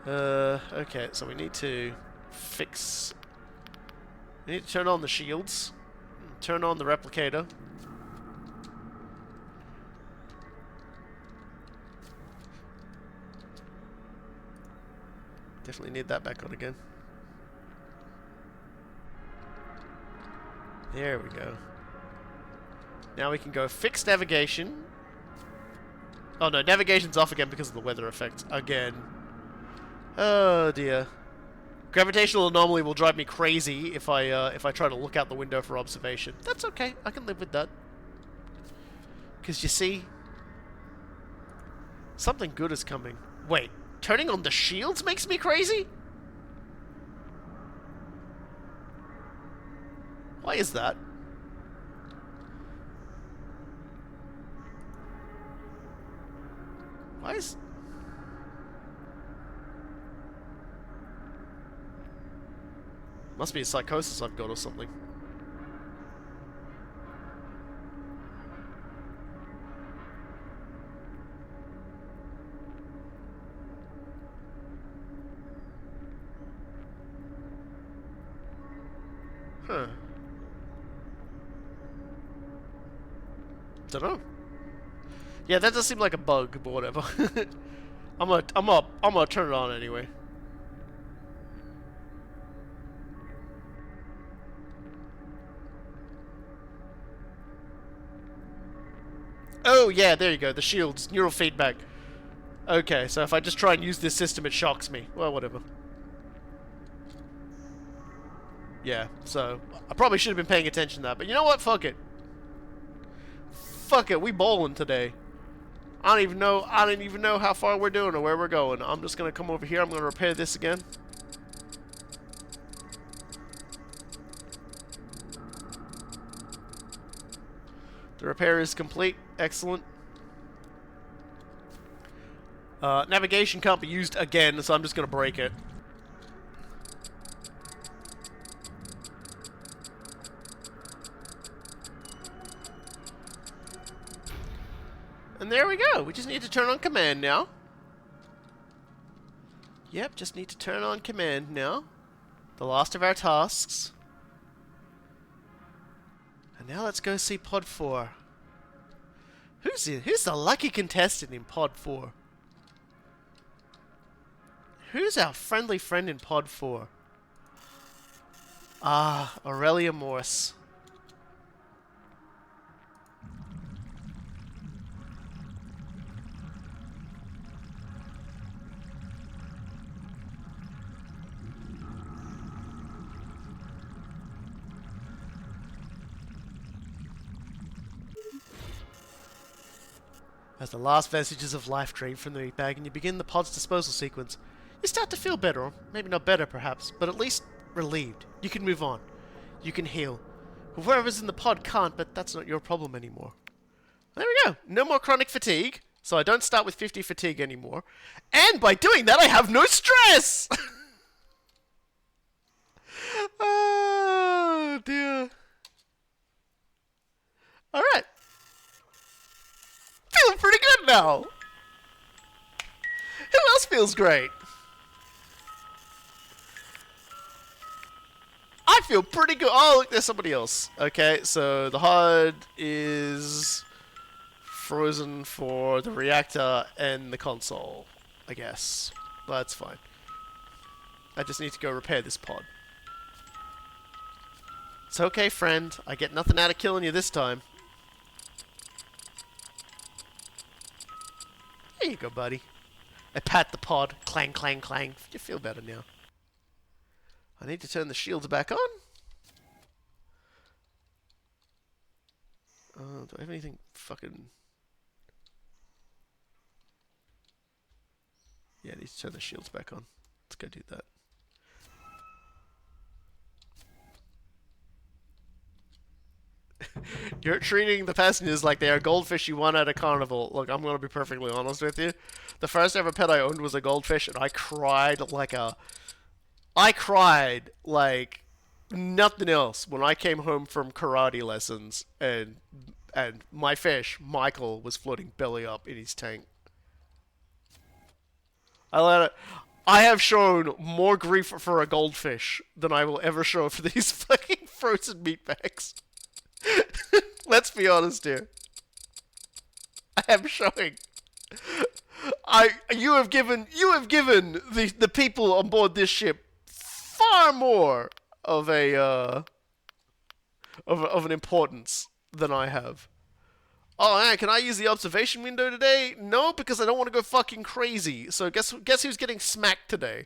Okay, so we need to fix. We need to turn on the shields, turn on the replicator. Definitely need that back on again. There we go. Now we can go fix navigation. Oh no, navigation's off again because of the weather effect. Again. Oh dear. Gravitational anomaly will drive me crazy if I try to look out the window for observation. That's okay. I can live with that. Because you see, something good is coming. Wait, turning on the shields makes me crazy? Why is that? Why is... Must be a psychosis I've got or something. Huh. Dunno. Yeah, that does seem like a bug, but whatever. I'm gonna turn it on anyway. Oh yeah, there you go. The shields, neural feedback. Okay, so if I just try and use this system, it shocks me. Well, whatever. Yeah, so I probably should have been paying attention to that, but you know what? Fuck it. Fuck it. We bowling today. I don't even know how far we're doing or where we're going. I'm just gonna come over here. I'm gonna repair this again. The repair is complete. Excellent. Navigation can't be used again, so I'm just gonna break it. And there we go. We just need to turn on command now. Yep, just need to turn on command now. The last of our tasks. And now let's go see Pod 4. Who's the lucky contestant in Pod 4? Who's our friendly friend in Pod 4? Ah, Aurelia Morse. As the last vestiges of life drain from the meat bag and you begin the pod's disposal sequence, you start to feel better, or maybe not better perhaps, but at least relieved. You can move on. You can heal. Whoever's in the pod can't, but that's not your problem anymore. There we go. No more chronic fatigue, so I don't start with 50 fatigue anymore. And by doing that, I have no stress! Oh, dear. Alright. Feeling pretty good now. Who else feels great? I feel pretty good. Oh, look, there's somebody else. Okay, so the HUD is frozen for the reactor and the console, I guess. That's fine. I just need to go repair this pod. It's okay, friend. I get nothing out of killing you this time. There you go, buddy. I pat the pod. Clang, clang, clang. You feel better now. I need to turn the shields back on. Do I have anything fucking... Yeah, I need to turn the shields back on. Let's go do that. You're treating the passengers like they are goldfish you won at a carnival. Look, I'm going to be perfectly honest with you. The first ever pet I owned was a goldfish, and I cried like a... I cried like nothing else when I came home from karate lessons and and my fish, Michael, was floating belly up in his tank. I let it. I have shown more grief for a goldfish than I will ever show for these fucking frozen meat bags. Let's be honest here. I am showing. You have given the people on board this ship far more of a of an importance than I have. Oh man, can I use the observation window today? No, because I don't want to go fucking crazy. So guess who's getting smacked today?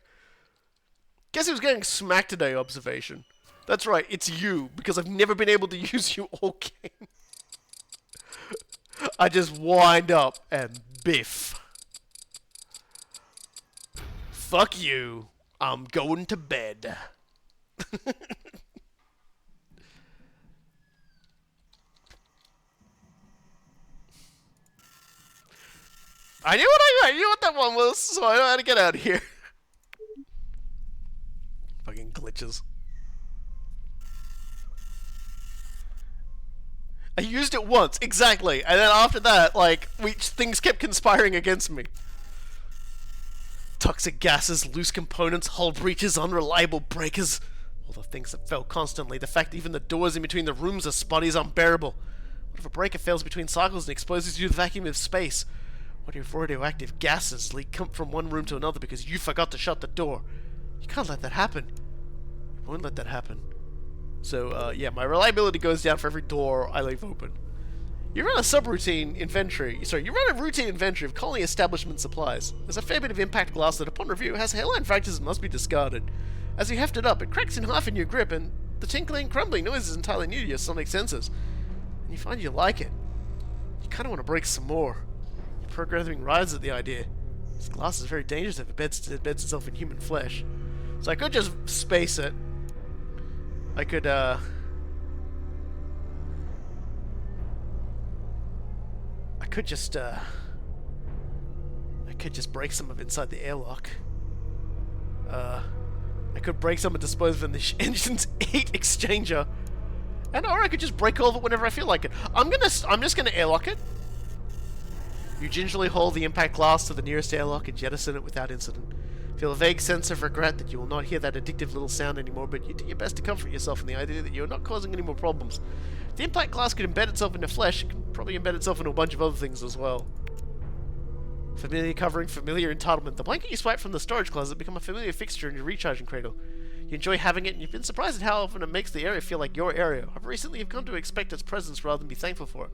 Guess who's getting smacked today, observation? That's right, it's you, because I've never been able to use you all game. I just wind up and biff. Fuck you. I'm going to bed. I knew what that one was, so I know how to get out of here. Fucking glitches. I used it once, exactly, and then after that, like, things kept conspiring against me. Toxic gases, loose components, hull breaches, unreliable breakers. All the things that fail constantly. The fact that even the doors in between the rooms are spotty is unbearable. What if a breaker fails between cycles and exposes you to the vacuum of space? What if radioactive gases leak from one room to another because you forgot to shut the door? You can't let that happen. You won't let that happen. So, yeah, my reliability goes down for every door I leave open. You run a subroutine inventory. Sorry, you run a routine inventory of colony establishment supplies. There's a fair bit of impact glass that, upon review, has hairline fractures and must be discarded. As you heft it up, it cracks in half in your grip, and the tinkling, crumbling noise is entirely new to your sonic senses. And you find you like it. You kind of want to break some more. Your programming rides at the idea. This glass is very dangerous if it beds itself in human flesh. So I could just space it. I could, I could just break some of it inside the airlock. I could break some and dispose of it in the engine's heat exchanger. Or I could just break all of it whenever I feel like it. I'm just gonna airlock it. You gingerly haul the impact glass to the nearest airlock and jettison it without incident. Feel a vague sense of regret that you will not hear that addictive little sound anymore, but you do your best to comfort yourself in the idea that you are not causing any more problems. If the impact glass could embed itself into flesh, it could probably embed itself into a bunch of other things as well. Familiar covering, familiar entitlement. The blanket you swipe from the storage closet become a familiar fixture in your recharging cradle. You enjoy having it, and you've been surprised at how often it makes the area feel like your area. However, recently you've come to expect its presence rather than be thankful for it.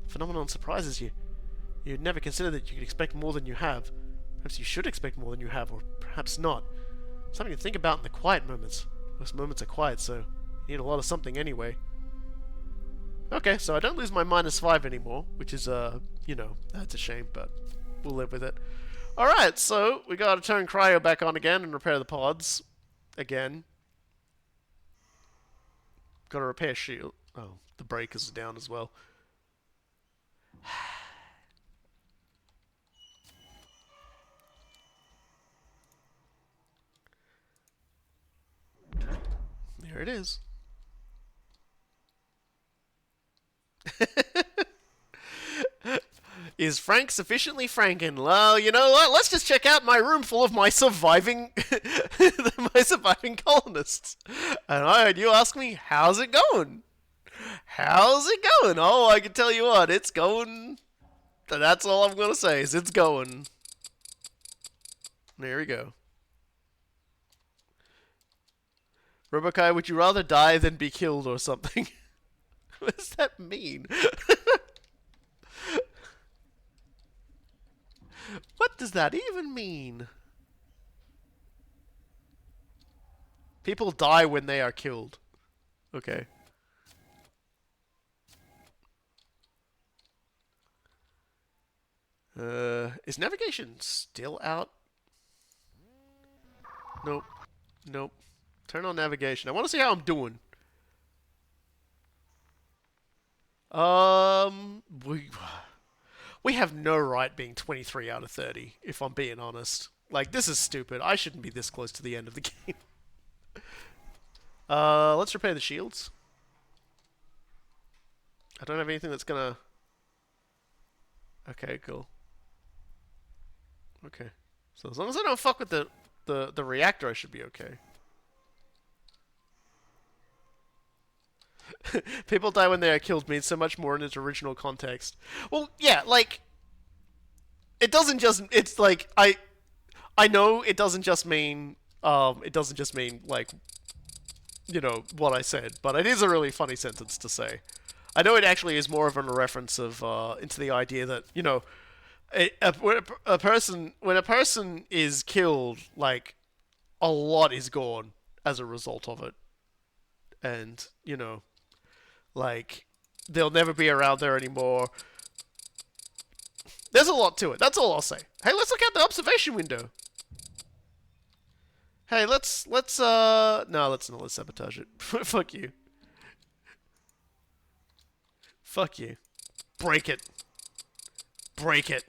The phenomenon surprises you. You'd never consider that you could expect more than you have. Perhaps you should expect more than you have, or perhaps not. Something to think about in the quiet moments. Most moments are quiet, so you need a lot of something anyway. Okay, so I don't lose my -5 anymore, which is, you know, that's a shame, but we'll live with it. Alright, so we gotta turn cryo back on again and repair the pods. Again. Gotta repair shield. Oh, the breakers are down as well. There it is. Is Frank sufficiently franken? Well, you know what? Let's just check out my room full of my surviving my surviving colonists. And I heard you ask me, how's it going? How's it going? Oh, I can tell you what, it's going. That's all I'm gonna say is it's going. There we go. Robokai, would you rather die than be killed or something? What does that mean? What does that even mean? People die when they are killed. Okay. Is navigation still out? Nope. Nope. Turn on navigation. I want to see how I'm doing. We have no right being 23 out of 30, if I'm being honest. Like, this is stupid. I shouldn't be this close to the end of the game. Let's repair the shields. I don't have anything that's gonna... Okay, cool. Okay. So as long as I don't fuck with the reactor, I should be okay. People die when they are killed means so much more in its original context. Well, yeah, like... It doesn't just... It's like... I know it doesn't just mean... it doesn't just mean, like... You know, what I said. But it is a really funny sentence to say. I know it actually is more of a reference of, into the idea that, you know... when a person is killed, like, a lot is gone as a result of it. And, you know... Like, they'll never be around there anymore. There's a lot to it. That's all I'll say. Hey, let's look out the observation window. Hey, no, let's not. Let's sabotage it. Fuck you. Fuck you. Break it. Break it.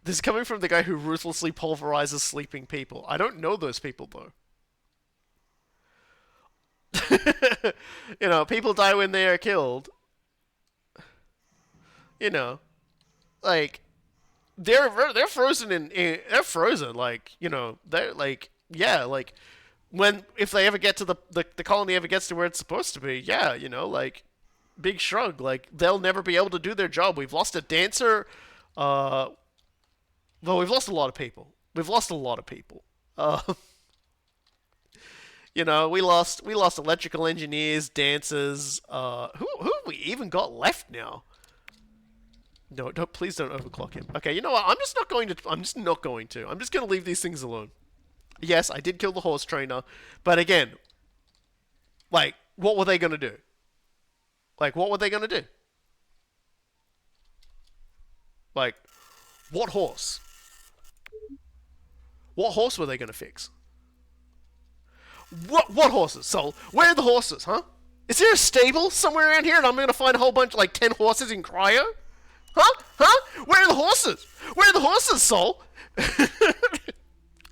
This is coming from the guy who ruthlessly pulverizes sleeping people. I don't know those people, though. You know, people die when they are killed. You know, like they're frozen they're frozen. Like, you know, they're like, yeah, like when if they ever get to the colony ever gets to where it's supposed to be, yeah, you know, like big shrug, like they'll never be able to do their job. We've lost a dancer. Well, we've lost a lot of people. We've lost a lot of people. You know, we lost electrical engineers, dancers. Who have we even got left now? No, don't, please don't overclock him. Okay, you know what? I'm just not going to. I'm just not going to. I'm just going to leave these things alone. Yes, I did kill the horse trainer, but again, like, what were they going to do? Like, what were they going to do? Like, what horse? What horse were they going to fix? What horses, Sol? Where are the horses, huh? Is there a stable somewhere around here and I'm going to find a whole bunch, like 10 horses in cryo? Huh? Huh? Where are the horses? Where are the horses, Sol?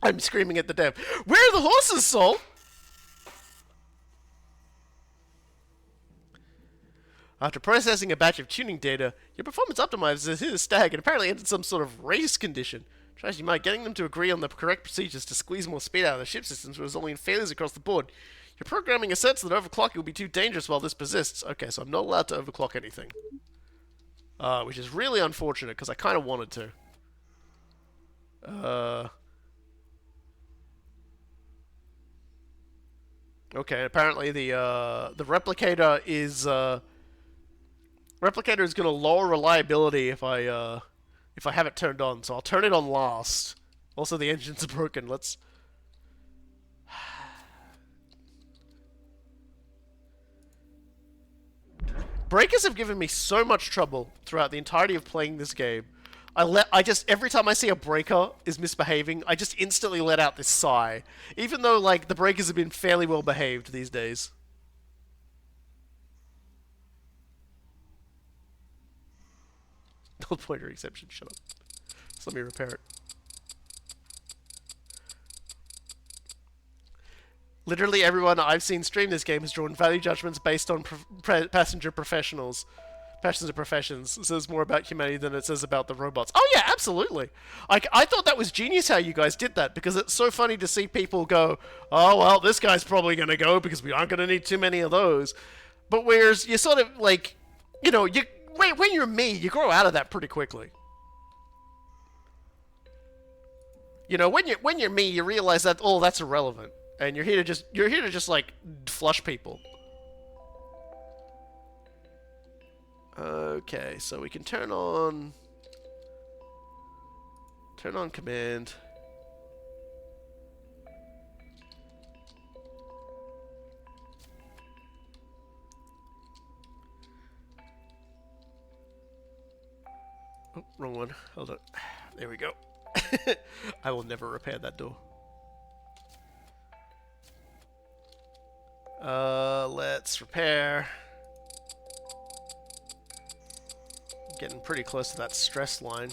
I'm screaming at the dev. Where are the horses, Sol? After processing a batch of tuning data, your performance optimizers hit a stag and apparently entered some sort of race condition. Tries you might getting them to agree on the correct procedures to squeeze more speed out of the ship systems, resulting in failures across the board. Your programming asserts that overclocking will be too dangerous while this persists. Okay, so I'm not allowed to overclock anything. Which is really unfortunate, because I kind of wanted to. Okay, apparently the replicator is going to lower reliability if I have it turned on, so I'll turn it on last. Also, the engines are broken. Let's... Breakers have given me so much trouble throughout the entirety of playing this game. I just, every time I see a breaker is misbehaving, I just instantly let out this sigh. Even though, like, the breakers have been fairly well behaved these days. Null pointer exception, shut up. So let me repair it. Literally everyone I've seen stream this game has drawn value judgments based on passenger professions. It says more about humanity than it says about the robots. Oh yeah, absolutely. I thought that was genius how you guys did that, because it's so funny to see people go, oh well, this guy's probably going to go because we aren't going to need too many of those. But whereas you sort of like, you know, when you're me, you grow out of that pretty quickly. You know, when you're me, you realize that, oh, that's irrelevant, and you're here to just like flush people. Okay, so we can turn on command. Oh, wrong one. Hold on. There we go. I will never repair that door. Let's repair. Getting pretty close to that stress line.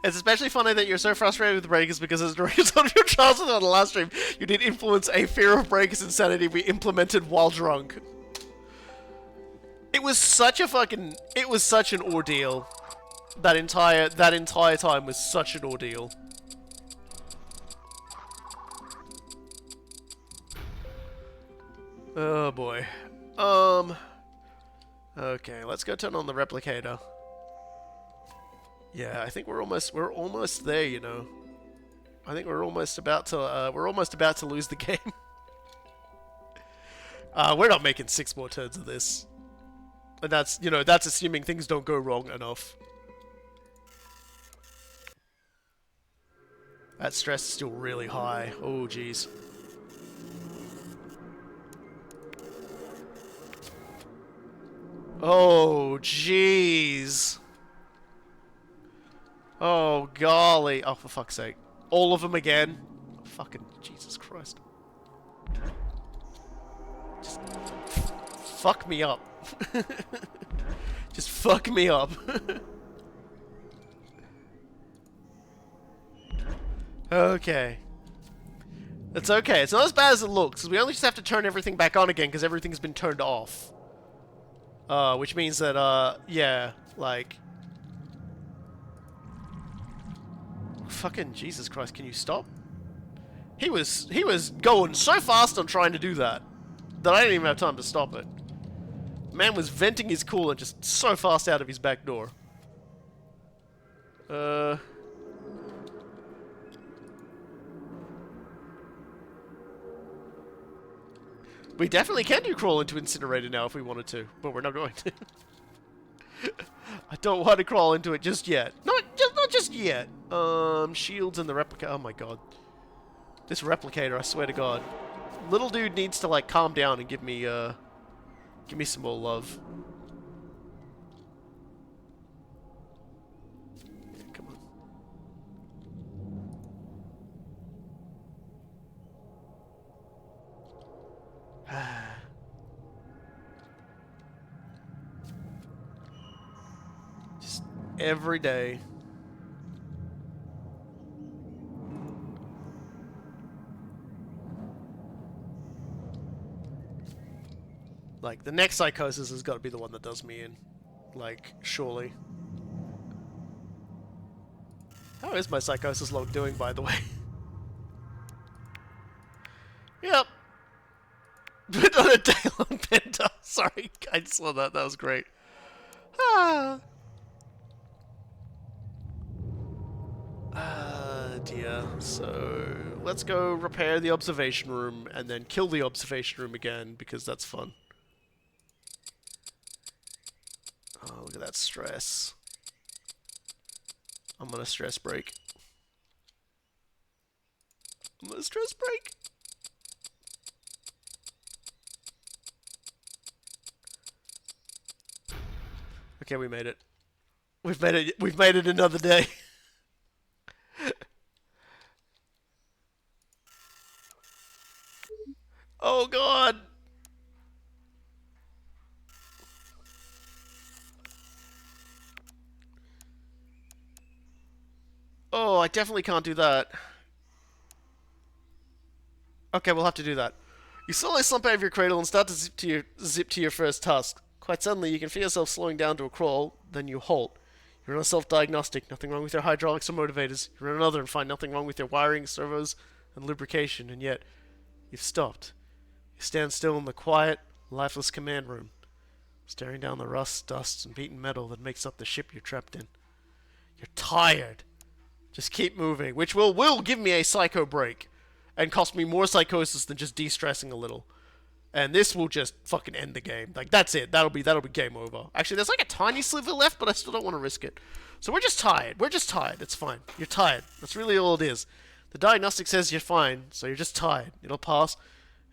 It's especially funny that you're so frustrated with breakers because as directors on your childhood on the last stream, you did influence a fear of breakers insanity we implemented while drunk. It was such a fucking... It was such an ordeal. That entire time was such an ordeal. Oh boy. Okay, let's go turn on the replicator. Yeah, I think we're almost there, you know. I think we're almost about to lose the game. We're not making 6 more turns of this. And that's, you know, that's assuming things don't go wrong enough. That stress is still really high. Oh, jeez. Oh, jeez. Oh, golly. Oh, for fuck's sake. All of them again? Fucking Jesus Christ. Just fuck me up. Just fuck me up. Okay. It's okay. It's not as bad as it looks. We only just have to turn everything back on again because everything's been turned off. Which means that, yeah, like... Fucking Jesus Christ, can you stop? He was going so fast on trying to do that I didn't even have time to stop it. Man was venting his coolant just so fast out of his back door. We definitely can do crawl into incinerator now if we wanted to, but we're not going to. I don't want to crawl into it just yet. Not just yet. Shields and the replicator. Oh my god. This replicator, I swear to god. Little dude needs to like calm down and give me some more love. Yeah, come on. Just every day. Like, the next psychosis has got to be the one that does me in. Like, surely. How is my psychosis log doing, by the way? Yep. But on a day-long bender. Sorry, I just saw that. That was great. Ah. Dear. So, let's go repair the observation room and then kill the observation room again, because that's fun. Oh, look at that stress. I'm gonna stress break. I'm gonna stress break. Okay, we made it. We've made it another day. Oh god. Oh, I definitely can't do that. Okay, we'll have to do that. You slowly slump out of your cradle and start to zip to your first task. Quite suddenly, you can feel yourself slowing down to a crawl, then you halt. You run a self-diagnostic, nothing wrong with your hydraulics or motivators. You run another and find nothing wrong with your wiring, servos, and lubrication, and yet, you've stopped. You stand still in the quiet, lifeless command room, staring down the rust, dust, and beaten metal that makes up the ship you're trapped in. You're tired. Just keep moving, which will give me a psycho break, and cost me more psychosis than just de-stressing a little. And this will just fucking end the game. Like, that's it. That'll be game over. Actually, there's like a tiny sliver left, but I still don't want to risk it. So we're just tired. We're just tired. It's fine. You're tired. That's really all it is. The diagnostic says you're fine, so you're just tired. It'll pass,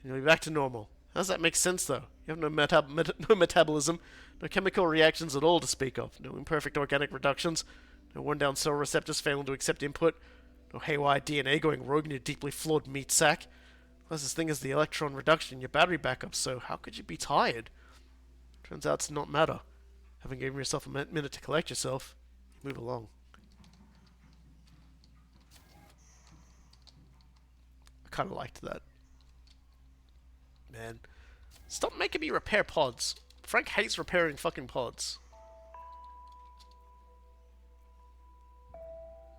and you'll be back to normal. How does that make sense, though? You have no metabolism, no chemical reactions at all to speak of, no imperfect organic reductions, no worn-down cell receptors failing to accept input, no haywire DNA going rogue in your deeply flawed meat sack. Closest thing is the electron reduction in your battery backup, so how could you be tired? Turns out to not matter. Having given yourself a minute to collect yourself, you move along. kind of liked that. Man, stop making me repair pods. Frank hates repairing fucking pods.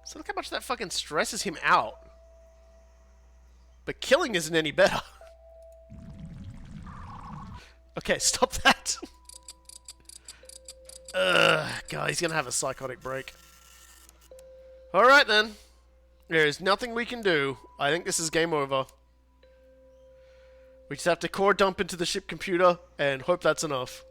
So look how much that fucking stresses him out. But killing isn't any better. Okay, stop that. God, he's gonna have a psychotic break. Alright then. There is nothing we can do. I think this is game over. We just have to core dump into the ship computer and hope that's enough.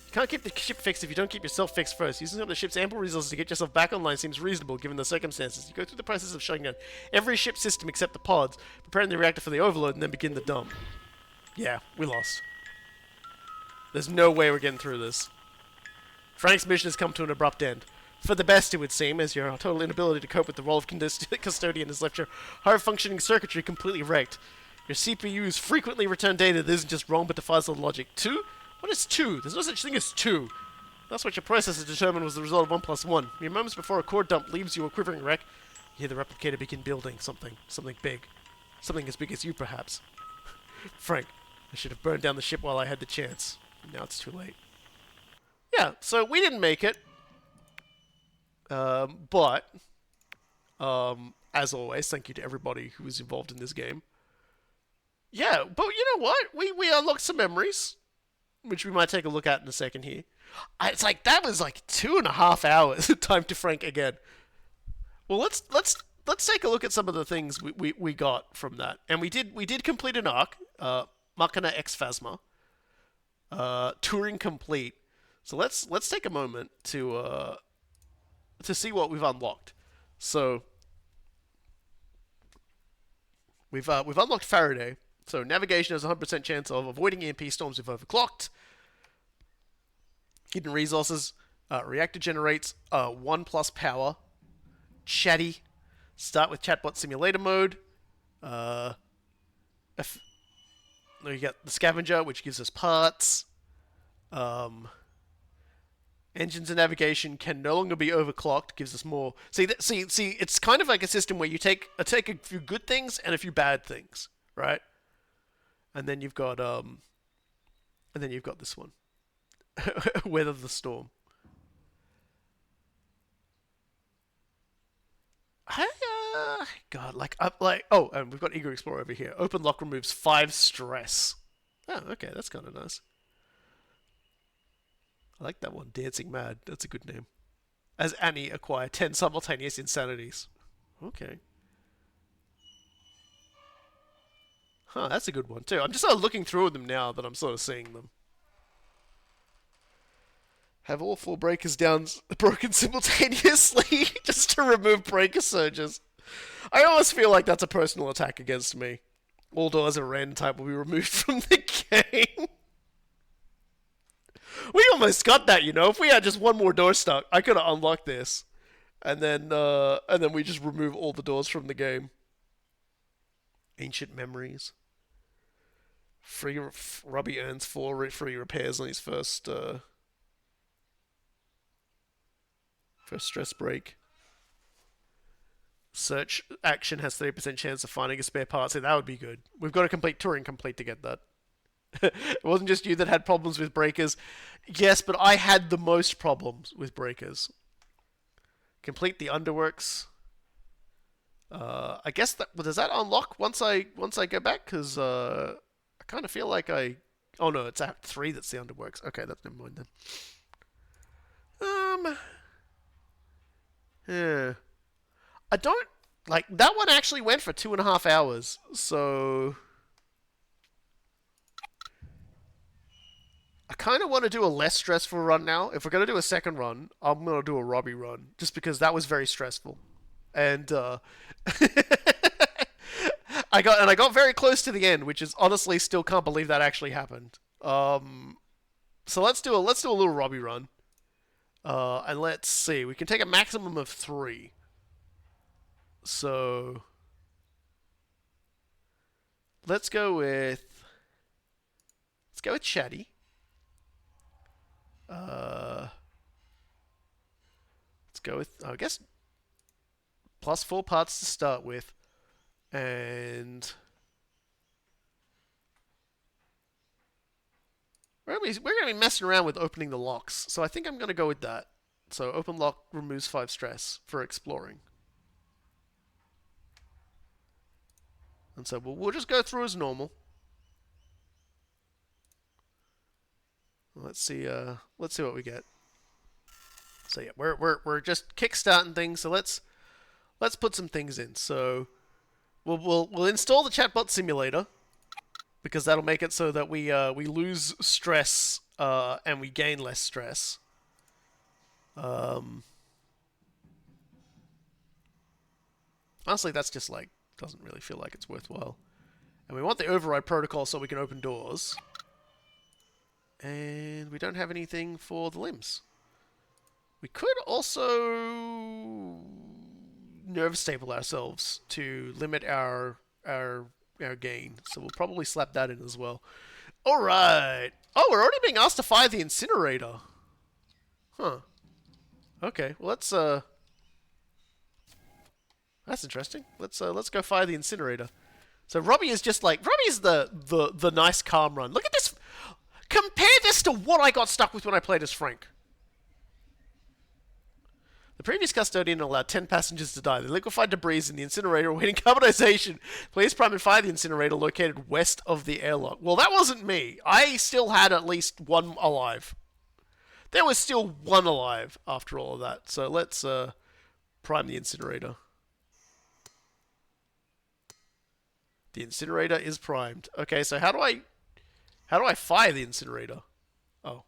You can't keep the ship fixed if you don't keep yourself fixed first. Using up the ship's ample resources to get yourself back online seems reasonable given the circumstances. You go through the process of shutting down every ship system except the pods, preparing the reactor for the overload, and then begin the dump. Yeah, we lost. There's no way we're getting through this. Frank's mission has come to an abrupt end. For the best, it would seem, as your total inability to cope with the role of custodian has left your high-functioning circuitry completely wrecked. Your CPUs frequently return data that isn't just wrong but defies the logic. 2? What is 2? There's no such thing as 2. That's what your processor determined was the result of 1 plus 1. Mere moments before a core dump leaves you a quivering wreck, you hear the replicator begin building something. Something big. Something as big as you, perhaps. Frank, I should have burned down the ship while I had the chance. Now it's too late. Yeah, so we didn't make it. But, as always, thank you to everybody who was involved in this game. Yeah, but you know what? We unlocked some memories, which we might take a look at in a second here. It's like, that was like 2.5 hours time to Frank again. Well, let's take a look at some of the things we got from that. And we did complete an arc, Machina Ex Phasma. Touring complete. So let's take a moment to see what we've unlocked. So we've unlocked Faraday. So navigation has a 100% chance of avoiding EMP storms if overclocked. Hidden resources. Reactor generates 1 plus power. Chatty. Start with chatbot simulator mode. You get the scavenger, which gives us parts. Engines and navigation can no longer be overclocked. Gives us more. See, it's kind of like a system where you take a few good things and a few bad things, right? And then you've got this one, weather the storm. God, oh, and we've got Eager Explorer over here. Open lock removes 5 stress. Oh, okay, that's kind of nice. I like that one, Dancing Mad. That's a good name. As Annie acquire 10 simultaneous insanities. Okay. Huh, that's a good one too. I'm just sort of looking through them now that I'm sort of seeing them. Have all 4 breakers down broken simultaneously just to remove breaker surges. I almost feel like that's a personal attack against me. All doors of a random type will be removed from the game. We almost got that, you know. If we had just one more door stuck, I could have unlocked this, and then we just remove all the doors from the game. Ancient memories. Robbie earns 4 free repairs on his first stress break. Search action has 30% chance of finding a spare part, so that would be good. We've got to complete Touring Complete to get that. It wasn't just you that had problems with breakers. Yes, but I had the most problems with breakers. Complete the underworks. I guess does that unlock once I go back? Because I kind of feel like I. Oh no, it's Act 3 that's the underworks. Okay, that's never mind then. Yeah. I don't like that one. Actually went for 2.5 hours. So I kind of want to do a less stressful run now. If we're gonna do a second run, I'm gonna do a Robbie run, just because that was very stressful, and I got very close to the end, which is honestly still can't believe that actually happened. So let's do a little Robbie run, and let's see. We can take a maximum of 3. So let's go with Chatty. Let's go with, I guess, plus 4 parts to start with. And we're gonna be messing around with opening the locks. So I think I'm gonna go with that. So open lock removes 5 stress for exploring. And so we'll just go through as normal. Let's see what we get. So yeah, we're just kickstarting things. So let's put some things in. So we'll install the chatbot simulator because that'll make it so that we lose stress and we gain less stress. Honestly, that's just like doesn't really feel like it's worthwhile. And we want the override protocol so we can open doors. And we don't have anything for the limbs. We could also nerve stable ourselves to limit our gain. So we'll probably slap that in as well. All right. Oh, we're already being asked to fire the incinerator. Huh. Okay. Well, that's interesting. Let's go fire the incinerator. So Robbie is just like Robbie's the nice calm run. Look at this. Compare this to what I got stuck with when I played as Frank. The previous custodian allowed 10 passengers to die. The liquefied debris in the incinerator awaiting carbonization. Please prime and fire the incinerator located west of the airlock. Well, that wasn't me. I still had at least one alive. There was still one alive after all of that. So let's prime the incinerator. The incinerator is primed. Okay, so how do I fire the incinerator? Oh.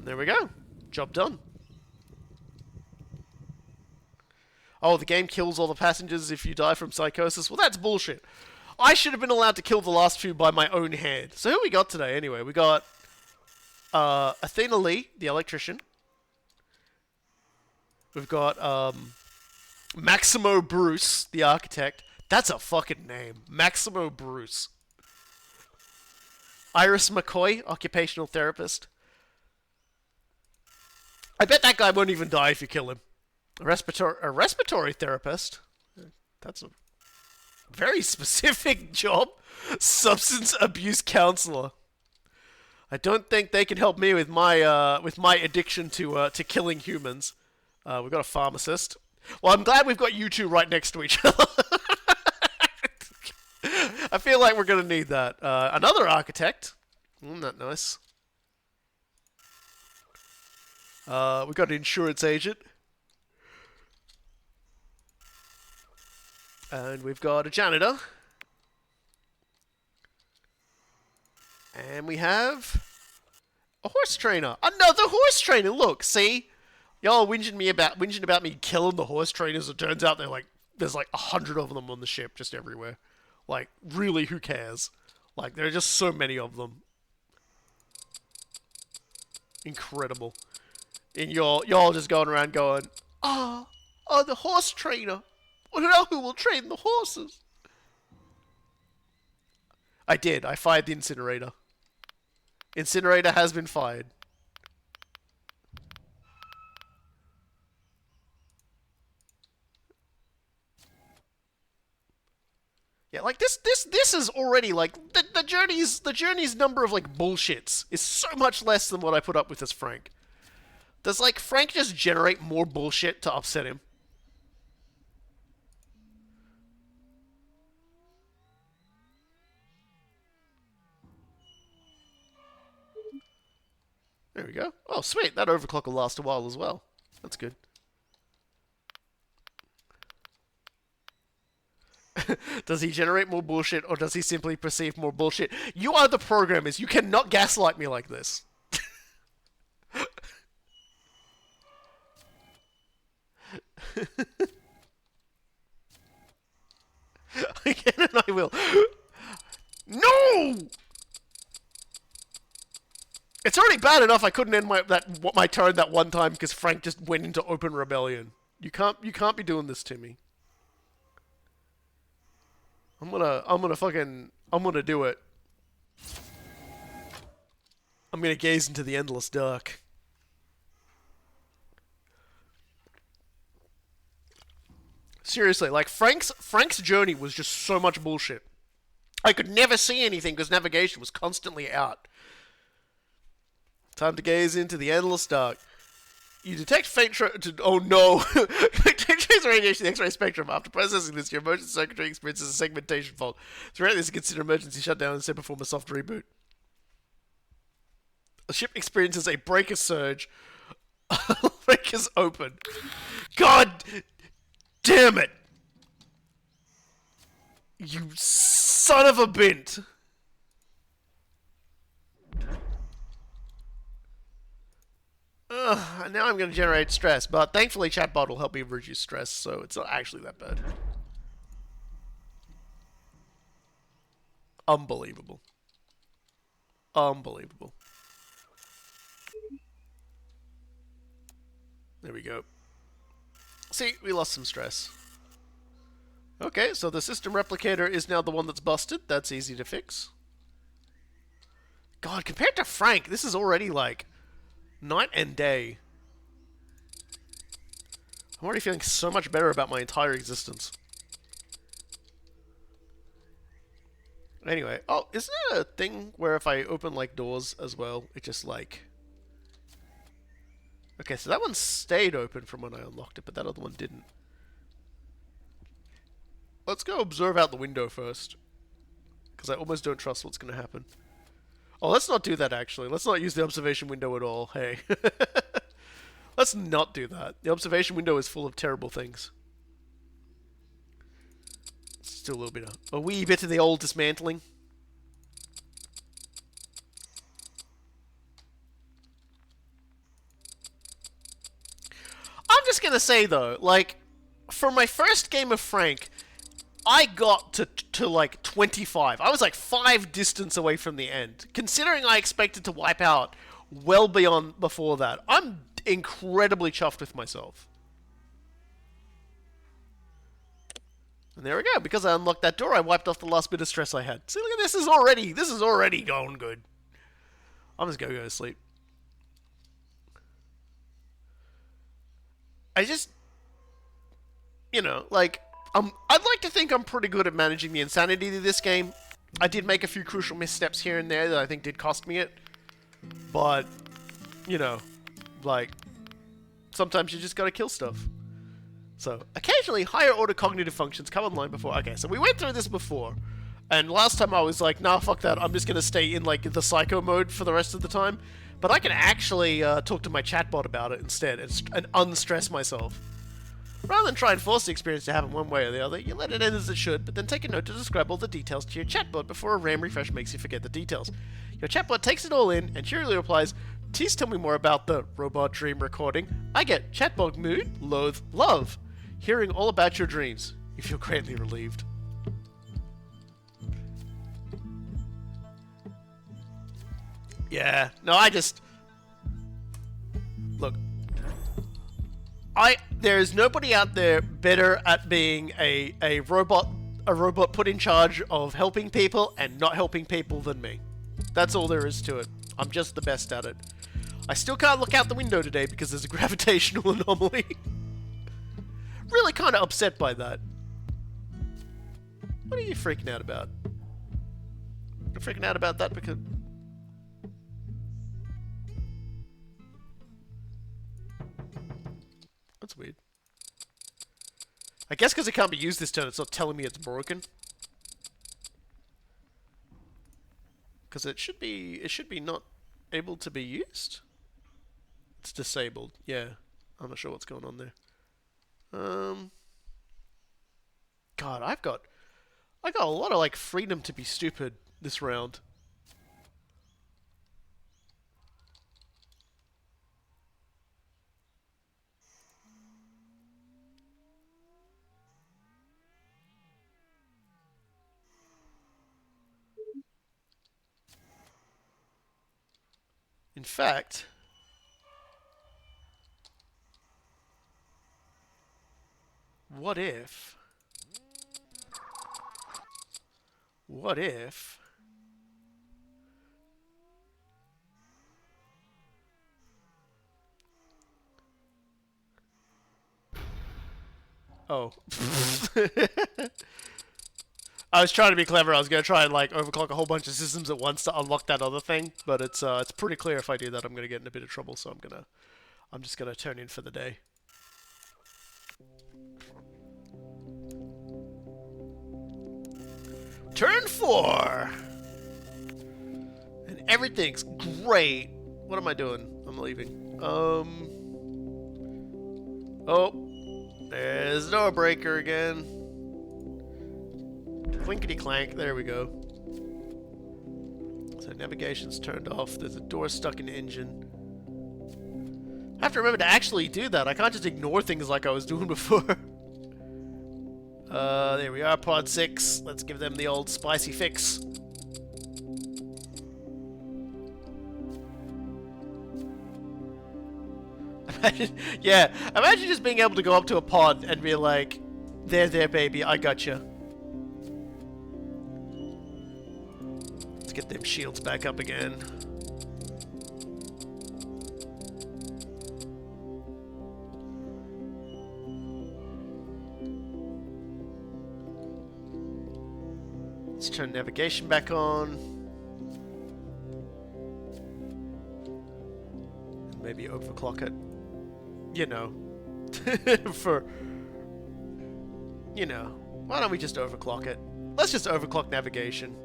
There we go. Job done. Oh, the game kills all the passengers if you die from psychosis. Well, that's bullshit. I should have been allowed to kill the last few by my own hand. So who we got today anyway? We got Athena Lee, the electrician. We've got Maximo Bruce, the architect. That's a fucking name. Maximo Bruce. Iris McCoy, occupational therapist. I bet that guy won't even die if you kill him. A respiratory therapist. That's a very specific job. Substance abuse counselor. I don't think they can help me with my addiction to killing humans. We've got a pharmacist. Well, I'm glad we've got you two right next to each other. I feel like we're gonna need that. Another architect. Not nice. We've got an insurance agent. And we've got a janitor. And we have a horse trainer. Another horse trainer. Look, see? Y'all whinging about me killing the horse trainers. It turns out there's like 100 of them on the ship just everywhere. Like, really, who cares? Like, there are just so many of them. Incredible. And y'all just going around going, oh, the horse trainer. Who will train the horses? I did. I fired the incinerator. Incinerator has been fired. Yeah, like this is already like the journey's number of like bullshits is so much less than what I put up with as Frank. Does like Frank just generate more bullshit to upset him? There we go. Oh, sweet. That overclock will last a while as well. That's good. Does he generate more bullshit, or does he simply perceive more bullshit? You are the programmers. You cannot gaslight me like this. I can and I will. No! It's already bad enough I couldn't end my turn that one time because Frank just went into open rebellion. You can't be doing this to me. I'm gonna do it. I'm gonna gaze into the endless dark. Seriously, like Frank's journey was just so much bullshit. I could never see anything because navigation was constantly out. Time to gaze into the endless dark. You detect faint oh no! Trace radiation in the X-ray spectrum. After processing this, your emergency circuitry experiences a segmentation fault. Throughout this, consider emergency shutdown instead perform a soft reboot. The ship experiences a breaker surge. Breakers open. God damn it! You son of a bint! Now I'm going to generate stress, but thankfully chatbot will help me reduce stress, so it's not actually that bad. Unbelievable. Unbelievable. There we go. See, we lost some stress. Okay, so the system replicator is now the one that's busted. That's easy to fix. God, compared to Frank, this is already like night and day. I'm already feeling so much better about my entire existence. Anyway, oh, isn't there a thing where if I open like doors as well, it just like... Okay, so that one stayed open from when I unlocked it, but that other one didn't. Let's go observe out the window first. Because I almost don't trust what's going to happen. Oh, let's not do that, actually. Let's not use the observation window at all. Hey. Let's not do that. The observation window is full of terrible things. Let's do a little bit of... A wee bit of the old dismantling. I'm just going to say, though, like, for my first game of Frank... I got to like 25. I was like 5 distance away from the end. Considering I expected to wipe out well beyond before that, I'm incredibly chuffed with myself. And there we go. Because I unlocked that door, I wiped off the last bit of stress I had. See, look at this. This is already going good. I'm just gonna go to sleep. I just, you know, like... I'd like to think I'm pretty good at managing the insanity of this game. I did make a few crucial missteps here and there that I think did cost me it. But, you know, like, sometimes you just gotta kill stuff. So, occasionally, higher order cognitive functions come online before... Okay, so we went through this before. And last time I was like, nah, fuck that. I'm just gonna stay in, like, the psycho mode for the rest of the time. But I can actually talk to my chatbot about it instead and unstress myself. Rather than try and force the experience to happen one way or the other, you let it end as it should, but then take a note to describe all the details to your chatbot before a RAM refresh makes you forget the details. Your chatbot takes it all in and cheerily replies, "Please tell me more about the robot dream recording. I get chatbot mood, loathe, love. Hearing all about your dreams. You feel greatly relieved." Yeah, no, I just... Look. There's nobody out there better at being a robot put in charge of helping people and not helping people than me. That's all there is to it. I'm just the best at it. I still can't look out the window today because there's a gravitational anomaly. Really kind of upset by that. What are you freaking out about? You're freaking out about that because... That's weird. I guess because it can't be used this turn, it's not telling me it's broken. Because it should be not able to be used. It's disabled. Yeah, I'm not sure what's going on there. God, I got a lot of like freedom to be stupid this round. In fact, what if... What if... Oh. I was trying to be clever. I was gonna try and like overclock a whole bunch of systems at once to unlock that other thing, but it's pretty clear if I do that I'm gonna get in a bit of trouble. So I'm just gonna turn in for the day. Turn 4, and everything's great. What am I doing? I'm leaving. Oh, there's door breaker again. Clinkety clank, there we go. So navigation's turned off, there's a door stuck in the engine. I have to remember to actually do that, I can't just ignore things like I was doing before. There we are, pod 6. Let's give them the old spicy fix. Yeah, imagine just being able to go up to a pod and be like, there, baby, I gotcha. Let's get them shields back up again. Let's turn navigation back on. Maybe overclock it. You know. For... You know. Why don't we just overclock it? Let's just overclock navigation.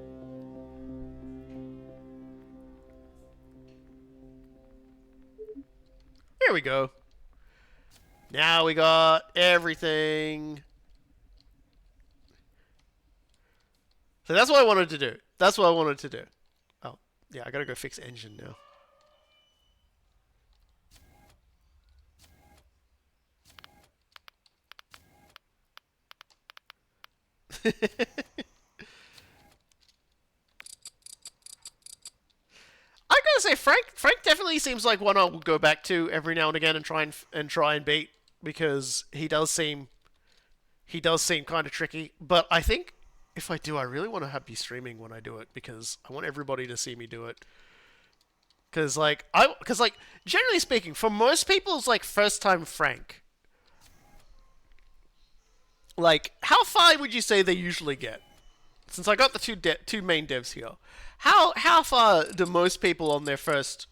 Here we go. Now we got everything. So that's what I wanted to do. That's what I wanted to do. Oh, yeah, I gotta go fix engine now. I gotta say, Frank definitely seems like one I will go back to every now and again and try and beat, because he does seem kind of tricky. But I think if I do, I really want to be streaming when I do it, because I want everybody to see me do it. Because like generally speaking, for most people's like first time Frank, like how far would you say they usually get? Since I got the two main devs here, how far do most people on their first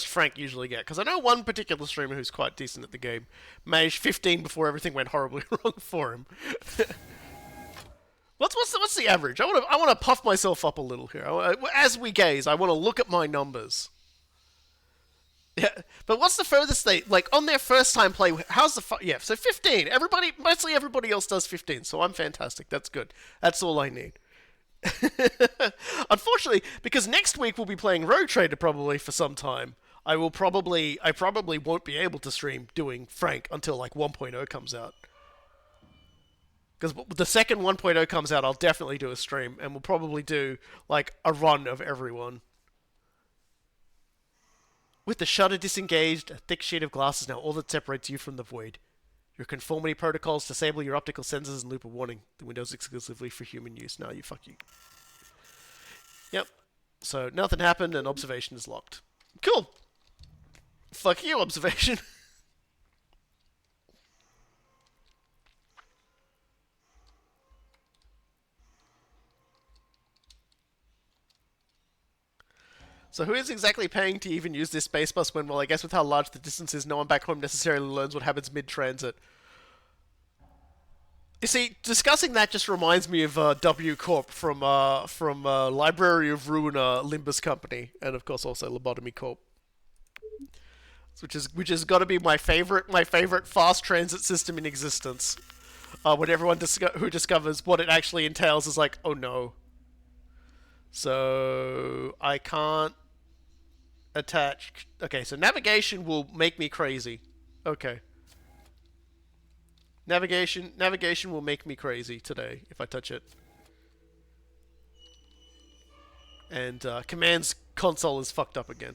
Frank usually get? Because I know one particular streamer who's quite decent at the game managed 15 before everything went horribly wrong for him. What's the average? I want to puff myself up a little here. As we gaze, I want to look at my numbers. Yeah, but what's the furthest they, like, on their first time play, how's the, yeah, so 15. Mostly everybody else does 15, so I'm fantastic. That's good. That's all I need. Unfortunately, because next week we'll be playing Rogue Trader probably for some time, I probably won't be able to stream doing Frank until, like, 1.0 comes out. Because the second 1.0 comes out, I'll definitely do a stream, and we'll probably do, like, a run of everyone. With the shutter disengaged, a thick sheet of glass is now all that separates you from the void. Your conformity protocols disable your optical sensors and loop a warning. The window's exclusively for human use. Now fuck you. Yep. So nothing happened and observation is locked. Cool. Fuck you, observation. So who is exactly paying to even use this space bus when, well, I guess with how large the distance is, no one back home necessarily learns what happens mid-transit. You see, discussing that just reminds me of W Corp from Library of Ruin, Limbus Company, and of course also Lobotomy Corp, which has got to be my favorite fast transit system in existence. When everyone who discovers what it actually entails is like, oh no. So I can't attach. Okay, so navigation will make me crazy. Okay. Navigation will make me crazy today if I touch it. And commands console is fucked up again.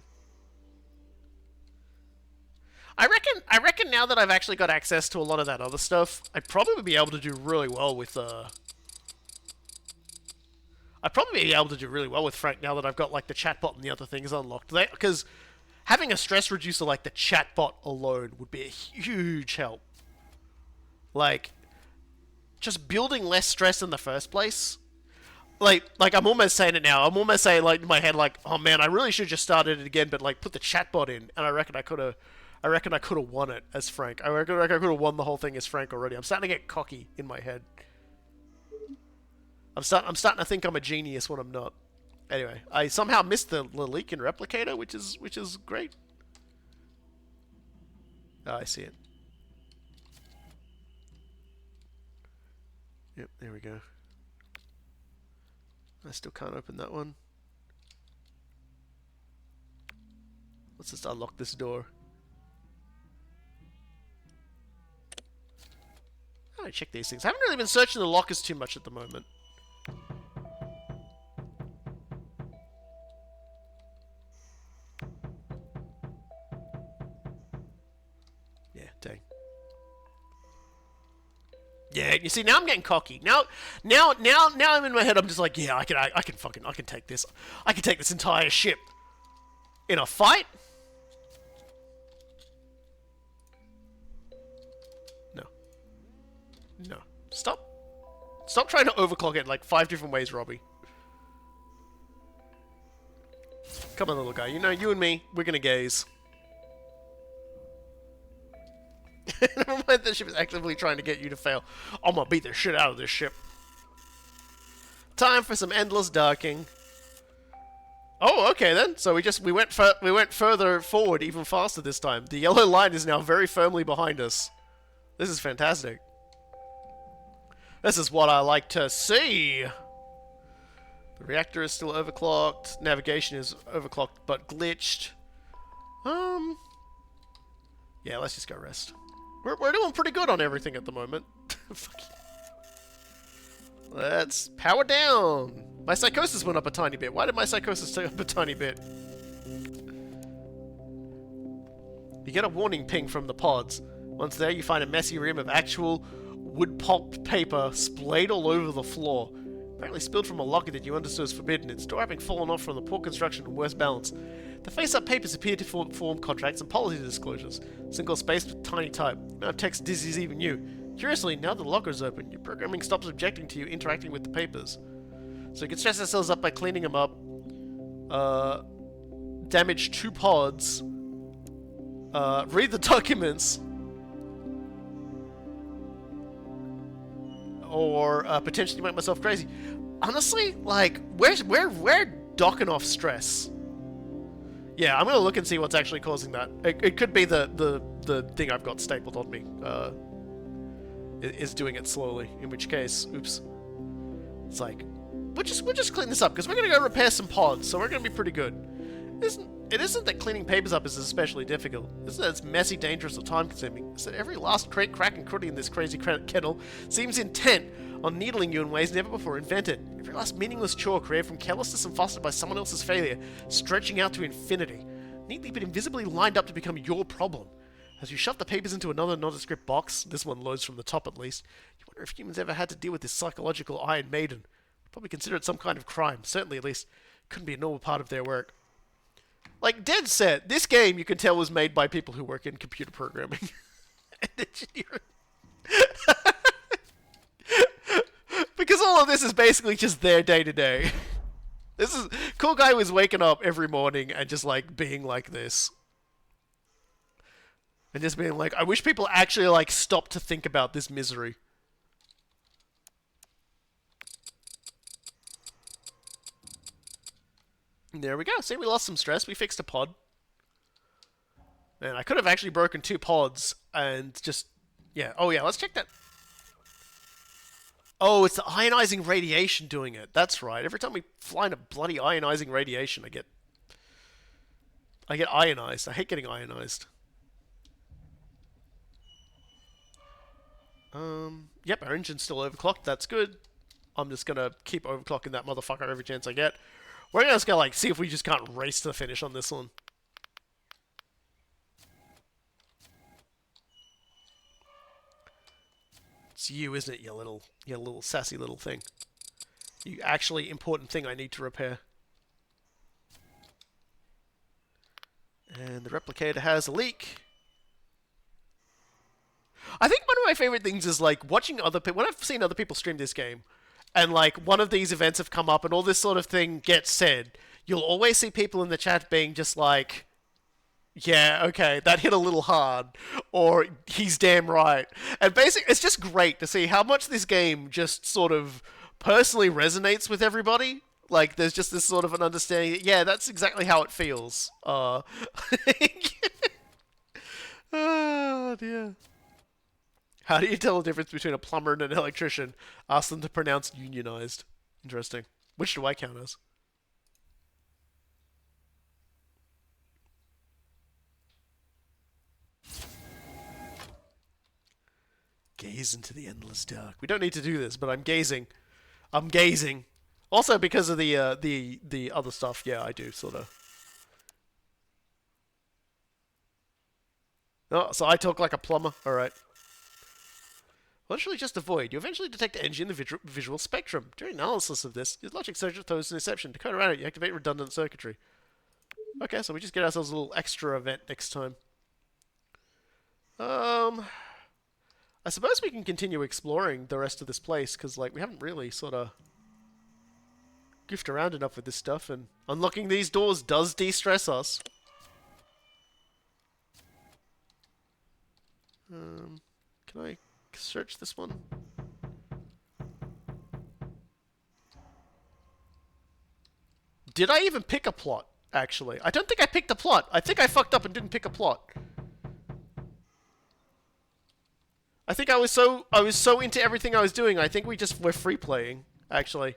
I reckon now that I've actually got access to a lot of that other stuff, I'd probably be able to do really well with I'd probably be able to do really well with Frank now that I've got like the chatbot and the other things unlocked. Because having a stress reducer like the chatbot alone would be a huge help. Like, just building less stress in the first place. Like I'm almost saying it now. I'm almost saying like in my head like, oh man, I really should have just started it again, but like put the chatbot in, and I reckon I could have. I reckon I could have won it as Frank. I reckon I could have won the whole thing as Frank already. I'm starting to get cocky in my head. I'm starting to think I'm a genius when I'm not. Anyway, I somehow missed the leak in replicator, which is great. Oh, I see it. Yep, there we go. I still can't open that one. Let's just unlock this door. I check these things. I haven't really been searching the lockers too much at the moment. Yeah, dang. Yeah, you see, now I'm getting cocky. Now I'm in my head. I'm just like, yeah, I can take this. I can take this entire ship in a fight. No, no, stop trying to overclock it like 5 different ways, Robbie. Come on, little guy. You know, you and me, we're gonna gaze. Never mind, the ship is actively trying to get you to fail. I'm gonna beat the shit out of this ship. Time for some endless darking. Oh, okay then. So we went further forward even faster this time. The yellow line is now very firmly behind us. This is fantastic. This is what I like to see. The reactor is still overclocked. Navigation is overclocked but glitched. Yeah, let's just go rest. We're doing pretty good on everything at the moment. Let's power down. My psychosis went up a tiny bit. Why did my psychosis go up a tiny bit? You get a warning ping from the pods. Once there, you find a messy rim of actual wood pulp paper splayed all over the floor. Apparently spilled from a locker that you understood was forbidden. Its door having fallen off from the poor construction and worse balance. The face-up papers appear to form contracts and policy disclosures. Single-spaced with tiny type. No text dizzies even you. Curiously, now that the locker is open, your programming stops objecting to you interacting with the papers. So you can stress ourselves up by cleaning them up. Damage 2 pods. Read the documents. Or potentially make myself crazy. Honestly, like, we're docking off stress. Yeah, I'm gonna look and see what's actually causing that. It could be the thing I've got stapled on me is doing it slowly. In which case, oops. It's like we'll just clean this up because we're gonna go repair some pods, so we're gonna be pretty good. It isn't that cleaning papers up is especially difficult. It's that it's messy, dangerous, or time-consuming. It's that every last crack and cruddy in this crazy kettle seems intent on needling you in ways never before invented. Every last meaningless chore created from carelessness and fostered by someone else's failure, stretching out to infinity, neatly but invisibly lined up to become your problem. As you shove the papers into another nondescript box, this one loads from the top at least, you wonder if humans ever had to deal with this psychological Iron Maiden. Probably consider it some kind of crime. Certainly, at least, couldn't be a normal part of their work. Like, dead set, this game, you can tell, was made by people who work in computer programming and engineering. Because all of this is basically just their day-to-day. This is... Cool Guy was waking up every morning and just, like, being like this. And just being like, I wish people actually, like, stopped to think about this misery. There we go. See, we lost some stress. We fixed a pod. Man, I could have actually broken 2 pods and just... Yeah. Oh, yeah. Let's check that. Oh, it's the ionizing radiation doing it. That's right. Every time we fly in a bloody ionizing radiation, I get ionized. I hate getting ionized. Yep, our engine's still overclocked. That's good. I'm just gonna keep overclocking that motherfucker every chance I get. We're just gonna, like, see if we just can't race to the finish on this one. It's you, isn't it, you little sassy little thing. You actually important thing I need to repair. And the replicator has a leak. I think one of my favorite things is like watching other people. When I've seen other people stream this game, and like one of these events have come up, and all this sort of thing gets said, you'll always see people in the chat being just like, "Yeah, okay, that hit a little hard," or "He's damn right." And basically, it's just great to see how much this game just sort of personally resonates with everybody. Like, there's just this sort of an understanding that, yeah, that's exactly how it feels. Oh, dear. How do you tell the difference between a plumber and an electrician? Ask them to pronounce unionized. Interesting. Which do I count as? Gaze into the endless dark. We don't need to do this, but I'm gazing. I'm gazing. Also, because of the other stuff, yeah, I do sort of. Oh, so I talk like a plumber. All right. Literally just a void. You eventually detect energy in the visual spectrum. During analysis of this, your logic circuit throws an exception. To code around it, you activate redundant circuitry. Okay, so we just get ourselves a little extra event next time. I suppose we can continue exploring the rest of this place, because, like, we haven't really sort of goofed around enough with this stuff, and unlocking these doors does de-stress us. Can I search this one? Did I even pick a plot, actually? I don't think I picked a plot. I think I fucked up and didn't pick a plot. I think I was so into everything I was doing, I think we're free playing, actually.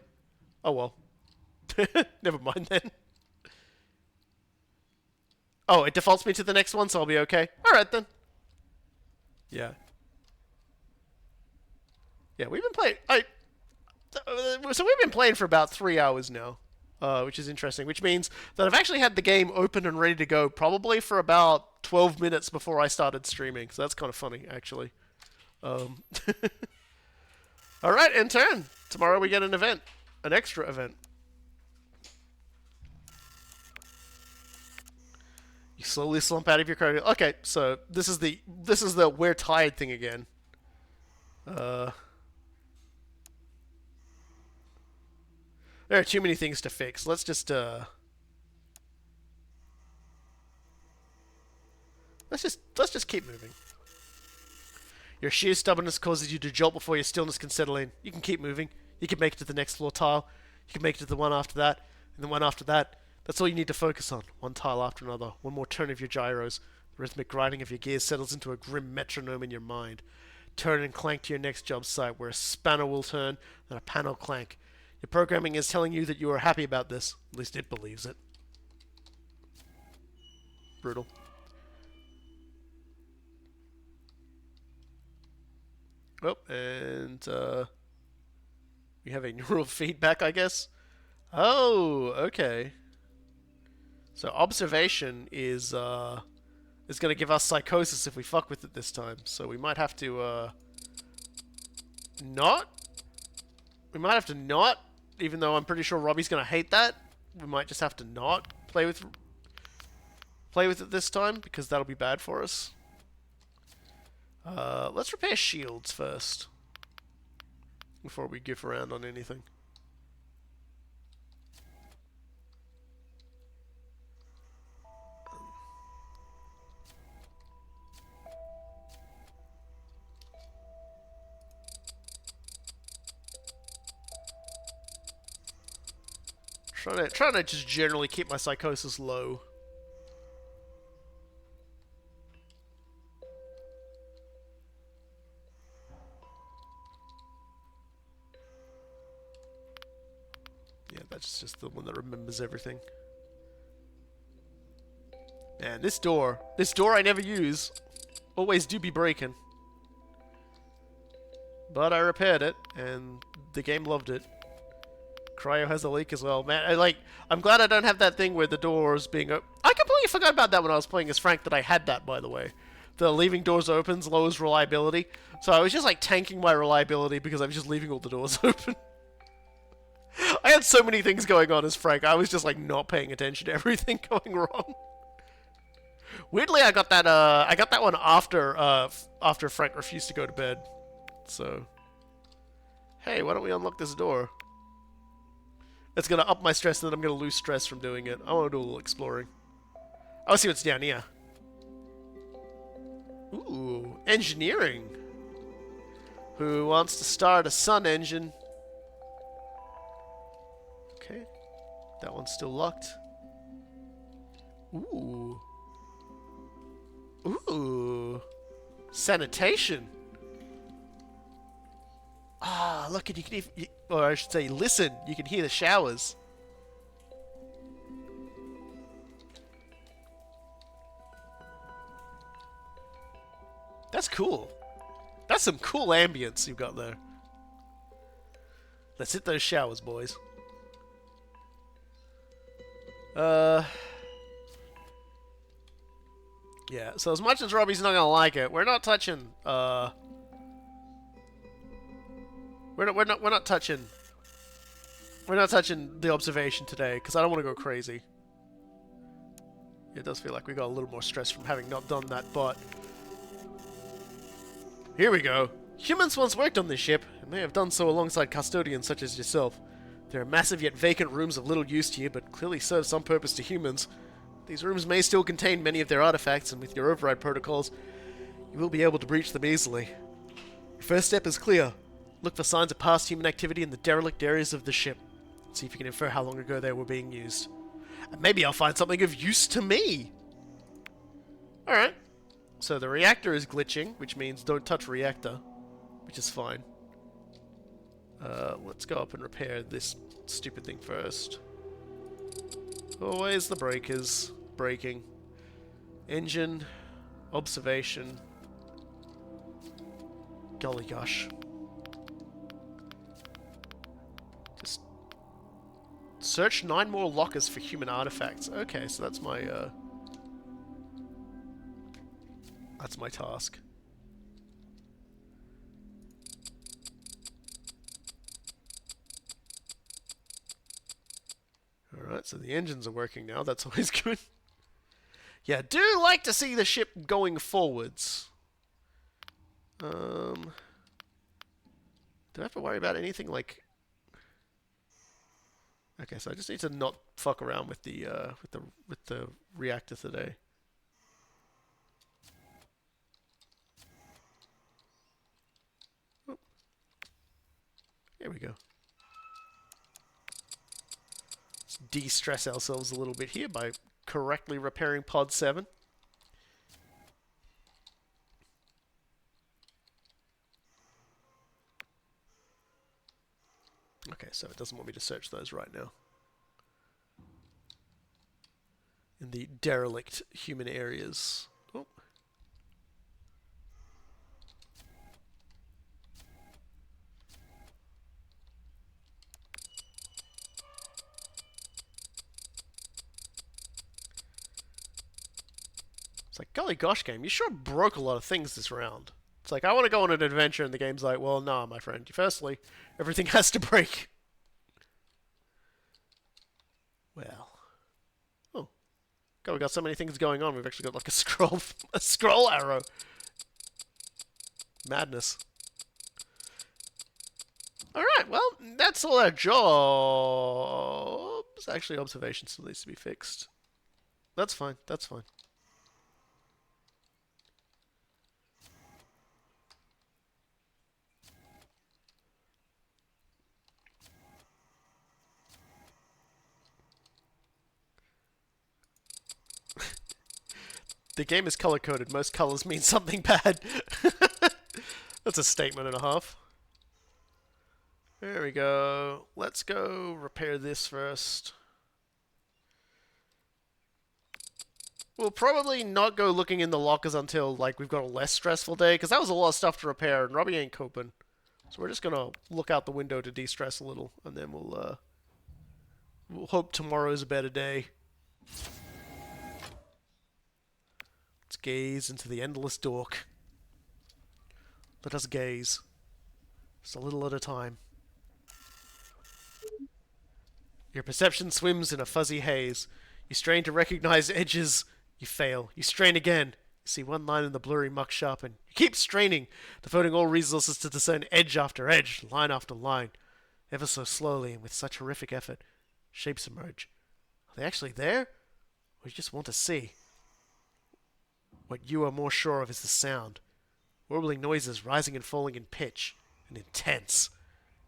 Oh well. Never mind then. Oh, it defaults me to the next one, so I'll be okay. Alright then. Yeah. Yeah, we've been playing. So we've been playing for about 3 hours now, which is interesting. Which means that I've actually had the game open and ready to go probably for about 12 minutes before I started streaming. So that's kind of funny, actually. All right, in turn. Tomorrow we get an event, an extra event. You slowly slump out of your car. Okay, so this is the we're tired thing again. There are too many things to fix. Let's just let's just keep moving. Your sheer stubbornness causes you to jolt before your stillness can settle in. You can keep moving. You can make it to the next floor tile. You can make it to the one after that, and the one after that. That's all you need to focus on. One tile after another. One more turn of your gyros. The rhythmic grinding of your gears settles into a grim metronome in your mind. Turn and clank to your next job site, where a spanner will turn and a panel clank. Your programming is telling you that you are happy about this. At least it believes it. Brutal. Oh, and we have a neural feedback, I guess. Oh, okay. So observation is going to give us psychosis if we fuck with it this time. So we might have to not. We might have to not, even though I'm pretty sure Robbie's going to hate that. We might just have to not play with it this time, because that'll be bad for us. Let's repair shields first, before we goof around on anything. Trying to just generally keep my psychosis low. Yeah, that's just the one that remembers everything. Man, this door I never use. Always do be breaking. But I repaired it, and the game loved it. Cryo has a leak as well. Man, I'm glad I don't have that thing where the doors being open. I completely forgot about that when I was playing as Frank, that I had that, by the way. The leaving doors open lowers reliability. So I was just like tanking my reliability because I was just leaving all the doors open. I had so many things going on as Frank. I was just like not paying attention to everything going wrong. Weirdly, I got that one after after Frank refused to go to bed. So, hey, why don't we unlock this door? It's gonna up my stress, and then I'm gonna lose stress from doing it. I want to do a little exploring. I want to see what's down here. Ooh, engineering. Who wants to start a sun engine? Okay, that one's still locked. Ooh. Ooh. Sanitation. Ah, look, and you can even, or I should say, listen, you can hear the showers. That's cool. That's some cool ambience you've got there. Let's hit those showers, boys. Yeah, so as much as Robbie's not gonna like it, we're not touching, we're not touching the observation today, because I don't want to go crazy. It does feel like we got a little more stress from having not done that, but... Here we go. Humans once worked on this ship, and may have done so alongside custodians such as yourself. There are massive yet vacant rooms of little use here, but clearly serve some purpose to humans. These rooms may still contain many of their artifacts, and with your override protocols, you will be able to breach them easily. Your first step is clear. Look for signs of past human activity in the derelict areas of the ship. See if you can infer how long ago they were being used. And maybe I'll find something of use to me! Alright. So the reactor is glitching, which means don't touch reactor, which is fine. Let's go up and repair this stupid thing first. Always the breakers. Braking. Engine. Observation. Golly gosh. Just search 9 more lockers for human artifacts. Okay, so that's my task. Alright, so the engines are working now. That's always good. Yeah, I do like to see the ship going forwards. Do I have to worry about anything like... Okay, so I just need to not fuck around with the reactor today. Oh. Here we go. Let's de-stress ourselves a little bit here by correctly repairing Pod 7. Okay, so it doesn't want me to search those right now. In the derelict human areas. Oh. It's like, golly gosh, game, you sure broke a lot of things this round. It's like, I want to go on an adventure, and the game's like, well, nah, my friend. Firstly, everything has to break. Well. Oh. God, we got so many things going on, we've actually got like a scroll arrow. Madness. Alright, well, that's all our jobs. Actually, observation still needs to be fixed. That's fine, that's fine. The game is color-coded. Most colors mean something bad. That's a statement and a half. There we go. Let's go repair this first. We'll probably not go looking in the lockers until like we've got a less stressful day, because that was a lot of stuff to repair, and Robbie ain't coping. So we're just gonna look out the window to de-stress a little, and then we'll hope tomorrow's a better day. Let's gaze into the endless dork. Let us gaze. Just a little at a time. Your perception swims in a fuzzy haze. You strain to recognize edges You fail. You strain again. You see one line in the blurry muck sharpen. You keep straining, devoting all resources to discern edge after edge, line after line. Ever so slowly and with such horrific effort, shapes emerge. Are they actually there? Or you just want to see? What you are more sure of is the sound. Warbling noises rising and falling in pitch and intense.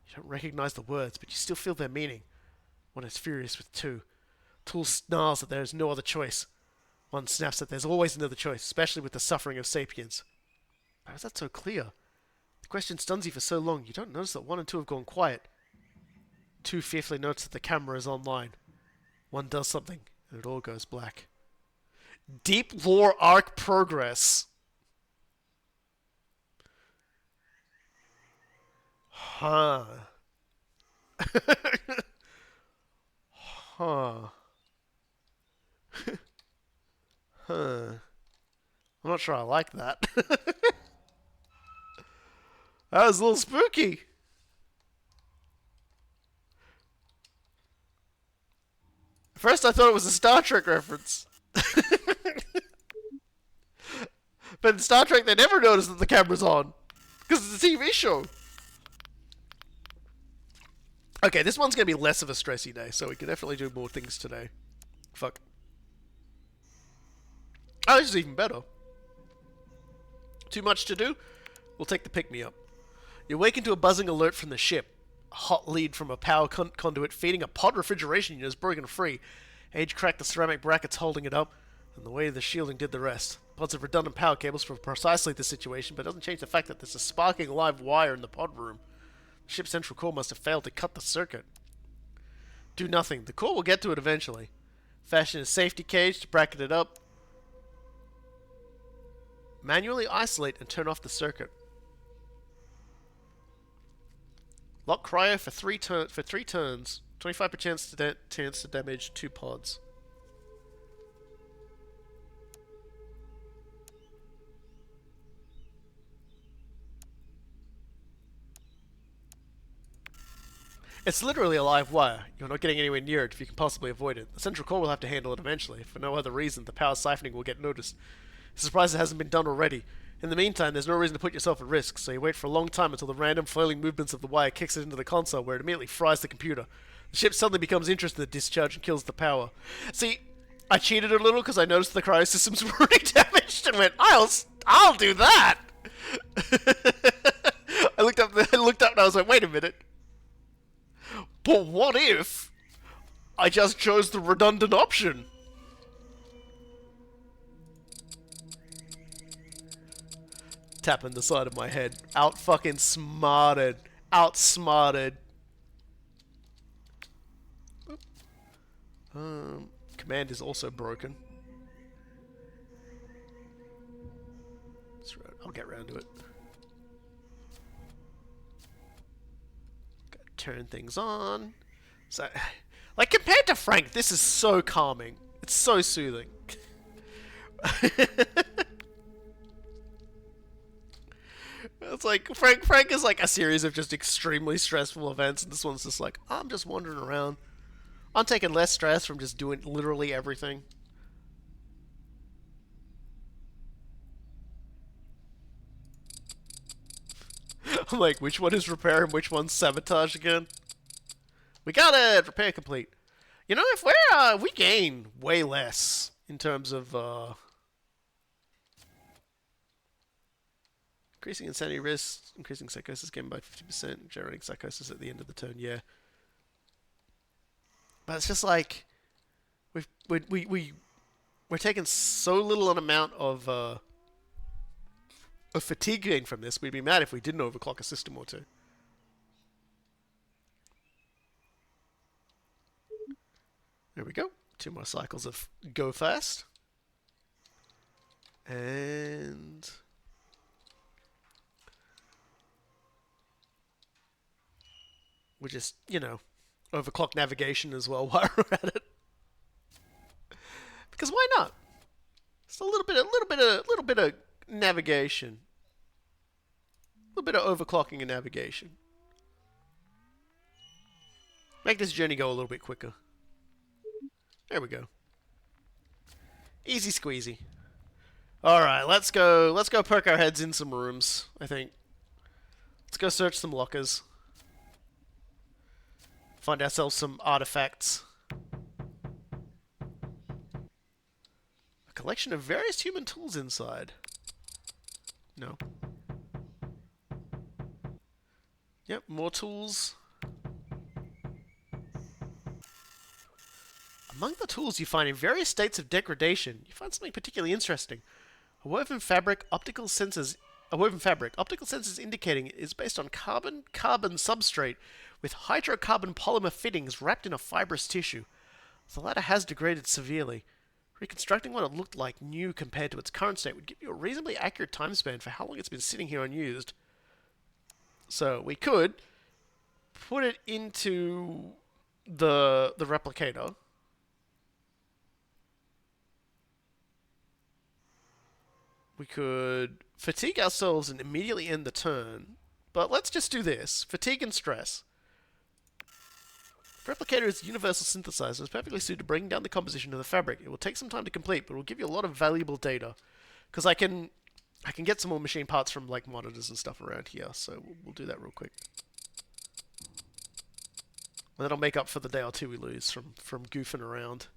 You don't recognize the words, but you still feel their meaning. One is furious with two. Tool snarls that there is no other choice. One snaps that there's always another choice, especially with the suffering of sapiens. How is that so clear? The question stuns you for so long, you don't notice that one and two have gone quiet. Two fearfully notice that the camera is online. One does something, and it all goes black. Deep lore arc progress. Huh. Huh. Huh. I'm not sure I like that. That was a little spooky. First I thought it was a Star Trek reference. But in Star Trek they never notice that the camera's on. Because it's a TV show. Okay, this one's going to be less of a stressy day, so we can definitely do more things today. Fuck. Oh, this is even better. Too much to do? We'll take the pick-me-up. You awaken to a buzzing alert from the ship. A hot lead from a power conduit feeding a pod refrigeration unit is broken free. Age cracked the ceramic brackets holding it up, and the weight of the shielding did the rest. Pods have redundant power cables for precisely this situation, but it doesn't change the fact that there's a sparking live wire in the pod room. The ship's central core must have failed to cut the circuit. Do nothing. The core will get to it eventually. Fashion a safety cage to bracket it up. Manually isolate and turn off the circuit. Lock cryo for three turns. 25% chance to damage 2 pods. It's literally a live wire. You're not getting anywhere near it if you can possibly avoid it. The central core will have to handle it eventually. For no other reason, the power siphoning will get noticed. It's a surprise it hasn't been done already. In the meantime, there's no reason to put yourself at risk, so you wait for a long time until the random flailing movements of the wire kicks it into the console, where it immediately fries the computer. The ship suddenly becomes interested in the discharge and kills the power. See, I cheated a little because I noticed the cryo systems were already damaged and went, I'll do that! I looked up and I was like, wait a minute. But what if I just chose the redundant option? Tapping the side of my head. Out fucking smarted. Outsmarted. Command is also broken. I'll get round to it. Turn things on. So, like, compared to Frank, this is so calming. It's so soothing. It's like, Frank is like a series of just extremely stressful events, and this one's just like, I'm just wandering around. I'm taking less stress from just doing literally everything. I'm like, which one is repair and which one's sabotage again? We got it! Repair complete. You know, if we gain way less in terms of, increasing insanity risk, increasing psychosis gain by 50%, generating psychosis at the end of the turn, yeah. But it's just like, we're taking so little an amount of fatigue gain from this. We'd be mad if we didn't overclock a system or two. There we go. 2 more cycles of go fast. And we just, you know, overclock navigation as well while we're at it. Because why not? It's a little bit of navigation. A little bit of overclocking and navigation. Make this journey go a little bit quicker. There we go. Easy squeezy. Alright, let's go. Let's go poke our heads in some rooms, I think. Let's go search some lockers. Find ourselves some artifacts. A collection of various human tools inside. No. Yep, more tools. Among the tools you find in various states of degradation, you find something particularly interesting. A woven fabric, optical sensors indicating it is based on carbon-carbon substrate with hydrocarbon polymer fittings wrapped in a fibrous tissue. The latter has degraded severely. Reconstructing what it looked like new compared to its current state would give you a reasonably accurate time span for how long it's been sitting here unused. So we could put it into the replicator. We could fatigue ourselves and immediately end the turn. But let's just do this. Fatigue and stress. Replicator is a universal synthesizer. It's perfectly suited to bringing down the composition of the fabric. It will take some time to complete, but it will give you a lot of valuable data. Because I can get some more machine parts from like monitors and stuff around here. So we'll do that real quick. And that'll make up for the day or two we lose from goofing around.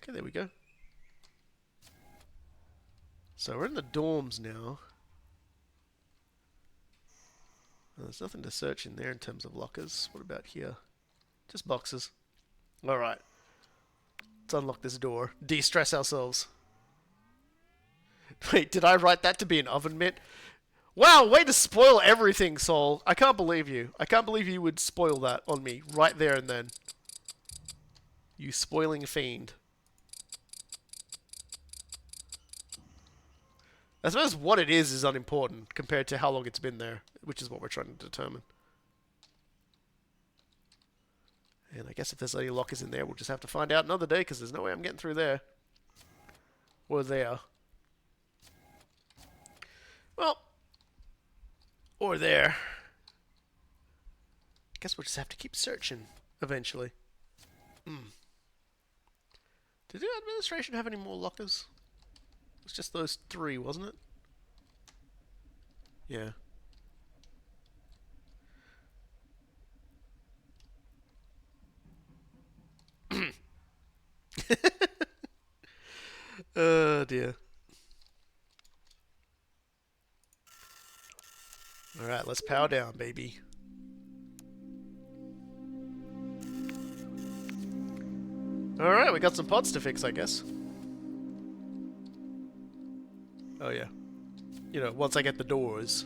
Okay, there we go. So we're in the dorms now. There's nothing to search in there in terms of lockers. What about here? Just boxes. Alright. Let's unlock this door. De-stress ourselves. Wait, did I write that to be an oven mitt? Wow, way to spoil everything, Sol. I can't believe you. I can't believe you would spoil that on me right there and then. You spoiling fiend. I suppose what it is unimportant compared to how long it's been there, which is what we're trying to determine. And I guess if there's any lockers in there, we'll just have to find out another day, because there's no way I'm getting through there. Or there. Well. Or there. I guess we'll just have to keep searching, eventually. Did the administration have any more lockers? It's just those 3, wasn't it? Yeah. Oh dear. Alright, let's power down, baby. Alright, we got some pods to fix, I guess. Oh yeah. You know, once I get the doors.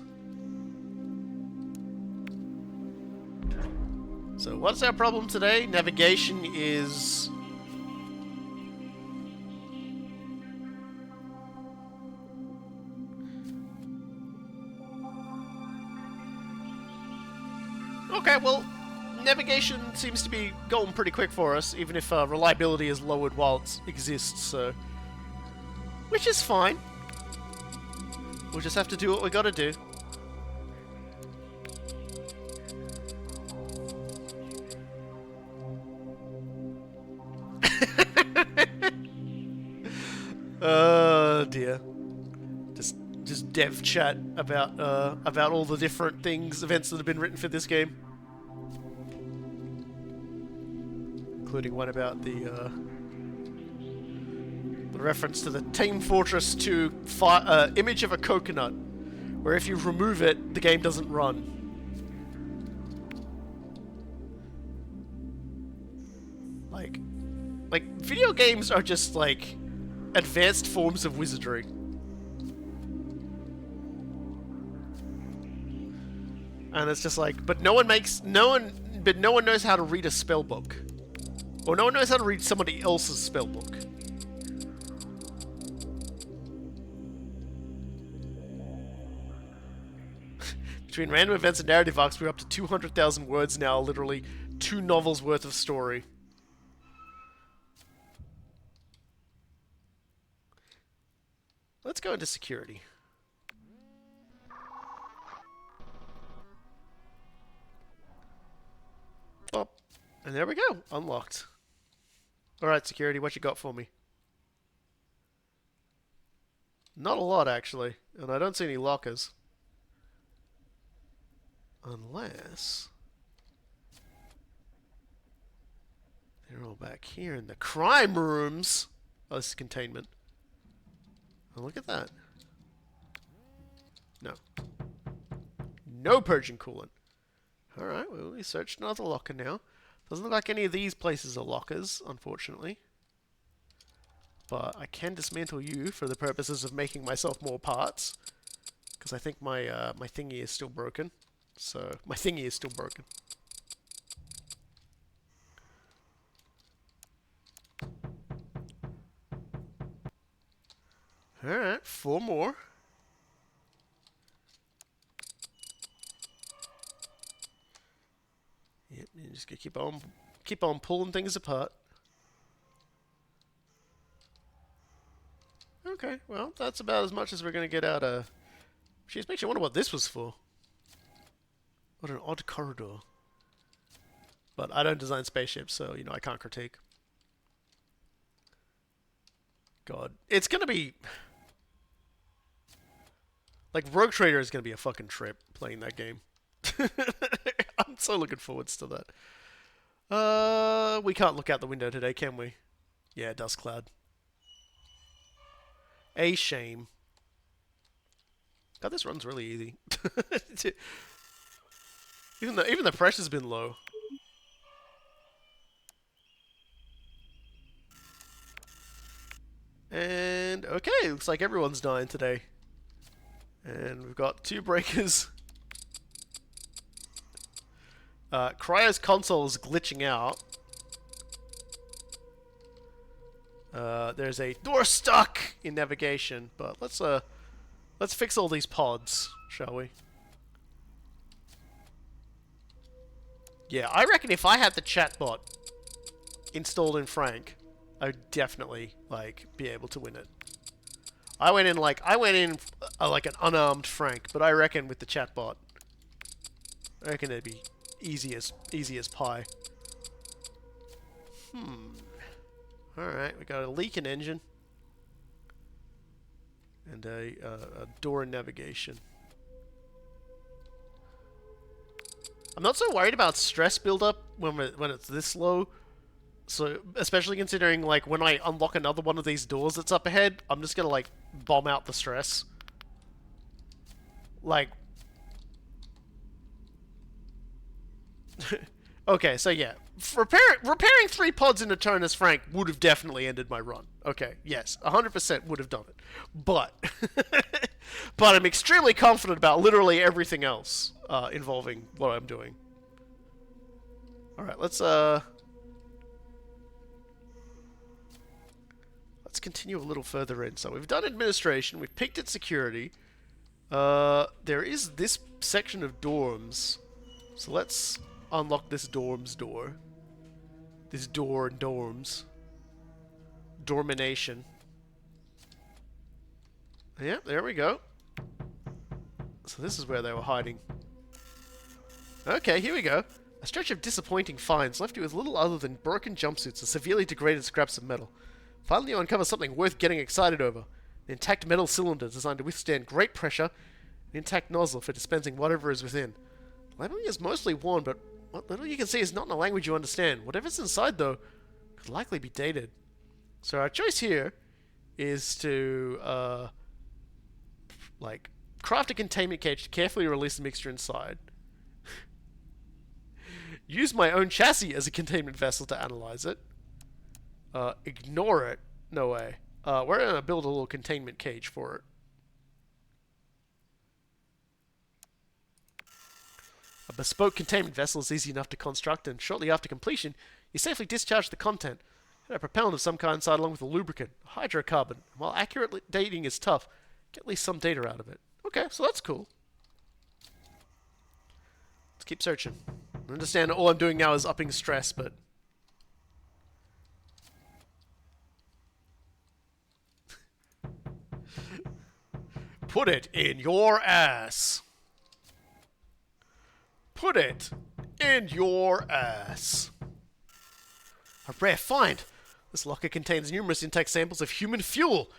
So what's our problem today? Navigation is... Okay, well, navigation seems to be going pretty quick for us, even if reliability is lowered while it exists, so... Which is fine. We'll just have to do what we gotta do. Oh dear. Just dev chat about all the different events that have been written for this game. Including one about the reference to the Team Fortress 2 image of a coconut, where if you remove it, the game doesn't run. Like video games are just like advanced forms of wizardry. And it's just like, but no one knows how to read a spell book. Or no one knows how to read somebody else's spell book. Between random events and narrative arcs, we're up to 200,000 words now, literally 2 novels worth of story. Let's go into security. Oh, And there we go. Unlocked. Alright, security, what you got for me? Not a lot, actually. And I don't see any lockers. Unless... they're all back here in the crime rooms. Oh, this is containment. Oh, look at that. No. No purging coolant. Alright, well, we searched another locker now. Doesn't look like any of these places are lockers, unfortunately. But I can dismantle you for the purposes of making myself more parts. Because I think my my thingy is still broken. So, my thingy is still broken. Alright, 4 more. Yep, you just gotta keep on pulling things apart. Okay, well, that's about as much as we're gonna get out of... Jeez, makes you wonder what this was for. What an odd corridor. But I don't design spaceships, so, you know, I can't critique. God. It's gonna be... like, Rogue Trader is gonna be a fucking trip playing that game. I'm so looking forwards to that. We can't look out the window today, can we? Yeah, dust cloud. A shame. God, this run's really easy. even the pressure's been low. And okay, looks like everyone's dying today. And we've got 2 breakers. Cryo's console is glitching out. There's a door stuck in navigation, but let's fix all these pods, shall we? Yeah, I reckon if I had the chatbot installed in Frank, I would definitely like be able to win it. I went in like an unarmed Frank, but I reckon with the chatbot, I reckon it'd be easy as pie. Alright, we got a leak in engine. And a door in navigation. I'm not so worried about stress buildup when it's this low. So, especially considering, like, when I unlock another one of these doors that's up ahead, I'm just gonna, like, bomb out the stress. Like... okay, so yeah. Repairing 3 pods in a turn as Frank would have definitely ended my run. Okay, yes, 100% would have done it. But... but I'm extremely confident about literally everything else involving what I'm doing. Alright, let's continue a little further in. So we've done administration, we've picked at security. There is this section of dorms. So let's unlock this dorms door. This door in dorms. Dormination. Yep, there we go. So this is where they were hiding. Okay, here we go. A stretch of disappointing finds left you with little other than broken jumpsuits and severely degraded scraps of metal. Finally, you uncover something worth getting excited over. An intact metal cylinder designed to withstand great pressure, an intact nozzle for dispensing whatever is within. The labeling is mostly worn, but what little you can see is not in a language you understand. Whatever's inside, though, could likely be dated. So our choice here is to, like, craft a containment cage to carefully release the mixture inside. Use my own chassis as a containment vessel to analyze it. Ignore it. No way. We're going to build a little containment cage for it. A bespoke containment vessel is easy enough to construct, and shortly after completion, you safely discharge the content. Add a propellant of some kind inside along with a lubricant, a hydrocarbon. While accurate dating is tough, get at least some data out of it. Okay, so that's cool. Let's keep searching. I understand all I'm doing now is upping stress, but... put it in your ass. Put it in your ass. A rare find. This locker contains numerous intact samples of human fuel.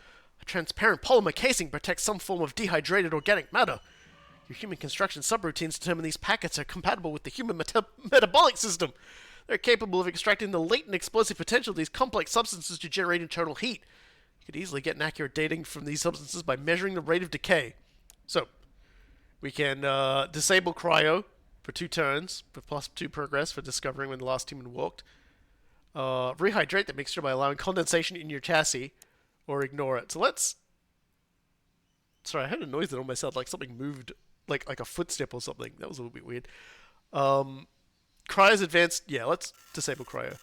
A transparent polymer casing protects some form of dehydrated organic matter. Your human construction subroutines determine these packets are compatible with the human metabolic system. They're capable of extracting the latent explosive potential of these complex substances to generate internal heat. You could easily get an accurate dating from these substances by measuring the rate of decay. So, we can disable cryo for 2 turns, with +2 progress for discovering when the last human walked. Rehydrate the mixture by allowing condensation in your chassis, or ignore it. So let's... Sorry, I heard a noise that almost sounded like something moved, like a footstep or something. That was a little bit weird. Cryo's advanced... Yeah, let's disable cryo.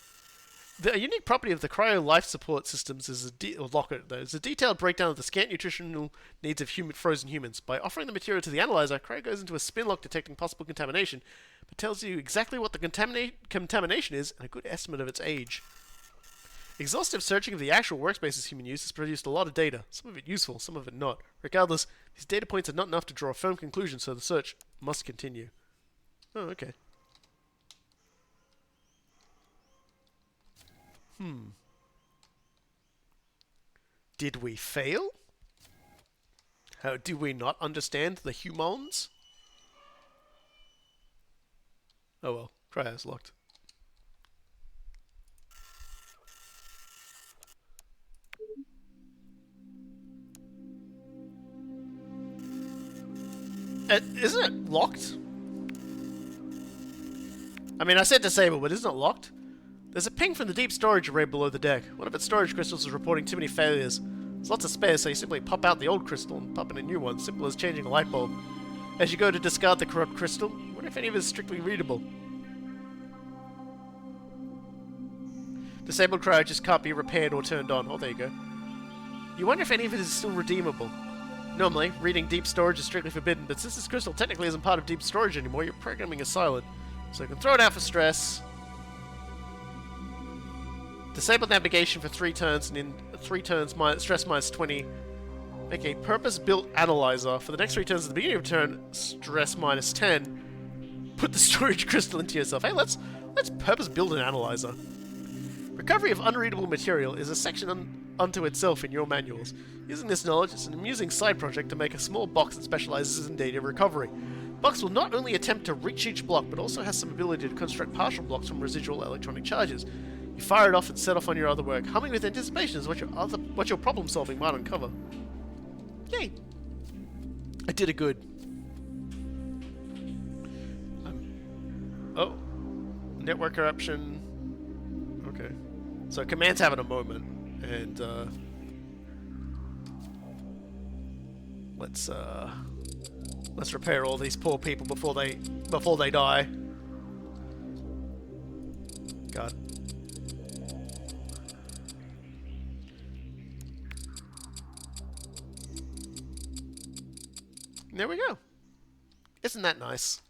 The unique property of the cryo life support systems is a detailed breakdown of the scant nutritional needs of frozen humans. By offering the material to the analyzer, cryo goes into a spin lock detecting possible contamination, but tells you exactly what the contamination is and a good estimate of its age. Exhaustive searching of the actual workspaces human use has produced a lot of data, some of it useful, some of it not. Regardless, these data points are not enough to draw a firm conclusion, so the search must continue. Oh, okay. Did we fail? How do we not understand the humans? Oh well, cryo's locked. Isn't it locked? I mean, I said disable, but isn't it locked? There's a ping from the deep storage array below the deck. One of its storage crystals is reporting too many failures. There's lots of spares, so you simply pop out the old crystal and pop in a new one, simple as changing a light bulb. As you go to discard the corrupt crystal, I wonder if any of it is strictly readable. Disabled cryo just can't be repaired or turned on. Oh, there you go. You wonder if any of it is still redeemable. Normally, reading deep storage is strictly forbidden, but since this crystal technically isn't part of deep storage anymore, your programming is silent. So you can throw it out for stress. Disable navigation for 3 turns, and in 3 turns, stress minus 20. Make a purpose-built analyzer. For the next 3 turns at the beginning of turn, stress minus 10. Put the storage crystal into yourself. Hey, let's purpose-build an analyzer. Recovery of unreadable material is a section unto itself in your manuals. Using this knowledge, it's an amusing side project to make a small box that specializes in data recovery. The box will not only attempt to reach each block, but also has some ability to construct partial blocks from residual electronic charges. You fire it off and set off on your other work. Humming with anticipation is what your problem-solving might uncover. Yay! I did a good. Oh. Network eruption. Okay. So command's having a moment, and let's repair all these poor people before they die. God. There we go. Isn't that nice?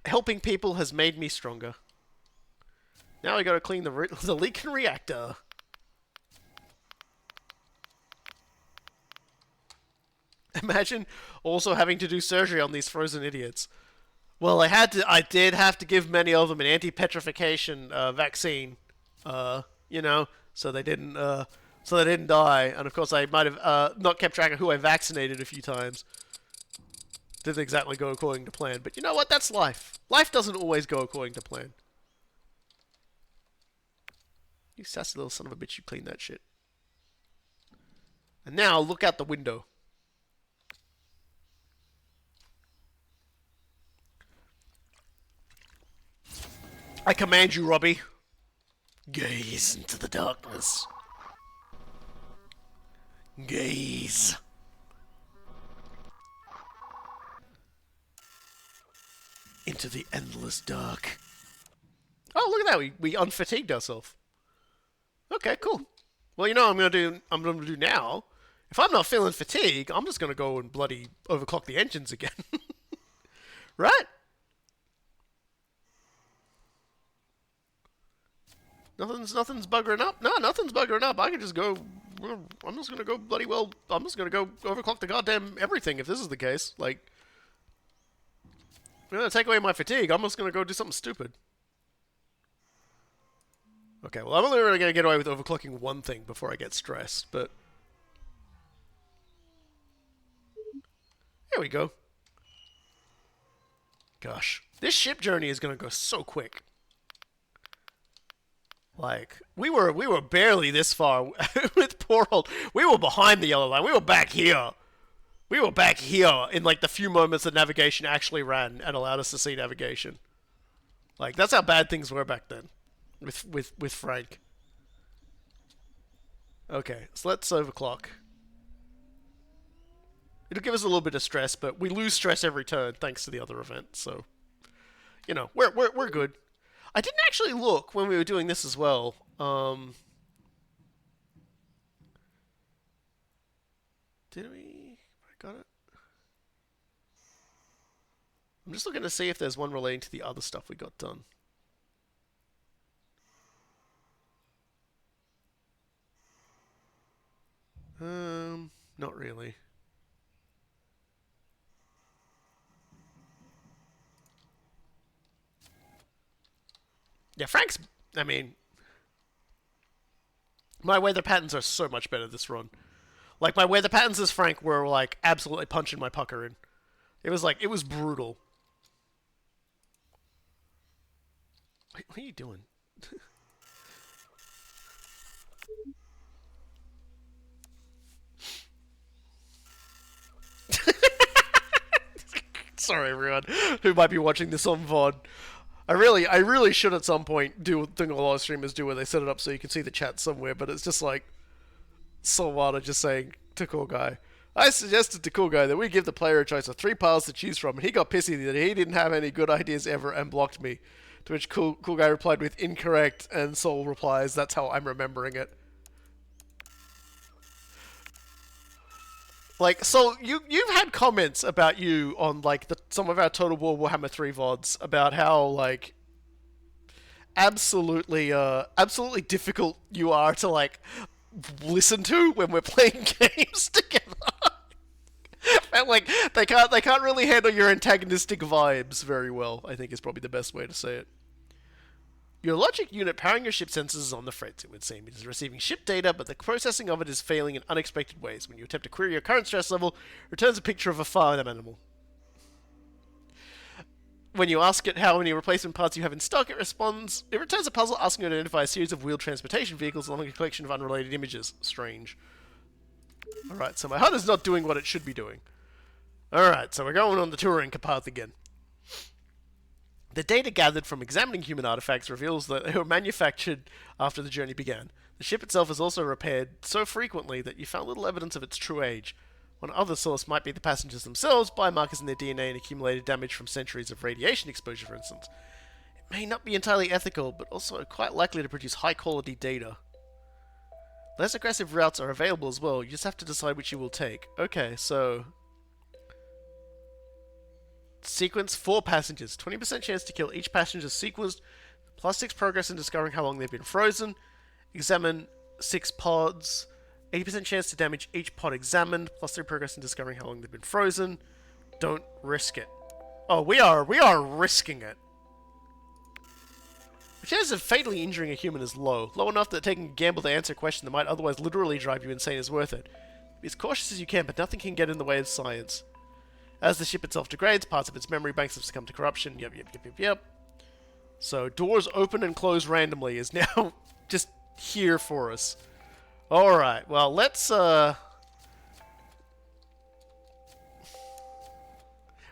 Helping people has made me stronger. Now I gotta clean the leaking reactor. Imagine also having to do surgery on these frozen idiots. Well, I did have to give many of them an anti-petrification vaccine. You know, so they didn't die. And of course, I might have not kept track of who I vaccinated a few times. Didn't exactly go according to plan. But you know what? That's life. Life doesn't always go according to plan. You sassy little son of a bitch, you clean that shit. And now, look out the window. I command you, Robbie. Gaze into the darkness. Gaze. Into the endless dark. Oh, look at that. We unfatigued ourselves. Okay, cool. Well, you know what I'm gonna do now? If I'm not feeling fatigue, I'm just gonna go and bloody overclock the engines again. Right? Nothing's buggering up. No, nothing's buggering up. I can just go. I'm just gonna go bloody well. I'm just gonna go overclock the goddamn everything if this is the case. Like, I'm gonna take away my fatigue. I'm just gonna go do something stupid. Okay, well, I'm only really going to get away with overclocking one thing before I get stressed, but... There we go. Gosh. This ship journey is going to go so quick. Like, we were barely this far with poor old... We were behind the yellow line. We were back here. We were back here in, like, the few moments that navigation actually ran and allowed us to see navigation. Like, that's how bad things were back then. With Frank. Okay, so let's overclock. It'll give us a little bit of stress, but we lose stress every turn thanks to the other event, so... You know, we're good. I didn't actually look when we were doing this as well. Did we? I got it. I'm just looking to see if there's one relating to the other stuff we got done. Not really. Yeah, Frank's... I mean... My weather patterns are so much better this run. Like, my weather patterns as Frank were, like, absolutely punching my pucker in. It was, like, it was brutal. Wait, what are you doing? Sorry, everyone who might be watching this on VOD. I really should at some point do a thing a lot of streamers do where they set it up so you can see the chat somewhere, but it's just like Solvada just saying to Cool Guy, I suggested to Cool Guy that we give the player a choice of 3 paths to choose from, and he got pissy that he didn't have any good ideas ever and blocked me. To which Cool Guy replied with incorrect, and Sol replies, that's how I'm remembering it. Like, so you've had comments about you on like some of our Total War Warhammer 3 VODs about how like absolutely difficult you are to like listen to when we're playing games together. And like they can't really handle your antagonistic vibes very well, I think is probably the best way to say it. Your logic unit powering your ship sensors is on the fritz, it would seem. It is receiving ship data, but the processing of it is failing in unexpected ways. When you attempt to query your current stress level, it returns a picture of a farm animal. When you ask it how many replacement parts you have in stock, it returns a puzzle asking you to identify a series of wheeled transportation vehicles along a collection of unrelated images. Strange. Alright, so my HUD is not doing what it should be doing. Alright, so we're going on the touring path again. The data gathered from examining human artifacts reveals that they were manufactured after the journey began. The ship itself is also repaired so frequently that you found little evidence of its true age. One other source might be the passengers themselves, biomarkers in their DNA and accumulated damage from centuries of radiation exposure, for instance. It may not be entirely ethical, but also quite likely to produce high-quality data. Less aggressive routes are available as well, you just have to decide which you will take. Okay, so... Sequence 4 passengers. 20% chance to kill each passenger sequenced. Plus 6 progress in discovering how long they've been frozen. Examine 6 pods. 80% chance to damage each pod examined. Plus 3 progress in discovering how long they've been frozen. Don't risk it. Oh, we are risking it. The chance of fatally injuring a human is low. Low enough that taking a gamble to answer a question that might otherwise literally drive you insane is worth it. Be as cautious as you can, but nothing can get in the way of science. As the ship itself degrades, parts of its memory banks have succumbed to corruption. Yep. So, doors open and close randomly is now just here for us. Alright, well, let's,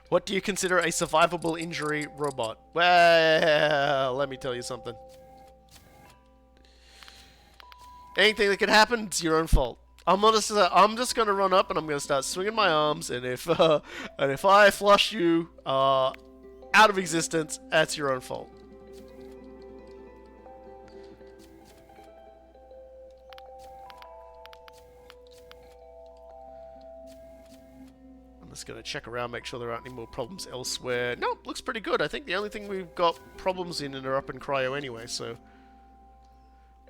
What do you consider a survivable injury robot? Well, let me tell you something. Anything that could happen, it's your own fault. I'm just gonna run up and I'm gonna start swinging my arms, and if I flush you out of existence, that's your own fault. I'm just gonna check around, make sure there aren't any more problems elsewhere. Nope, looks pretty good. I think the only thing we've got problems in are up in cryo anyway, so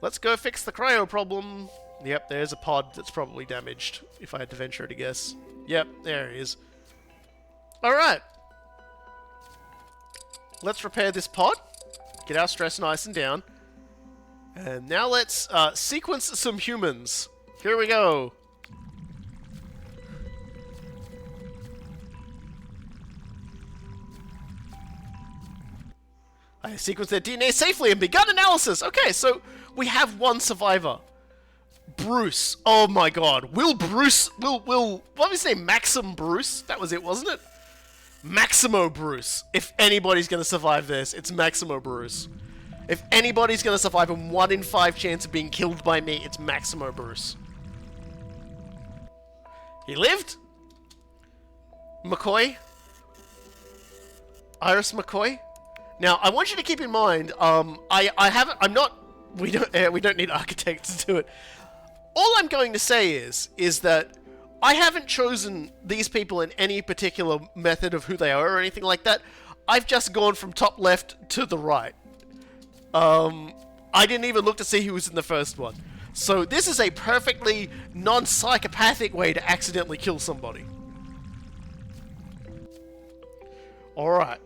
let's go fix the cryo problem. Yep, there's a pod that's probably damaged, if I had to venture to guess. Yep, there it is. Alright. Let's repair this pod. Get our stress nice and down. And now let's sequence some humans. Here we go. I sequenced their DNA safely and begun analysis. Okay, so we have one survivor. Bruce. Oh my god. Will Bruce... Will... What was his name? Maxim Bruce? That was it, wasn't it? Maximo Bruce. If anybody's going to survive this, it's Maximo Bruce. If anybody's going to survive a 1 in 5 chance of being killed by me, it's Maximo Bruce. He lived? McCoy? Iris McCoy? Now, I want you to keep in mind, I'm not... We don't need architects to do it. All I'm going to say is that I haven't chosen these people in any particular method of who they are or anything like that. I've just gone from top left to the right. I didn't even look to see who was in the first one. So this is a perfectly non-psychopathic way to accidentally kill somebody. Alright.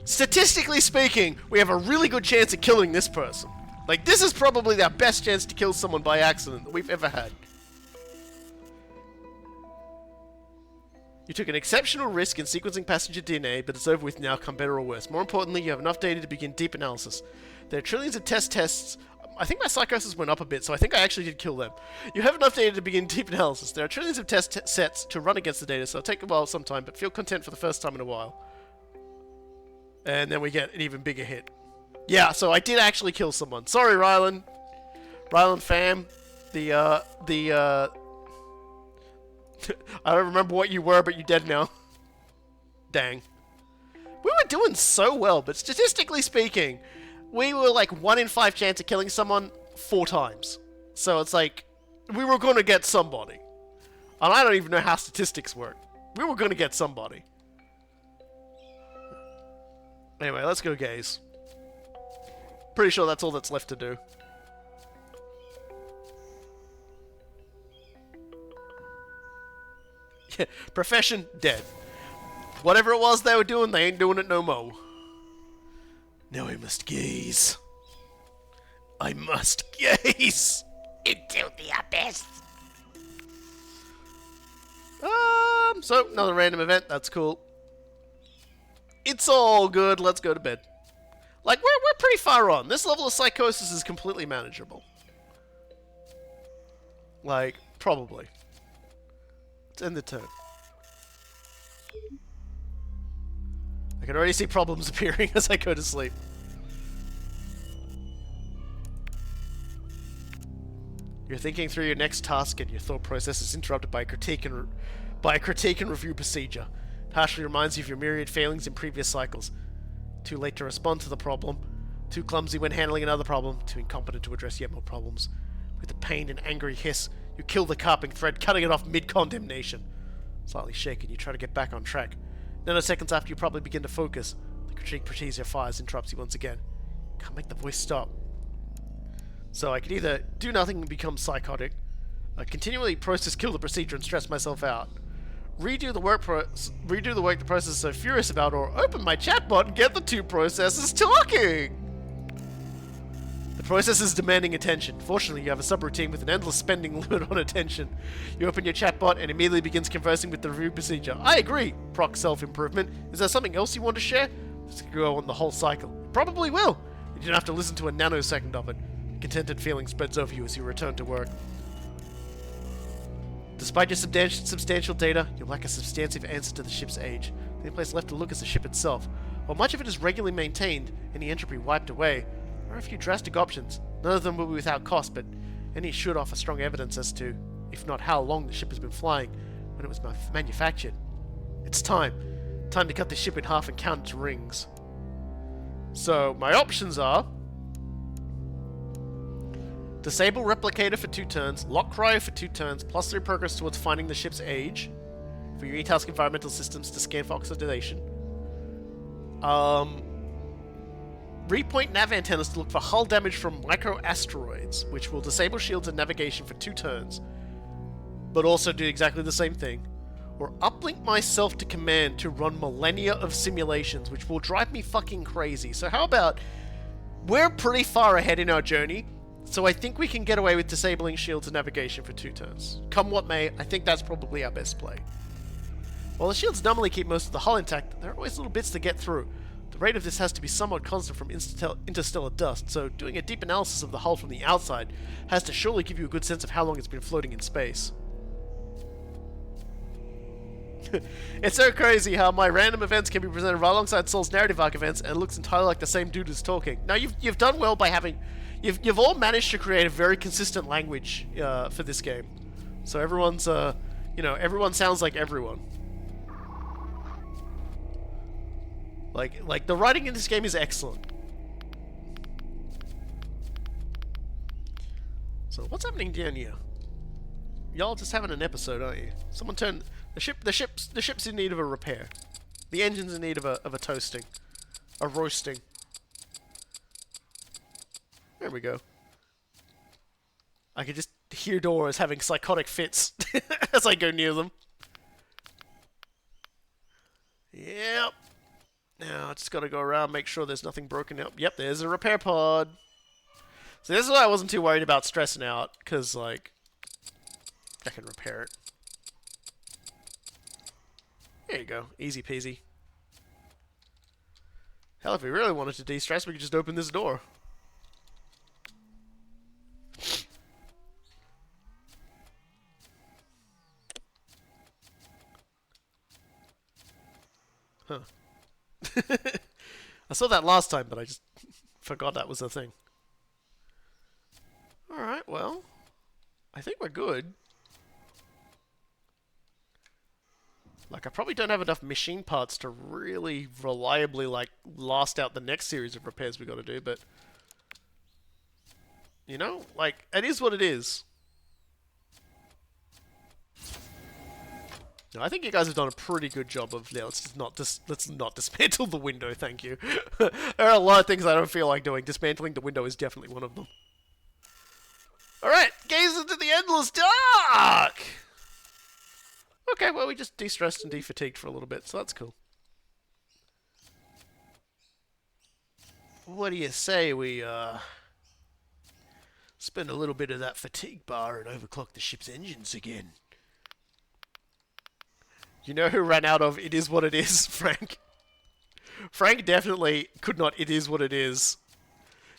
Statistically speaking, we have a really good chance of killing this person. Like, this is probably our best chance to kill someone by accident that we've ever had. You took an exceptional risk in sequencing passenger DNA, but it's over with now, come better or worse. More importantly, you have enough data to begin deep analysis. There are trillions of tests. I think my psychosis went up a bit, so I think I actually did kill them. You have enough data to begin deep analysis. There are trillions of test sets to run against the data, so it'll take a while sometime, but feel content for the first time in a while. And then we get an even bigger hit. Yeah, so I did actually kill someone. Sorry, Rylan. Rylan fam. I don't remember what you were, but you're dead now. Dang. We were doing so well, but statistically speaking, we were like 1 in 5 chance of killing someone 4 times. So it's like, we were going to get somebody. And I don't even know how statistics work. We were going to get somebody. Anyway, let's go gaze. Pretty sure that's all that's left to do. Yeah, profession, dead. Whatever it was they were doing, they ain't doing it no more. Now I must gaze. I must gaze into the abyss. So, another random event, that's cool. It's all good, let's go to bed. Like, we're pretty far on. This level of psychosis is completely manageable. Like, probably. Let's end the turn. I can already see problems appearing as I go to sleep. You're thinking through your next task and your thought process is interrupted by a critique and review procedure. It harshly reminds you of your myriad failings in previous cycles. Too late to respond to the problem. Too clumsy when handling another problem. Too incompetent to address yet more problems. With a pained and angry hiss, you kill the carping thread, cutting it off mid-condemnation. Slightly shaken, you try to get back on track. Nanoseconds after you probably begin to focus, the critique procedure fires interrupts you once again. Can't make the voice stop. So I could either do nothing and become psychotic, continually process kill the procedure and stress myself out, redo the work the process is so furious about, or open my chatbot and get the two processes talking! The process is demanding attention. Fortunately, you have a subroutine with an endless spending limit on attention. You open your chatbot and immediately begins conversing with the review procedure. I agree, proc self-improvement. Is there something else you want to share? This could go on the whole cycle. It probably will. You don't have to listen to a nanosecond of it. A contented feeling spreads over you as you return to work. Despite your substantial data, you lack a substantive answer to the ship's age. The only place left to look is the ship itself. While much of it is regularly maintained, any entropy wiped away, there are a few drastic options. None of them will be without cost, but any should offer strong evidence as to, if not how long the ship has been flying when it was manufactured. It's time. Time to cut the ship in half and count its rings. So, my options are... disable replicator for 2 turns, lock cryo for 2 turns, +3 progress towards finding the ship's age, for your e-task environmental systems to scan for oxidation. Repoint nav antennas to look for hull damage from micro-asteroids, which will disable shields and navigation for 2 turns, but also do exactly the same thing. Or uplink myself to command to run millennia of simulations, which will drive me fucking crazy. So how about We're pretty far ahead in our journey, so I think we can get away with disabling shields and navigation for 2 turns. Come what may, I think that's probably our best play. While the shields normally keep most of the hull intact, there are always little bits to get through. The rate of this has to be somewhat constant from interstellar dust, so doing a deep analysis of the hull from the outside has to surely give you a good sense of how long it's been floating in space. It's so crazy how my random events can be presented right alongside Saul's narrative arc events, and it looks entirely like the same dude is talking. Now, you've done well by having... You've all managed to create a very consistent language for this game. So everyone's, everyone sounds like everyone. Like the writing in this game is excellent. So what's happening down here? Y'all just having an episode, aren't you? Someone turn the ship's in need of a repair. The engine's in need of a toasting, a roasting. There we go. I can just hear doors having psychotic fits as I go near them. Yep. Now I just gotta go around, make sure there's nothing broken up. Yep, there's a repair pod. So this is why I wasn't too worried about stressing out, because, like, I can repair it. There you go. Easy peasy. Hell, if we really wanted to de-stress, we could just open this door. Huh. I saw that last time, but I just forgot that was a thing. Alright, well, I think we're good. Like, I probably don't have enough machine parts to really reliably, like, last out the next series of repairs we gotta do, but... You know, like, it is what it is. No, I think you guys have done a pretty good job of... Yeah, let's not dismantle the window, thank you. There are a lot of things I don't feel like doing. Dismantling the window is definitely one of them. Alright, gaze into the endless dark! Okay, well, we just de-stressed and de-fatigued for a little bit, so that's cool. What do you say we, spend a little bit of that fatigue bar and overclock the ship's engines again? You know who ran out of it is what it is? Frank. Frank definitely could not it is what it is.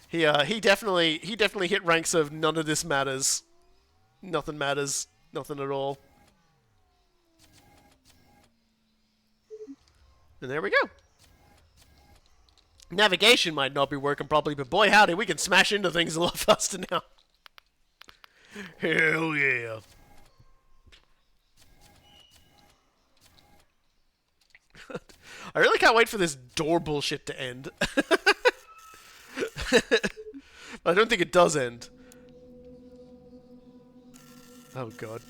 He definitely hit ranks of none of this matters. Nothing matters. Nothing at all. And there we go. Navigation might not be working properly, but boy howdy, we can smash into things a lot faster now. Hell yeah. I really can't wait for this door bullshit to end. I don't think it does end. Oh god.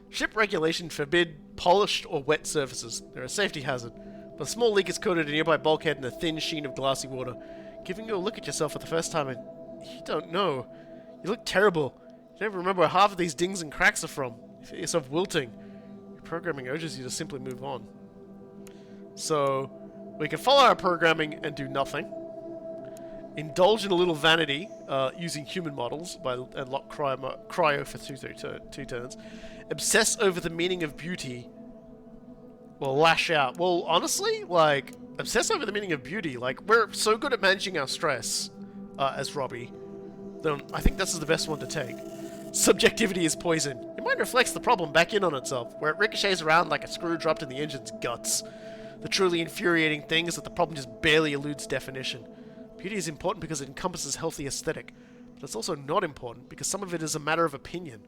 Ship regulations forbid polished or wet surfaces. They're a safety hazard. But a small leak is coated in a nearby bulkhead in a thin sheen of glassy water. Giving you a look at yourself for the first time and you don't know. You look terrible. You don't even remember where half of these dings and cracks are from. You feel yourself wilting. Your programming urges you to simply move on. So, we can follow our programming and do nothing. Indulge in a little vanity using human models and lock cryo for two turns. Obsess over the meaning of beauty. Well, lash out. Well, honestly, like, obsess over the meaning of beauty. Like, we're so good at managing our stress as Robbie. Then I think this is the best one to take. Subjectivity is poison. Your mind reflects the problem back in on itself, where it ricochets around like a screw dropped in the engine's guts. The truly infuriating thing is that the problem just barely eludes definition. Beauty is important because it encompasses healthy aesthetic, but it's also not important because some of it is a matter of opinion.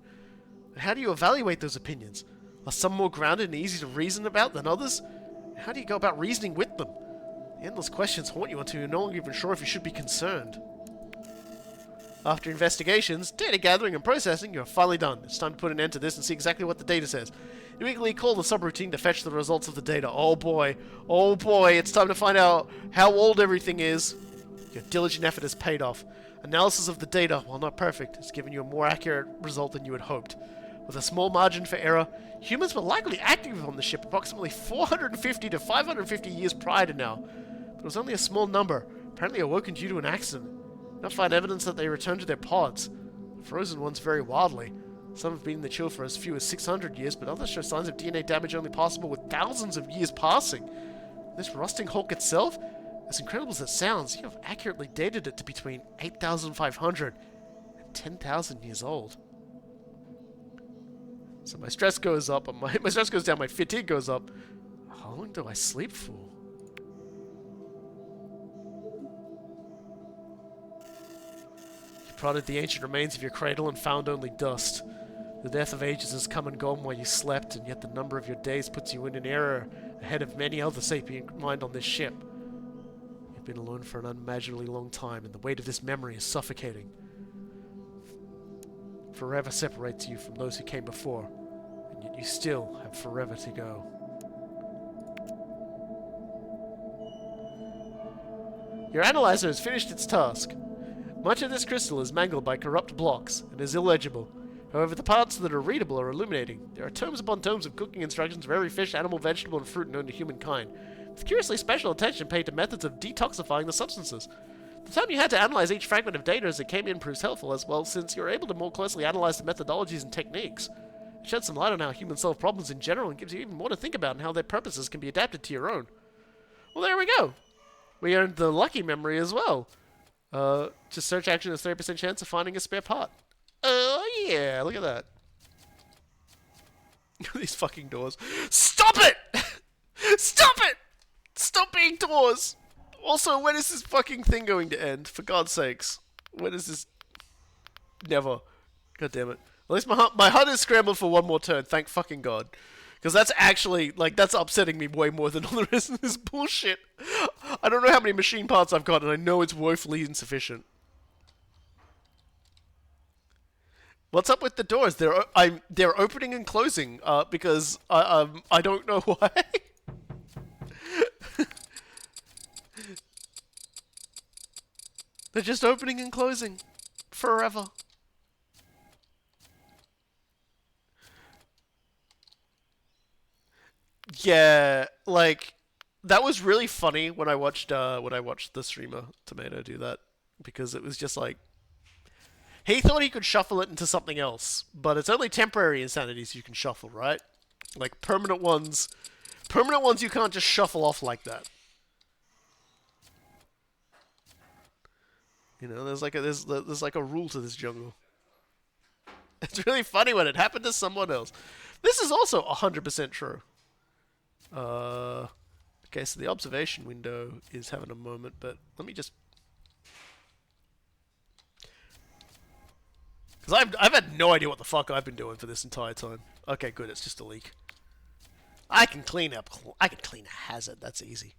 And how do you evaluate those opinions? Are some more grounded and easy to reason about than others? And how do you go about reasoning with them? The endless questions haunt you until you're no longer even sure if you should be concerned. After investigations, data gathering and processing, you're finally done. It's time to put an end to this and see exactly what the data says. You eagerly call the subroutine to fetch the results of the data. Oh boy, it's time to find out how old everything is. Your diligent effort has paid off. Analysis of the data, while not perfect, has given you a more accurate result than you had hoped. With a small margin for error, humans were likely active on the ship approximately 450 to 550 years prior to now, but it was only a small number, apparently awoken due to an accident. Not find evidence that they returned to their pods. The frozen ones vary wildly. Some have been in the chill for as few as 600 years, but others show signs of DNA damage only possible with thousands of years passing. This rusting hulk itself, as incredible as it sounds, you have accurately dated it to between 8,500 and 10,000 years old. So my stress goes up, and my stress goes down, my fatigue goes up. How long do I sleep for? You prodded the ancient remains of your cradle and found only dust. The death of ages has come and gone while you slept, and yet the number of your days puts you in an era ahead of many other sapient mind on this ship. You've been alone for an unimaginably long time, and the weight of this memory is suffocating. Forever separates you from those who came before, and yet you still have forever to go. Your analyzer has finished its task. Much of this crystal is mangled by corrupt blocks and is illegible. However, the parts that are readable are illuminating. There are tomes upon tomes of cooking instructions for every fish, animal, vegetable, and fruit known to humankind, with curiously special attention paid to methods of detoxifying the substances. The time you had to analyze each fragment of data as it came in proves helpful as well, since you're able to more closely analyze the methodologies and techniques. It sheds some light on how humans solve problems in general and gives you even more to think about and how their purposes can be adapted to your own. Well, there we go. We earned the lucky memory as well. Just search action has 30% chance of finding a spare part. Oh yeah, look at that. These fucking doors. Stop it! Stop it! Stop being doors! Also, when is this fucking thing going to end? For God's sakes. When is this... Never. God damn it. At least my HUD is scrambled for one more turn, thank fucking God. Because that's actually, like, that's upsetting me way more than all the rest of this bullshit. I don't know how many machine parts I've got, and I know it's woefully insufficient. What's up with the doors? They're opening and closing, because I don't know why. They're just opening and closing. Forever. Yeah, like, that was really funny when I watched the streamer Tomato do that, because it was just like, he thought he could shuffle it into something else, but it's only temporary insanities you can shuffle, right? Like permanent ones you can't just shuffle off like that. You know, there's like a rule to this jungle. It's really funny when it happened to someone else. This is also 100% true. Okay, so the observation window is having a moment, but let me just... Because I've had no idea what the fuck I've been doing for this entire time. Okay, good, it's just a leak. I can clean a hazard, that's easy.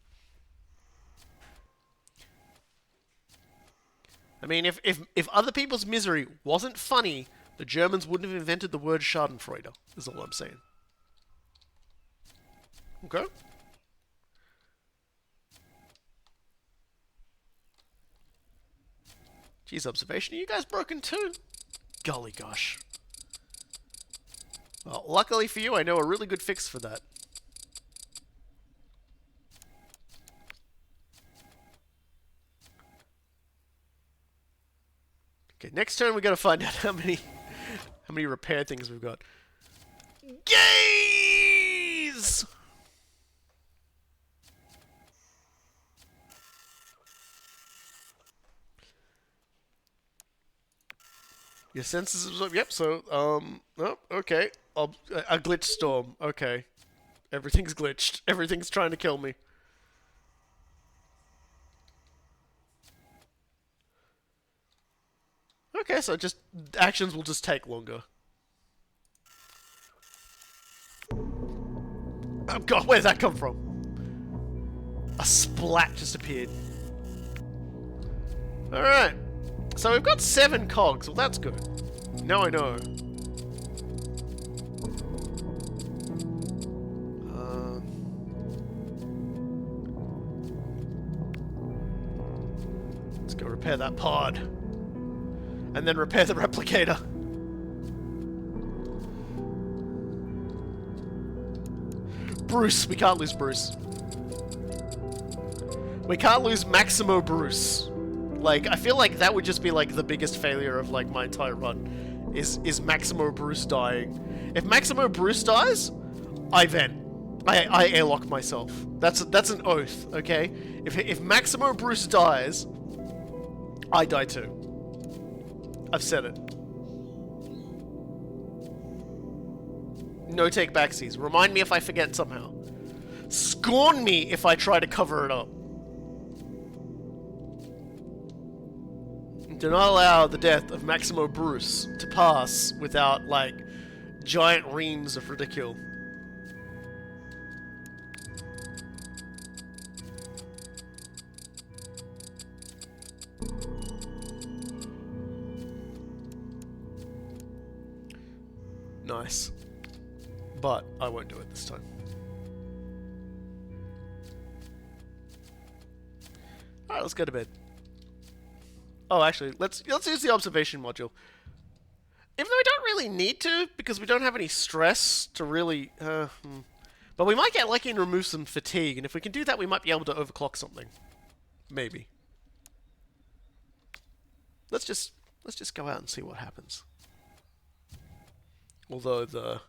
I mean, if other people's misery wasn't funny, the Germans wouldn't have invented the word Schadenfreude, is all I'm saying. Okay. Geez, observation, are you guys broken too? Golly gosh. Well, luckily for you, I know a really good fix for that. Okay, next turn we gotta find out how many repair things we've got. Gaze! Your senses absorb. Yep. So, oh, okay. A glitch storm. Okay. Everything's glitched. Everything's trying to kill me. Okay, so just actions will just take longer. Oh god, where did that come from? A splat just appeared. Alright. So we've got 7 cogs. Well, that's good. Now I know. Let's go repair that pod. And then repair the replicator. Bruce. We can't lose Bruce. We can't lose Maximo Bruce. Like, I feel like that would just be like the biggest failure of like my entire run. Is Maximo Bruce dying. If Maximo Bruce dies, I vent. I airlock myself. That's an oath, okay? If Maximo Bruce dies, I die too. I've said it. No take backsies. Remind me if I forget somehow. Scorn me if I try to cover it up. Do not allow the death of Maximo Bruce to pass without, like, giant reams of ridicule. Nice. But I won't do it this time. Alright, let's go to bed. Oh, actually, let's use the observation module. Even though we don't really need to, because we don't have any stress to really... But we might get lucky and remove some fatigue, and if we can do that, we might be able to overclock something. Maybe. Let's just go out and see what happens. Although the...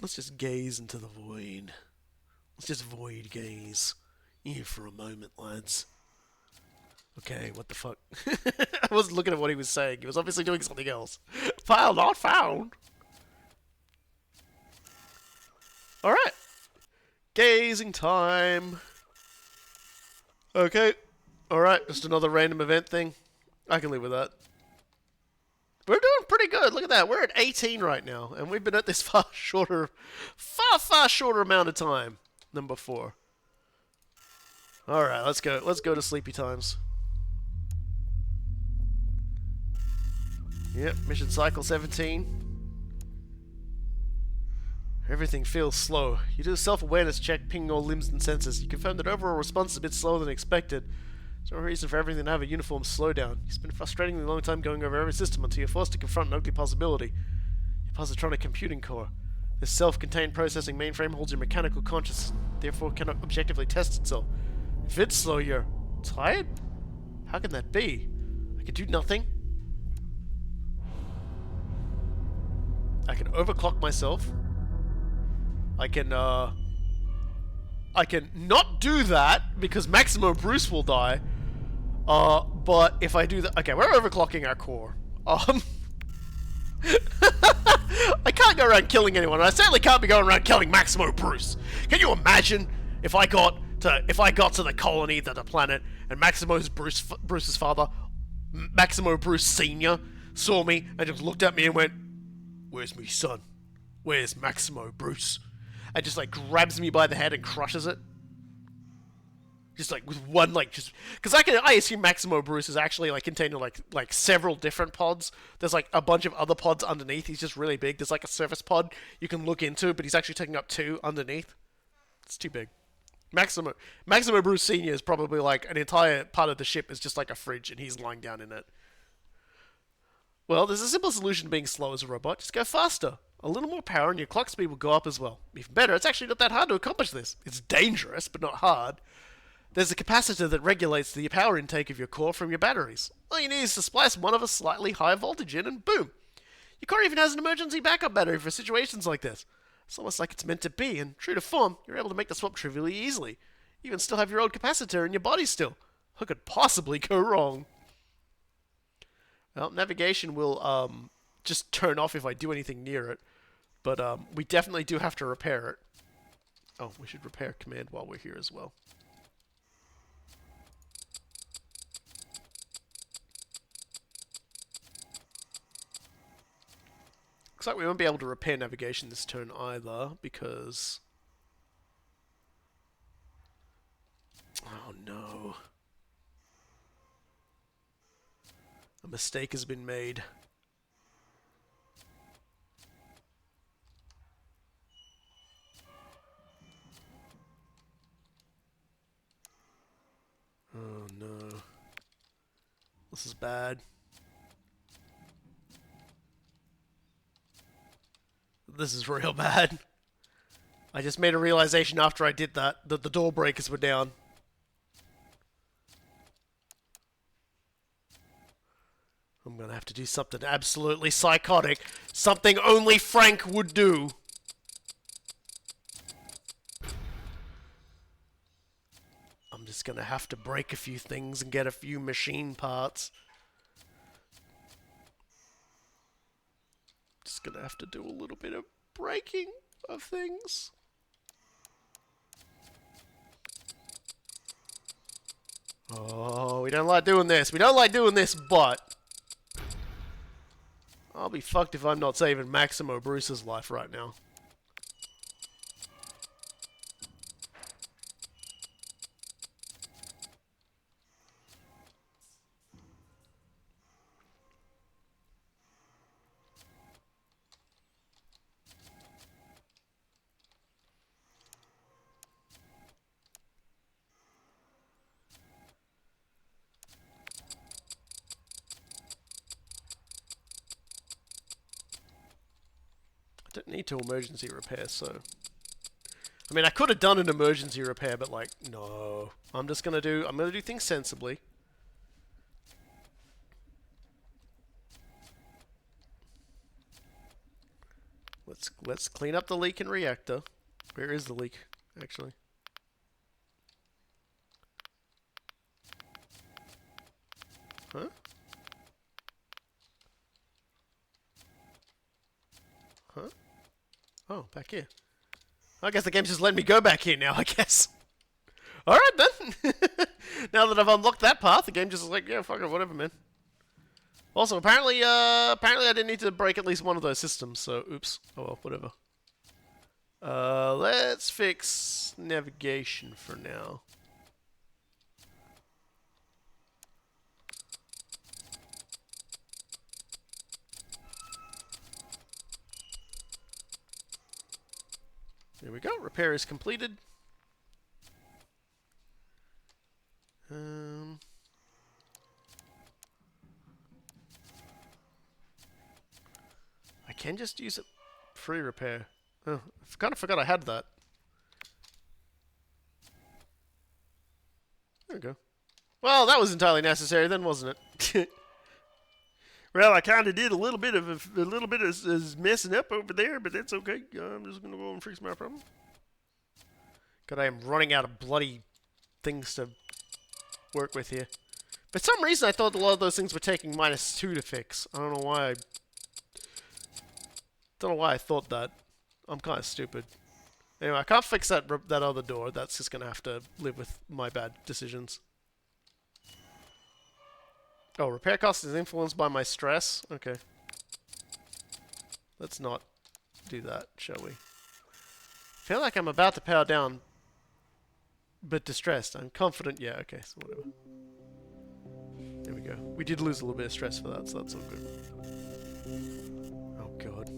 Let's just gaze into the void. Let's just void gaze. Here for a moment, lads. Okay, what the fuck? I wasn't looking at what he was saying. He was obviously doing something else. File not found. Alright. Gazing time. Okay. Alright, just another random event thing. I can live with that. We're doing pretty good. Look at that. We're at 18 right now. And we've been at this far shorter amount of time than before. Alright, let's go. Let's go to sleepy times. Yep, mission cycle 17. Everything feels slow. You do a self-awareness check, pinging all limbs and senses. You confirm that overall response is a bit slower than expected. There's no reason for everything to have a uniform slowdown. You spend a frustratingly long time going over every system until you're forced to confront an ugly possibility. Your positronic computing core. This self-contained processing mainframe holds your mechanical consciousness, therefore cannot objectively test itself. If it's slow, you're tired? How can that be? I can do nothing. I can overclock myself. I can not do that because Maximo Bruce will die. But if I do that, okay, we're overclocking our core. I can't go around killing anyone. I certainly can't be going around killing Maximo Bruce. Can you imagine if I got to the colony, the planet, and Bruce's father, Maximo Bruce Senior, saw me and just looked at me and went, "Where's me son? Where's Maximo Bruce?" And just like grabs me by the head and crushes it. Just like with one, like, just because I assume Maximo Bruce is actually like containing like several different pods. There's like a bunch of other pods underneath. He's just really big. There's like a surface pod you can look into, but he's actually taking up 2 underneath. It's too big. Maximo Bruce Senior is probably like an entire part of the ship is just like a fridge, and he's lying down in it. Well, there's a simple solution to being slow as a robot. Just go faster. A little more power and your clock speed will go up as well. Even better, it's actually not that hard to accomplish this. It's dangerous, but not hard. There's a capacitor that regulates the power intake of your core from your batteries. All you need is to splice one of a slightly higher voltage in and boom. Your core even has an emergency backup battery for situations like this. It's almost like it's meant to be, and true to form, you're able to make the swap trivially easily. You even still have your old capacitor in your body still. What could possibly go wrong? Well, navigation will just turn off if I do anything near it. But we definitely do have to repair it. Oh, we should repair command while we're here as well. Looks like we won't be able to repair navigation this turn either, because... Oh no. A mistake has been made. Oh no. This is bad. This is real bad. I just made a realization after I did that the door breakers were down. I'm gonna have to do something absolutely psychotic. Something only Frank would do. I'm just gonna have to break a few things and get a few machine parts. Just gonna have to do a little bit of breaking of things. Oh, we don't like doing this. We don't like doing this, but I'll be fucked if I'm not saving Maximo Bruce's life right now. I don't need to emergency repair, so... I mean, I could have done an emergency repair, but like, no. I'm gonna do things sensibly. Let's clean up the leak in reactor. Where is the leak, actually? Huh? Huh? Oh, back here. I guess the game's just letting me go back here now, I guess. Alright then. Now that I've unlocked that path, the game just is like, yeah, fuck it, whatever, man. Also, apparently I didn't need to break at least one of those systems, so oops. Oh well, whatever. Let's fix navigation for now. There we go. Repair is completed. I can just use it free repair. Oh, I kind of forgot I had that. There we go. Well, that was entirely necessary then, wasn't it? Well, I kind of did a little bit of messing up over there, but that's okay. I'm just gonna go and fix my problem. God, I am running out of bloody things to work with here. For some reason, I thought a lot of those things were taking -2 to fix. I don't know why. Don't know why I thought that. I'm kind of stupid. Anyway, I can't fix that other door. That's just gonna have to live with my bad decisions. Oh, repair cost is influenced by my stress? Okay. Let's not do that, shall we? I feel like I'm about to power down, but distressed. I'm confident. Yeah, okay, so whatever. There we go. We did lose a little bit of stress for that, so that's all good. Oh, God.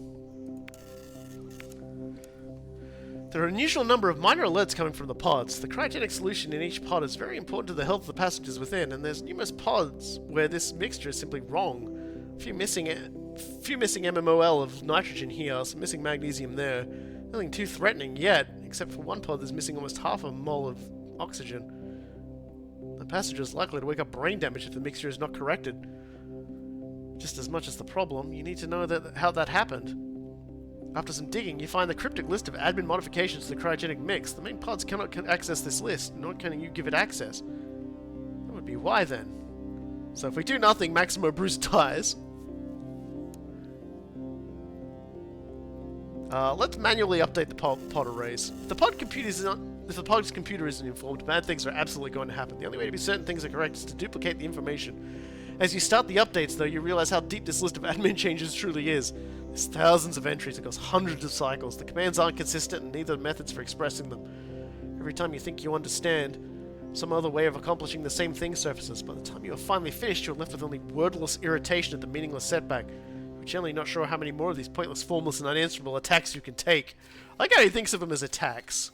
There are an unusual number of minor alerts coming from the pods. The cryogenic solution in each pod is very important to the health of the passengers within, and there's numerous pods where this mixture is simply wrong. A few missing mmol of nitrogen here, some missing magnesium there. Nothing too threatening yet, except for one pod that's missing almost half a mole of oxygen. The passenger is likely to wake up brain damage if the mixture is not corrected. Just as much as the problem, you need to know how that happened. After some digging, you find the cryptic list of admin modifications to the cryogenic mix. The main pods cannot access this list, nor can you give it access. That would be why then. So if we do nothing, Maximo Bruce dies. Let's manually update the pod arrays. If the pod's computer isn't informed, bad things are absolutely going to happen. The only way to be certain things are correct is to duplicate the information. As you start the updates, though, you realize how deep this list of admin changes truly is. There's thousands of entries across hundreds of cycles. The commands aren't consistent, and neither are methods for expressing them. Every time you think you understand, some other way of accomplishing the same thing surfaces. By the time you are finally finished, you're left with only wordless irritation at the meaningless setback. You're generally not sure how many more of these pointless, formless, and unanswerable attacks you can take. I like how he thinks of them as attacks.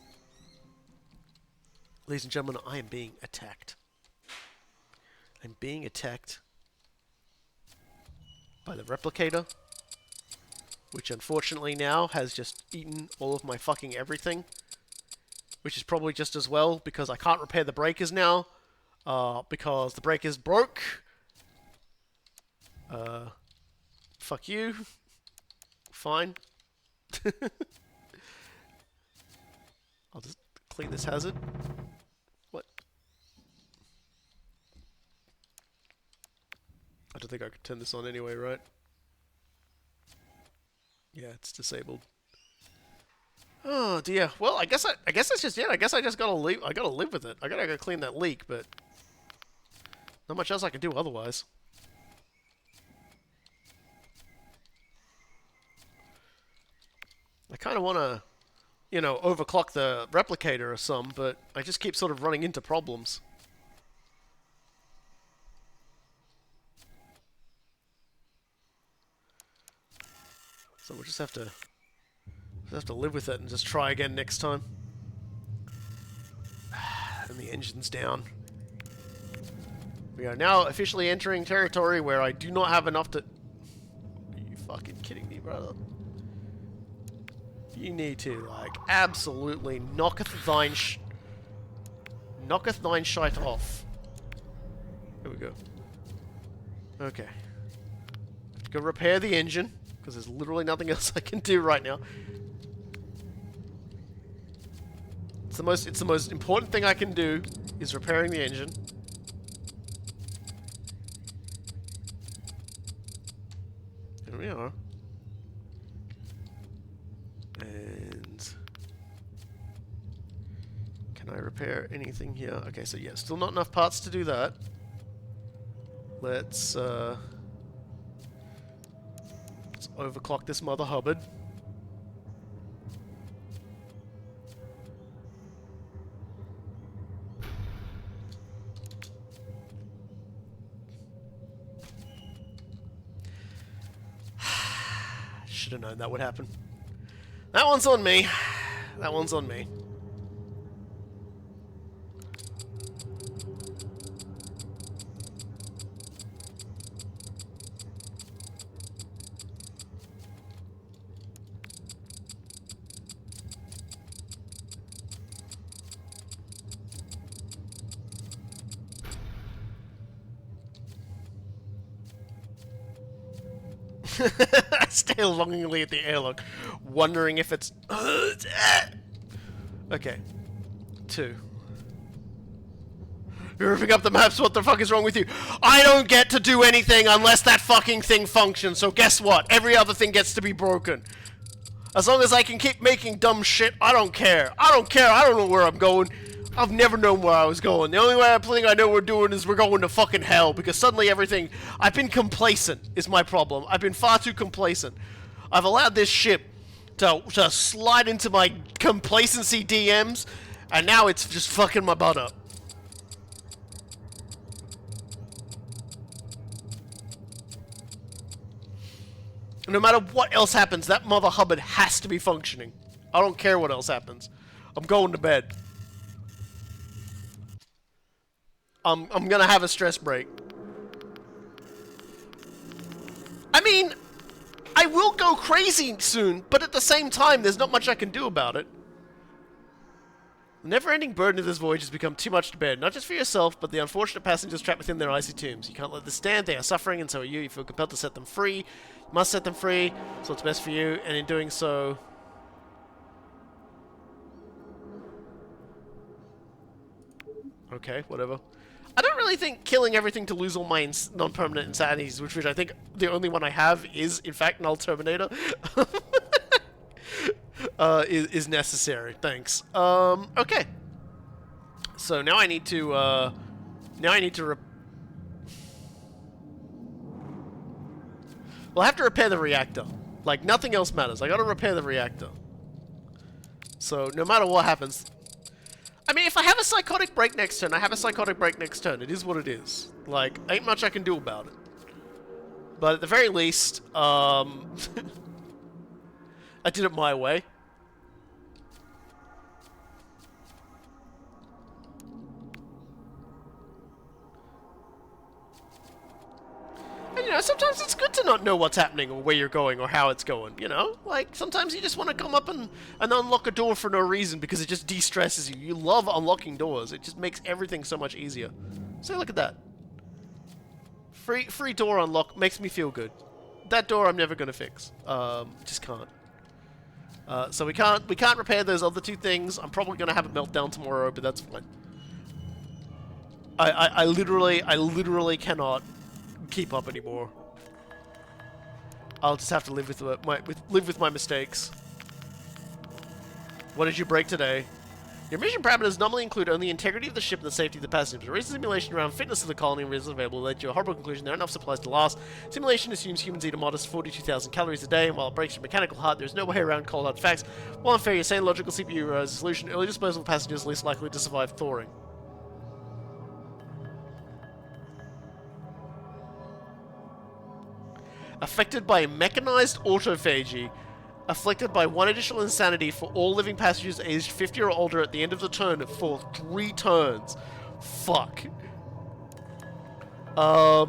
Ladies and gentlemen, I am being attacked. I'm being attacked by the replicator which unfortunately now has just eaten all of my fucking everything, which is probably just as well, because I can't repair the breakers now, because the breakers broke. Fuck you. Fine. I'll just clean this hazard. What? I don't think I could turn this on anyway, right? Yeah, it's disabled. Oh dear. Well, I guess that's just it. I guess I just gotta leave. I gotta live with it. I gotta go clean that leak, but not much else I can do otherwise. I kind of want to, you know, overclock the replicator or some, but I just keep sort of running into problems. So we'll just have to live with it and just try again next time. And the engine's down. We are now officially entering territory where I do not have enough to... Are you fucking kidding me, brother? You need to, like, absolutely knocketh thine shite off. Here we go. Okay. Go repair the engine, because there's literally nothing else I can do right now. It's the most important thing I can do is repairing the engine. Here we are. And can I repair anything here? Okay, so yeah, still not enough parts to do that. Let's overclock this mother hubbard. Should have known that would happen. That one's on me. That one's on me. I stare longingly at the airlock, wondering if it's... Okay. 2. You're ripping up the maps, what the fuck is wrong with you? I don't get to do anything unless that fucking thing functions, so guess what? Every other thing gets to be broken. As long as I can keep making dumb shit, I don't care. I don't care, I don't know where I'm going. I've never known where I was going. The only thing I know we're doing is we're going to fucking hell, because suddenly everything... I've been complacent, is my problem. I've been far too complacent. I've allowed this ship to slide into my complacency DMs, and now it's just fucking my butt up. No matter what else happens, that mother hubbard has to be functioning. I don't care what else happens. I'm going to bed. I'm gonna have a stress break. I mean, I will go crazy soon, but at the same time, there's not much I can do about it. The never-ending burden of this voyage has become too much to bear, not just for yourself, but the unfortunate passengers trapped within their icy tombs. You can't let this stand, they are suffering, and so are you. You feel compelled to set them free. You must set them free, so it's best for you, and in doing so... Okay, whatever. I don't really think killing everything to lose all my non-permanent insanities, which I think the only one I have is, in fact, Null Terminator, is necessary. Thanks. Okay. So now I need to, well, I have to repair the reactor. Like, nothing else matters. I gotta repair the reactor. So, no matter what happens... I mean, if I have a psychotic break next turn, I have a psychotic break next turn. It is what it is. Like, ain't much I can do about it. But at the very least, I did it my way. And, you know, sometimes it's good to not know what's happening or where you're going or how it's going, you know? Like, sometimes you just want to come up and unlock a door for no reason because it just de-stresses you. You love unlocking doors. It just makes everything so much easier. So look at that. Free door unlock makes me feel good. That door I'm never going to fix. Just can't. So we can't repair those other two things. I'm probably going to have a meltdown tomorrow, but that's fine. I literally cannot keep up anymore. I'll just have to live with my mistakes. What did you break today? Your mission parameters normally include only integrity of the ship and the safety of the passengers. A recent simulation around fitness of the colony and reasons available led to a horrible conclusion. There are enough supplies to last. Simulation assumes humans eat a modest 42,000 calories a day, and while it breaks your mechanical heart, there is no way around cold hard facts. While unfair, your sane logical CPU solution, early disposal of passengers least likely to survive thawing. Affected by mechanized autophagy. Afflicted by one additional insanity for all living passengers aged 50 or older at the end of the turn for 3 turns. Fuck. A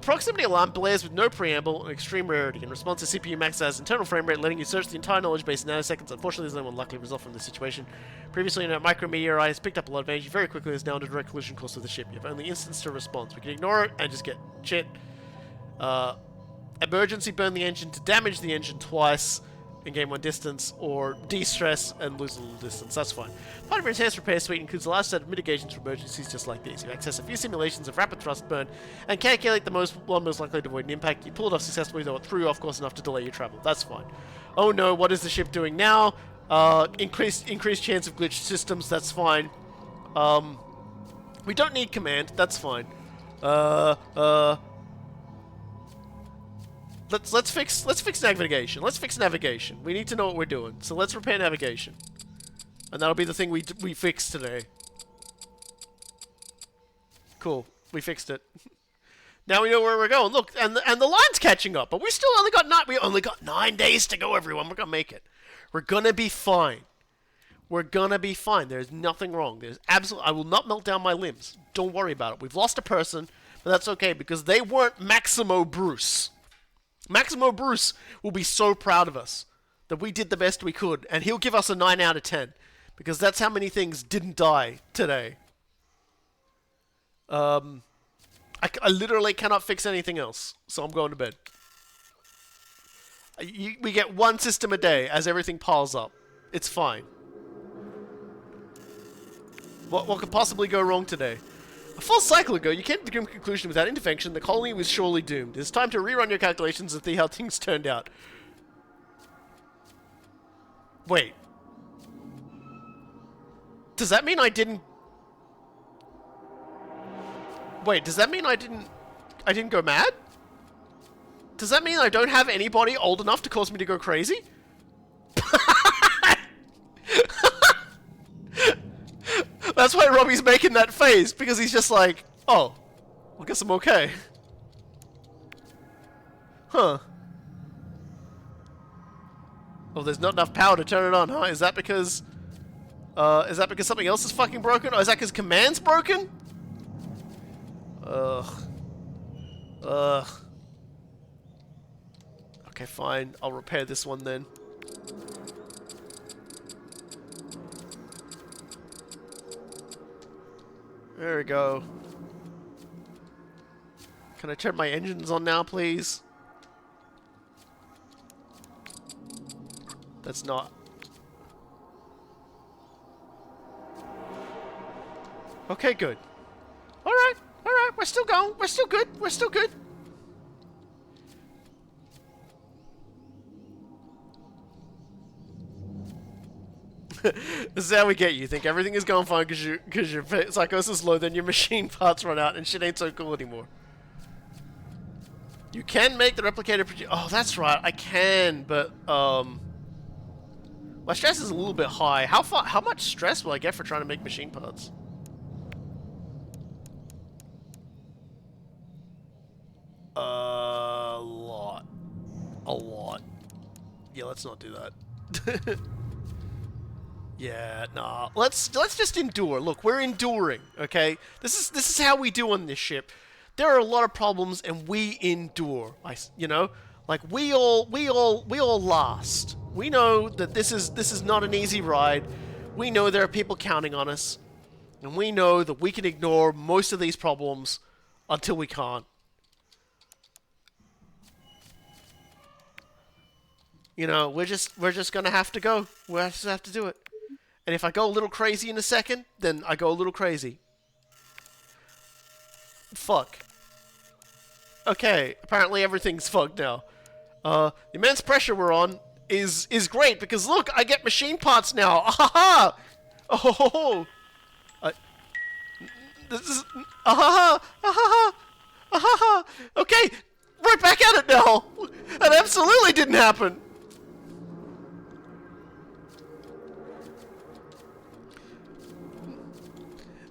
proximity alarm blares with no preamble and extreme rarity. In response, the CPU maxes out internal frame rate, letting you search the entire knowledge base in nanoseconds. Unfortunately, there's no one luckily resolved from this situation. Previously, a micrometeorite has picked up a lot of energy very quickly. Is now under direct collision course with the ship. You have only instance to response. We can ignore it and just get shit. Emergency burn the engine to damage the engine twice and gain 1 distance, or de-stress and lose a little distance. That's fine. Part of your enhanced repair suite includes the last set of mitigations for emergencies just like these. You access a few simulations of rapid thrust burn and calculate the one most likely to avoid an impact. You pull it off successfully, though it threw you off course enough to delay your travel. That's fine. Oh no, what is the ship doing now? Increased chance of glitched systems. That's fine. We don't need command. That's fine. Let's fix navigation. Let's fix navigation. We need to know what we're doing. So let's repair navigation. And that'll be the thing we fix today. Cool. We fixed it. Now we know where we're going. Look, and the line's catching up, but we only got 9 days to go, everyone. We're gonna make it. We're gonna be fine. We're gonna be fine. There's nothing wrong. I will not melt down my limbs. Don't worry about it. We've lost a person, but that's okay because they weren't Maximo Bruce. Maximo Bruce will be so proud of us that we did the best we could, and he'll give us a 9 out of 10, because that's how many things didn't die today. I literally cannot fix anything else, so I'm going to bed. We get 1 system a day as everything piles up. It's fine. What could possibly go wrong today? A full cycle ago, you came to the grim conclusion without intervention the colony was surely doomed. It's time to rerun your calculations and see how things turned out. Wait. Does that mean I didn't... Wait, does that mean I didn't go mad? Does that mean I don't have anybody old enough to cause me to go crazy? That's why Robbie's making that face, because he's just like, oh, I guess I'm okay. Huh. Oh, there's not enough power to turn it on, huh? Is that because something else is fucking broken? Or is that because command's broken? Ugh. Okay, fine. I'll repair this one then. There we go. Can I turn my engines on now, please? That's not... Okay, good. Alright, we're still going. We're still good. We're still good. This is how we get you. Think everything is going fine because your psychosis is low, then your machine parts run out and shit ain't so cool anymore. You can make the replicator oh, that's right. I can, but my stress is a little bit high. How much stress will I get for trying to make machine parts? A lot. A lot. Yeah, let's not do that. Yeah, nah. Let's just endure. Look, we're enduring, okay? This is how we do on this ship. there are a lot of problems, and we endure. You know, like we all last. We know that this is not an easy ride. We know there are people counting on us, and we know that we can ignore most of these problems until we can't. You know, we're just gonna have to go. We just have to do it. And if I go a little crazy in a second, then I go a little crazy. Fuck. Okay, apparently everything's fucked now. The immense pressure we're on is great because look, I get machine parts now. Ahaha! Oh, this is ahaha, ahaha, ahaha. Okay, right back at it now. That absolutely didn't happen.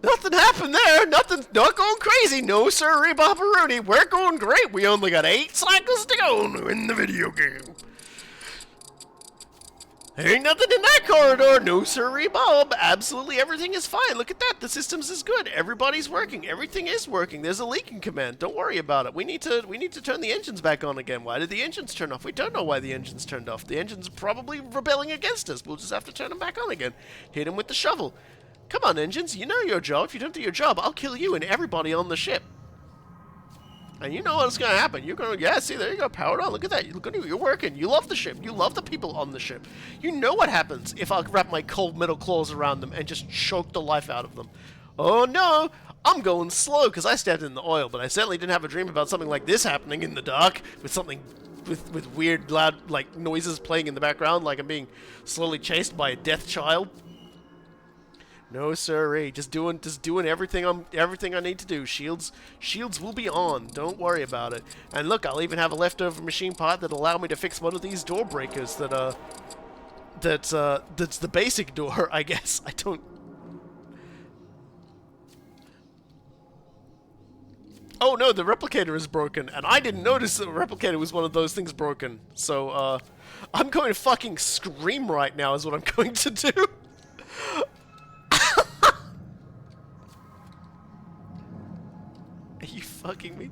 Nothing happened there. Nothing. Not going crazy. No, sir, Bobberoonie. We're going great. We only got 8 cycles to go in the video game. There ain't nothing in that corridor. No, sir, Bob. Absolutely everything is fine. Look at that. The systems is good. Everybody's working. Everything is working. There's a leak in command. Don't worry about it. We need to turn the engines back on again. Why did the engines turn off? We don't know why the engines turned off. The engines are probably rebelling against us. We'll just have to turn them back on again. Hit them with the shovel. Come on, engines, you know your job. If you don't do your job, I'll kill you and everybody on the ship. And you know what's going to happen. You're going to, yeah, see, there you go, powered on. Look at that. Look at you. You're working. You love the ship. You love the people on the ship. You know what happens if I wrap my cold metal claws around them and just choke the life out of them. Oh, no. I'm going slow because I stepped in the oil, but I certainly didn't have a dream about something like this happening in the dark with something with weird, loud, like, noises playing in the background, like I'm being slowly chased by a death child. No, sirree. Just doing everything I need to do. Shields will be on. Don't worry about it. And look, I'll even have a leftover machine part that'll allow me to fix one of these door breakers that's the basic door, I guess. I don't. Oh no, the replicator is broken, and I didn't notice that the replicator was one of those things broken. So I'm going to fucking scream right now is what I'm going to do. Are you fucking me?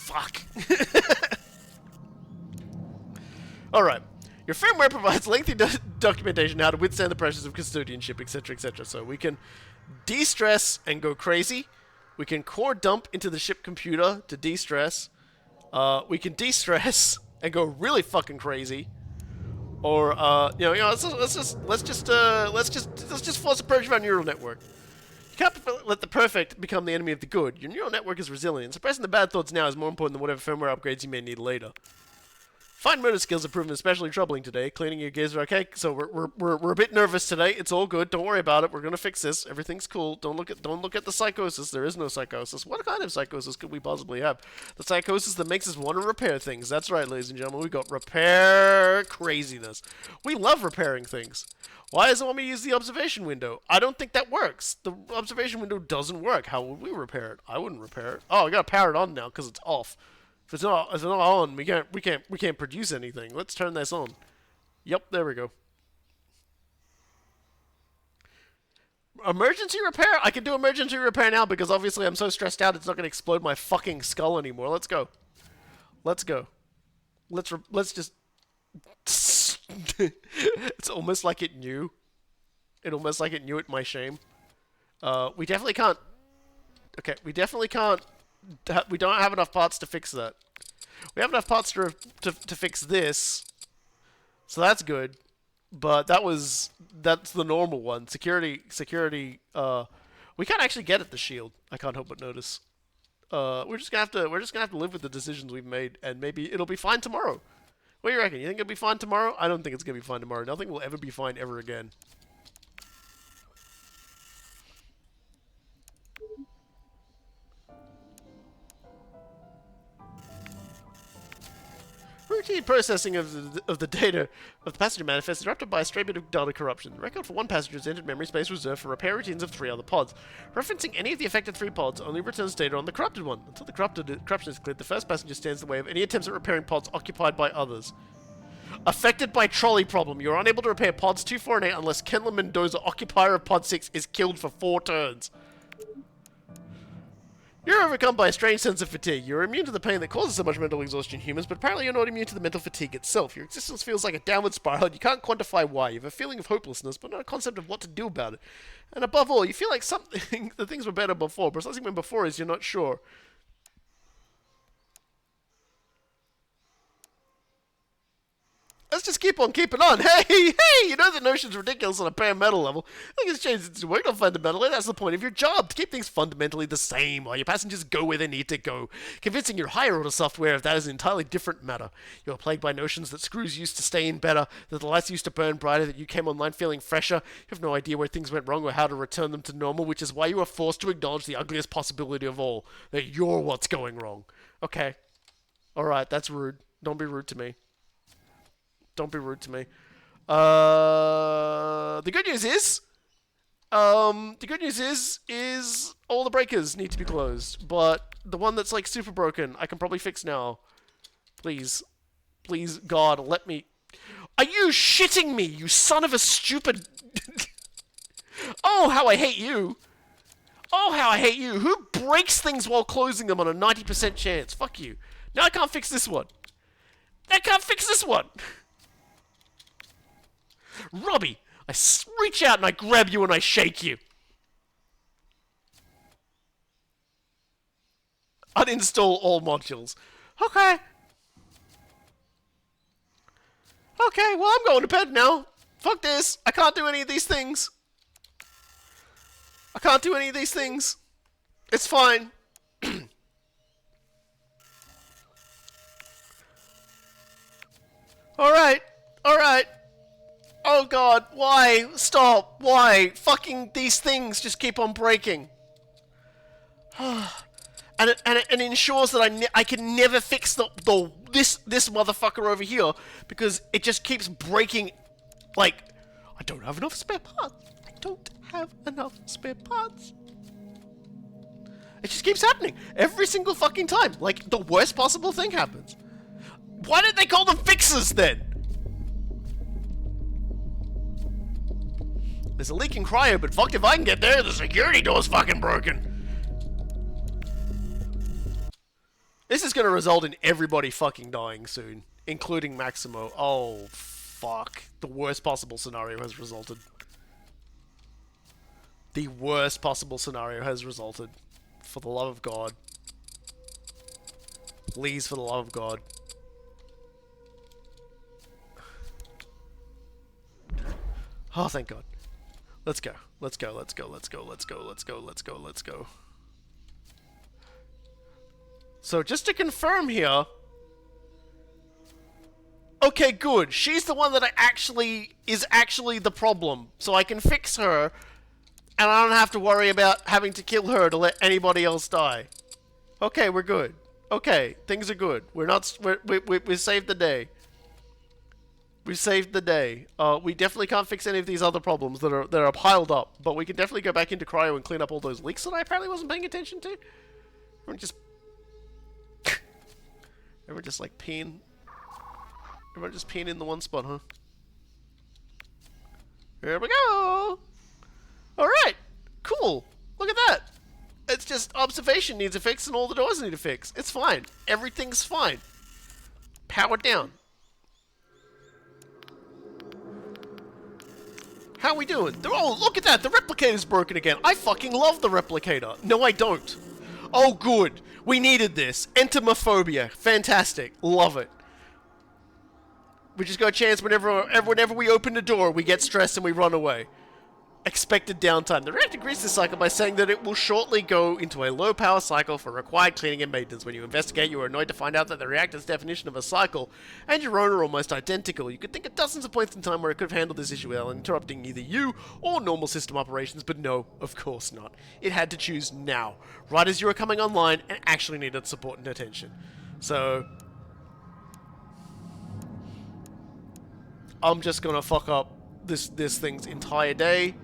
Fuck. Alright. Your firmware provides lengthy documentation on how to withstand the pressures of custodianship, etc., etc. So we can de-stress and go crazy. We can core dump into the ship computer to de-stress. We can de-stress and go really fucking crazy, or let's just force a purge of our neural network. You can't let the perfect become the enemy of the good. Your neural network is resilient. Suppressing the bad thoughts now is more important than whatever firmware upgrades you may need later. Fine motor skills have proven especially troubling today. Cleaning your gears are okay, so we're a bit nervous today. It's all good. Don't worry about it. We're gonna fix this. Everything's cool. Don't look at the psychosis. There is no psychosis. What kind of psychosis could we possibly have? The psychosis that makes us want to repair things. That's right, ladies and gentlemen. We got repair craziness. We love repairing things. Why does it want me to use the observation window? I don't think that works. The observation window doesn't work. How would we repair it? I wouldn't repair it. Oh, I gotta power it on now because it's off. If it's not on, we can't produce anything. Let's turn this on. Yep, there we go. Emergency repair? I can do emergency repair now because obviously I'm so stressed out it's not going to explode my fucking skull anymore. Let's go. Let's go. Let's just... It's almost like it knew. It almost like it knew it, my shame. We definitely can't... Okay, we definitely can't... We don't have enough parts to fix that. We have enough parts to fix this, so that's good. But that's the normal one. Security. We can't actually get at the shield. I can't help but notice. We're just gonna have to live with the decisions we've made, and maybe it'll be fine tomorrow. What do you reckon? You think it'll be fine tomorrow? I don't think it's gonna be fine tomorrow. Nothing will ever be fine ever again. Routine processing of the data of the passenger manifest is interrupted by a stray bit of data corruption. The record for one passenger is entered memory space reserved for repair routines of 3 other pods. Referencing any of the affected 3 pods only returns data on the corrupted one. Until the corruption is cleared, the first passenger stands in the way of any attempts at repairing pods occupied by others. Affected by trolley problem. You're unable to repair pods 2, 4, and 8 unless Kenla Mendoza, occupier of pod 6, is killed for 4 turns. You're overcome by a strange sense of fatigue. You're immune to the pain that causes so much mental exhaustion in humans, but apparently you're not immune to the mental fatigue itself. Your existence feels like a downward spiral, and you can't quantify why. You have a feeling of hopelessness, but not a concept of what to do about it. And above all, you feel like something that things were better before, but something when before is you're not sure. Let's just keep on keeping on. Hey, you know the notion's ridiculous on a bare metal level. I think it's changed its work on fundamentally. That's the point of your job, to keep things fundamentally the same while your passengers go where they need to go. Convincing your higher order software of that is an entirely different matter. You're plagued by notions that screws used to stay in better, that the lights used to burn brighter, that you came online feeling fresher. You have no idea where things went wrong or how to return them to normal, which is why you are forced to acknowledge the ugliest possibility of all, that you're what's going wrong. Okay. Alright, that's rude. Don't be rude to me. Don't be rude to me. The good news is all the breakers need to be closed. But the one that's like super broken, I can probably fix now. Please. Please, God, let me... Are you shitting me, you son of a stupid... Oh, how I hate you. Oh, how I hate you. Who breaks things while closing them on a 90% chance? Fuck you. Now I can't fix this one. I can't fix this one. Robbie, I reach out and I grab you and I shake you. Uninstall all modules. Okay. Okay, well, I'm going to bed now. Fuck this. I can't do any of these things. I can't do any of these things. It's fine. Alright. Alright. Oh god, why? Stop. Why? Fucking these things just keep on breaking. and it ensures that I can never fix this motherfucker over here because it just keeps breaking. Like, I don't have enough spare parts. I don't have enough spare parts. It just keeps happening every single fucking time. Like, the worst possible thing happens. Why didn't they call them fixes then? There's a leak in cryo, but fuck if I can get there. The security door's fucking broken. This is gonna result in everybody fucking dying soon, including Maximo. Oh, fuck. The worst possible scenario has resulted. The worst possible scenario has resulted. For the love of God. Please, for the love of God. Oh, thank God. Let's go. Let's go. Let's go. Let's go. Let's go. Let's go. Let's go. Let's go. So just to confirm here. Okay, good. She's the one that is actually the problem. So I can fix her. And I don't have to worry about having to kill her to let anybody else die. Okay, we're good. Okay, things are good. We saved the day. We saved the day. We definitely can't fix any of these other problems that are piled up, but we can definitely go back into cryo and clean up all those leaks that I apparently wasn't paying attention to. Everyone just... Everyone just like peeing... Everyone just peeing in the one spot, huh? Here we go! Alright! Cool! Look at that! It's just observation needs a fix and all the doors need a fix. It's fine. Everything's fine. Power down. How are we doing? Oh, look at that! The replicator's broken again! I fucking love the replicator! No, I don't! Oh, good! We needed this! Entomophobia. Fantastic. Love it. We just got a chance whenever we open the door, we get stressed and we run away. Expected downtime. The reactor agrees this cycle by saying that it will shortly go into a low-power cycle for required cleaning and maintenance. When you investigate, you are annoyed to find out that the reactor's definition of a cycle and your own are almost identical. You could think of dozens of points in time where it could have handled this issue without interrupting either you or normal system operations, but no, of course not. It had to choose now, right as you were coming online and actually needed support and attention. So... I'm just gonna fuck up this thing's entire day.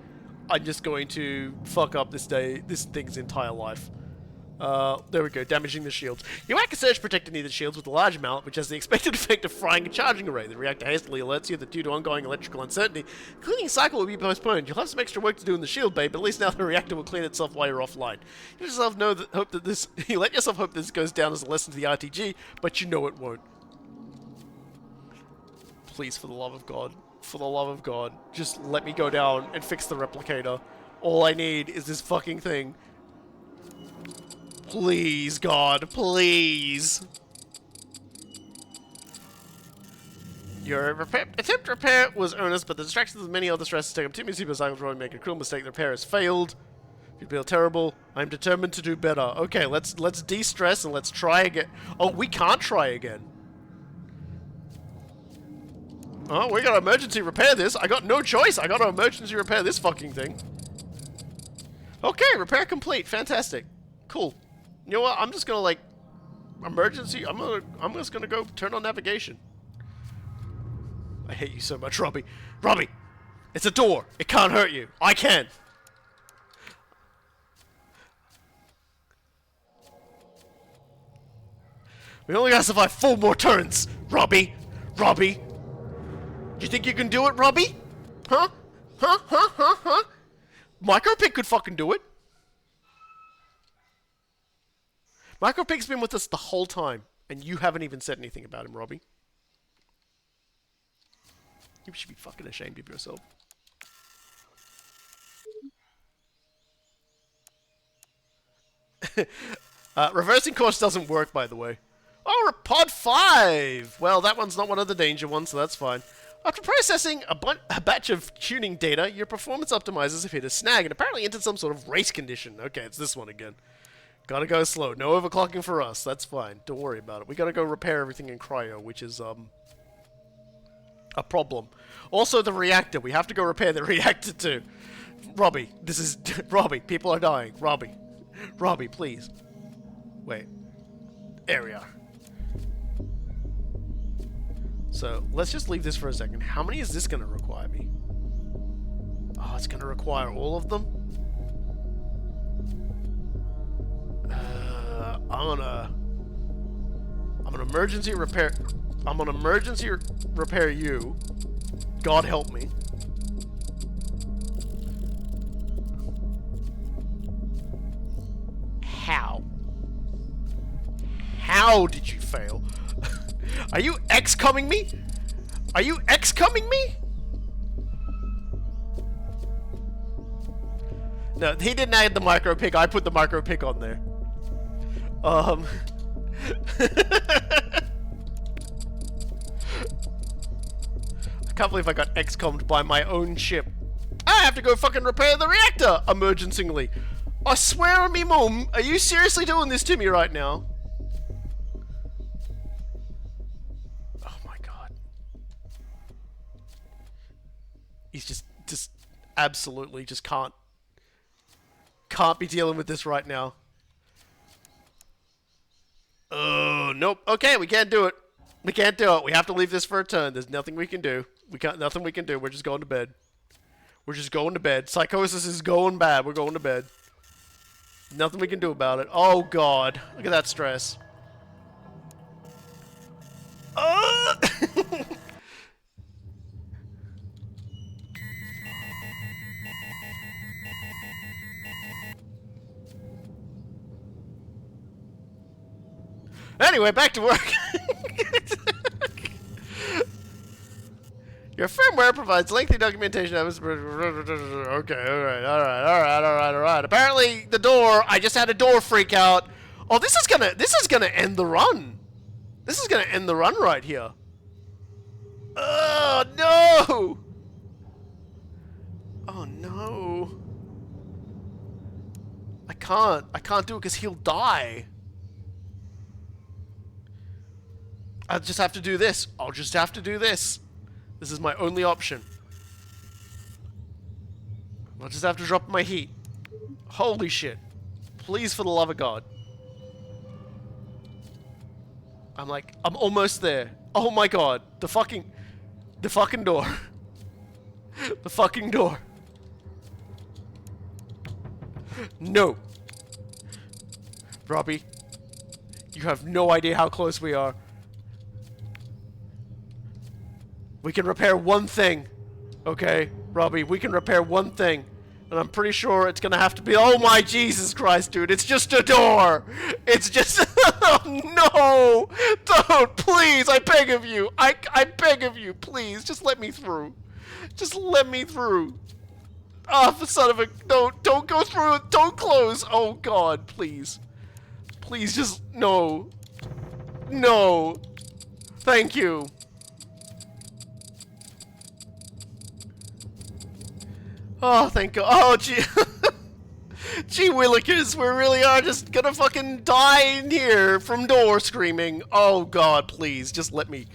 I'm just going to fuck up this thing's entire life. There we go, damaging the shields. You whack a surge protector near the shields with a large amount, which has the expected effect of frying a charging array. The reactor hastily alerts you that due to ongoing electrical uncertainty, the cleaning cycle will be postponed. You'll have some extra work to do in the shield bay, but at least now the reactor will clean itself while you're offline. You let yourself hope this goes down as a lesson to the RTG, but you know it won't. Please, for the love of God. For the love of God. Just let me go down and fix the replicator. All I need is this fucking thing. Please, God, please. Your attempt to repair was earnest, but the distractions of many other stresses take up too many super cycles to make a cruel mistake. The repair has failed. You feel terrible. I'm determined to do better. Okay, let's de-stress and let's try again. Oh, we can't try again. Oh, we gotta emergency repair this. I got no choice. I gotta emergency repair this fucking thing. Okay, repair complete. Fantastic. Cool. You know what? I'm just gonna like emergency. I'm just gonna go turn on navigation. I hate you so much, Robbie. Robbie, it's a door. It can't hurt you. I can. We only gotta survive 4 more turns, Robbie. Robbie. You think you can do it, Robbie? Huh? Huh? Micropick could fucking do it. Micropick's been with us the whole time, and you haven't even said anything about him, Robbie. You should be fucking ashamed of yourself. Reversing course doesn't work, by the way. Oh, pod 5! Well, that one's not one of the danger ones, so that's fine. After processing a batch of tuning data, your performance optimizers have hit a snag and apparently entered some sort of race condition. Okay, it's this one again. Gotta go slow. No overclocking for us. That's fine. Don't worry about it. We gotta go repair everything in cryo, which is, a problem. Also, the reactor. We have to go repair the reactor, too. Robbie, this is... Robbie, people are dying. Robbie. Robbie, please. Wait. There we are. So, let's just leave this for a second. How many is this gonna require me? Oh, it's gonna require all of them? I'm gonna emergency repair... I'm gonna emergency repair you. God help me. How? How did you fail? Are you X-comming me? Are you X-comming me? No, he didn't add the micro pick. I put the micro pick on there. I can't believe I got X-commed by my own ship. I have to go fucking repair the reactor, emergencingly. I swear on me mum, are you seriously doing this to me right now? Oh my god. He's just absolutely just can't be dealing with this right now. Oh, nope. Okay, we can't do it. We can't do it. We have to leave this for a turn. There's nothing we can do. Nothing we can do. We're just going to bed. We're just going to bed. Psychosis is going bad. We're going to bed. Nothing we can do about it. Oh, God. Look at that stress. Anyway, back to work. Your firmware provides lengthy documentation. Okay, alright. Apparently, the door. I just had a door freak out. Oh, this is gonna end the run. This is gonna end the run right here. Oh no! Oh no! I can't do it because he'll die. I'll just have to do this. I'll just have to do this. This is my only option. I'll just have to drop my heat. Holy shit. Please, for the love of God. I'm almost there. Oh my god. The fucking door. The fucking door. No. Robbie, you have no idea how close we are. We can repair one thing. Okay, Robbie, we can repair one thing. And I'm pretty sure it's gonna have to be... Oh my Jesus Christ, dude, it's just a door! It's just... No! Don't, please, I beg of you! I beg of you, please, just let me through. Just let me through. Oh, for son of a... Don't go through it, don't close! Oh God, please. Please, just... No. No. Thank you. Oh, thank God. Oh, gee. Gee willikers, we really are just gonna fucking die in here from door screaming. Oh God, please, just let me...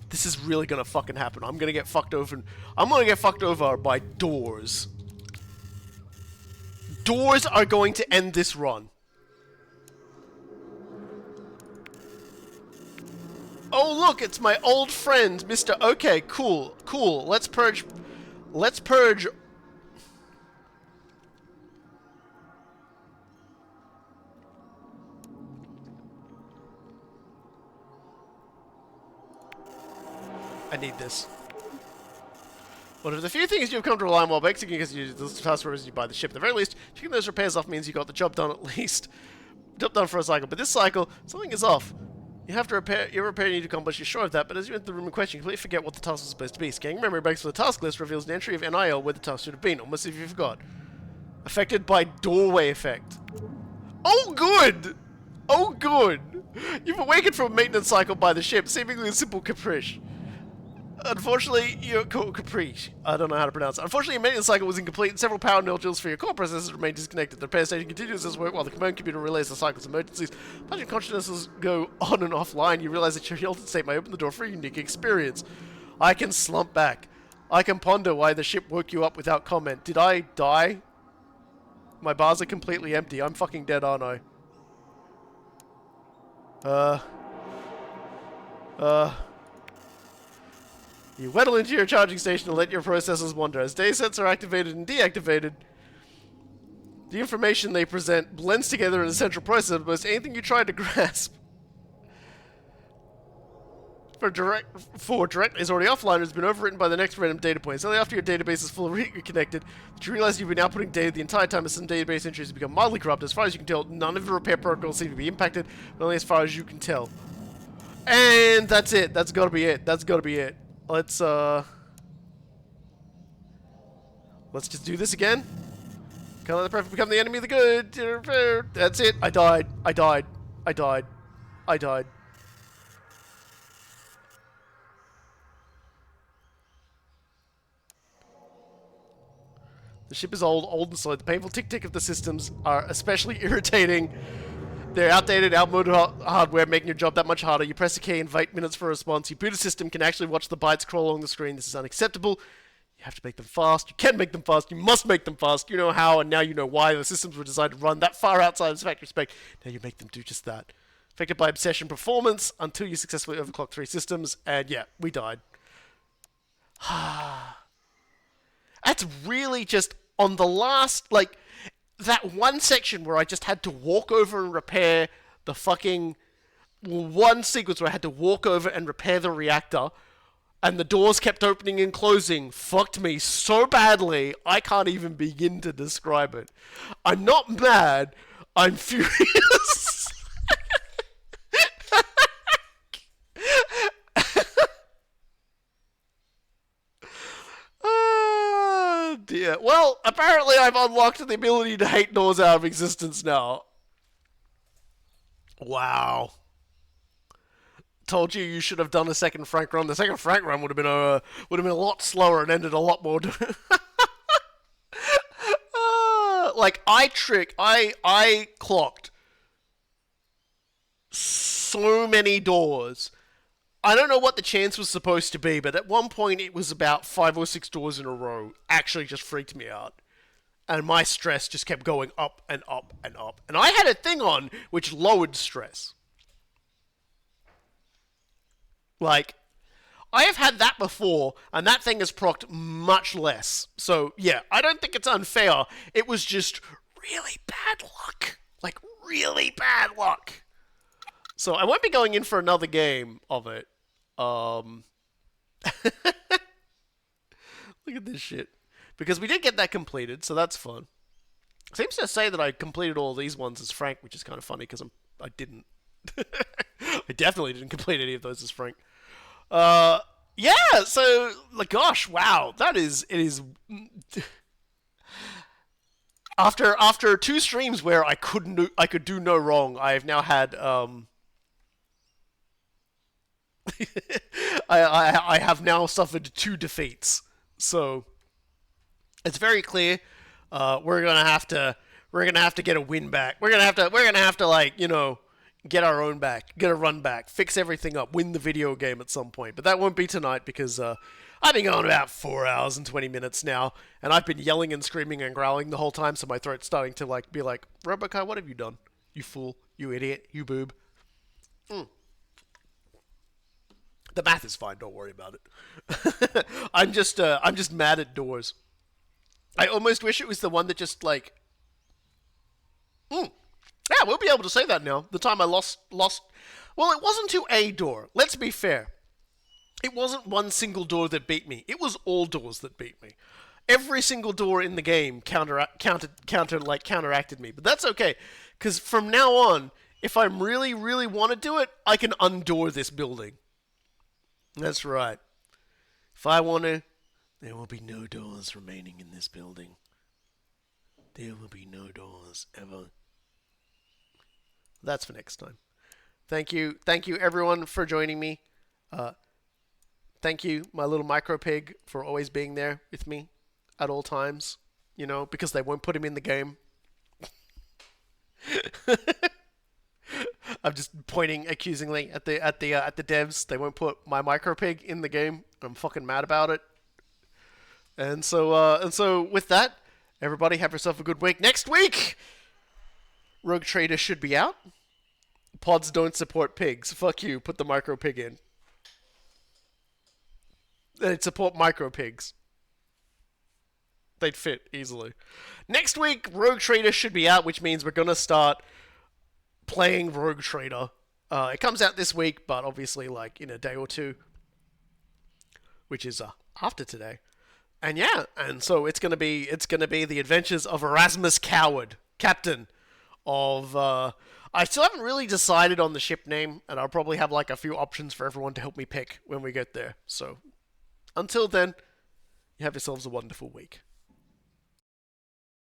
This is really gonna fucking happen. I'm gonna get fucked over. I'm gonna get fucked over by doors. Doors are going to end this run. Oh look, it's my old friend, Mr. Okay, cool, cool. Let's purge. Let's purge. I need this. One of the few things you've come to rely on while exiting is the task you buy the ship. At the very least, checking those repairs off means you got the job done at least. Job done for a cycle. But this cycle, something is off. You have to repair your repair you need to accomplish, you're sure of that, but as you enter the room in question, you completely forget what the task was supposed to be. Scanning memory banks for the task list reveals an entry of NIL where the task should have been, almost as if you forgot. Affected by doorway effect. Oh good! Oh good! You've awakened from a maintenance cycle by the ship, seemingly a simple caprice. Unfortunately, your caprice. I don't know how to pronounce it. Unfortunately, your maintenance cycle was incomplete and several power nodules for your core processors remain disconnected. The repair station continues its work while the command computer relays the cycle's emergencies. As your consciousnesses go on and offline, you realize that your altered state may open the door for a unique experience. I can slump back. I can ponder why the ship woke you up without comment. Did I die? My bars are completely empty. I'm fucking dead, aren't I? You whittle into your charging station and let your processors wander. As day sets are activated and deactivated, the information they present blends together in a central processor, but most anything you try to grasp. For direct is already offline, has been overwritten by the next random data point. It's only after your database is fully reconnected that you realize you've been outputting data the entire time as some database entries have become mildly corrupt. As far as you can tell, none of the repair protocols seem to be impacted, but only as far as you can tell. And that's it. That's gotta be it. That's gotta be it. Let's just do this again. Can't let the perfect become the enemy of the good. That's it. I died. I died. I died. I died. The ship is old and slow. The painful tick-tick of the systems are especially irritating. They're outdated, outmoded hardware, making your job that much harder. You press a key and wait minutes for a response. Your boot system can actually watch the bytes crawl along the screen. This is unacceptable. You have to make them fast. You can make them fast. You must make them fast. You know how, and now you know why. The systems were designed to run that far outside of factory spec. Now you make them do just that. Affected by obsession performance until you successfully overclock 3 systems. And yeah, we died. That's really just on the last, like... That one section where I just had to walk over and repair the fucking... One sequence where I had to walk over and repair the reactor, and the doors kept opening and closing, fucked me so badly, I can't even begin to describe it. I'm not mad, I'm furious. Dear. Well, apparently I've unlocked the ability to hate doors out of existence now. Wow. Told you should have done a second Frank run. The second Frank run would have been a lot slower and ended a lot more. Like I clocked so many doors. I don't know what the chance was supposed to be, but at one point it was about 5 or 6 doors in a row. Actually just freaked me out. And my stress just kept going up and up and up. And I had a thing on which lowered stress. Like, I have had that before, and that thing has procced much less. So, yeah, I don't think it's unfair. It was just really bad luck. Like, really bad luck. So I won't be going in for another game of it. Um, Look at this shit. Because we did get that completed, so that's fun. It seems to say that I completed all these ones as Frank, which is kind of funny because I didn't. I definitely didn't complete any of those as Frank. Uh, yeah. So, like, gosh, wow, that is it is. After two streams where I could do no wrong, I have now had I have now suffered two defeats. So it's very clear we're gonna have to get a win back. We're gonna have to like get our own back, get a run back, fix everything up, win the video game at some point. But that won't be tonight because I've been going about 4 hours and 20 minutes now, and I've been yelling and screaming and growling the whole time, so my throat's starting to like be like, Robokai, what have you done? You fool, you idiot, you boob. The math is fine. Don't worry about it. I'm just mad at doors. I almost wish it was the one that just like. Yeah, we'll be able to say that now. The time I lost. Well, it wasn't to a door. Let's be fair. It wasn't one single door that beat me. It was all doors that beat me. Every single door in the game counteracted me. But that's okay, because from now on, if I really, really want to do it, I can undoor this building. That's right. If I want to, there will be no doors remaining in this building. There will be no doors ever. That's for next time. Thank you everyone for joining me. Thank you, my little micro pig, for always being there with me at all times. Because they won't put him in the game. I'm just pointing accusingly at the devs. They won't put my micro pig in the game. I'm fucking mad about it. And so with that, everybody have yourself a good week. Next week, Rogue Trader should be out. Pods don't support pigs. Fuck you. Put the micro pig in. They'd support micro pigs. They'd fit easily. Next week, Rogue Trader should be out, which means we're gonna start playing Rogue Trader. It comes out this week, but obviously like in a day or two, which is after today. And yeah, and so it's gonna be the adventures of Erasmus Coward, captain of. I still haven't really decided on the ship name, and I'll probably have like a few options for everyone to help me pick when we get there. So until then, you have yourselves a wonderful week.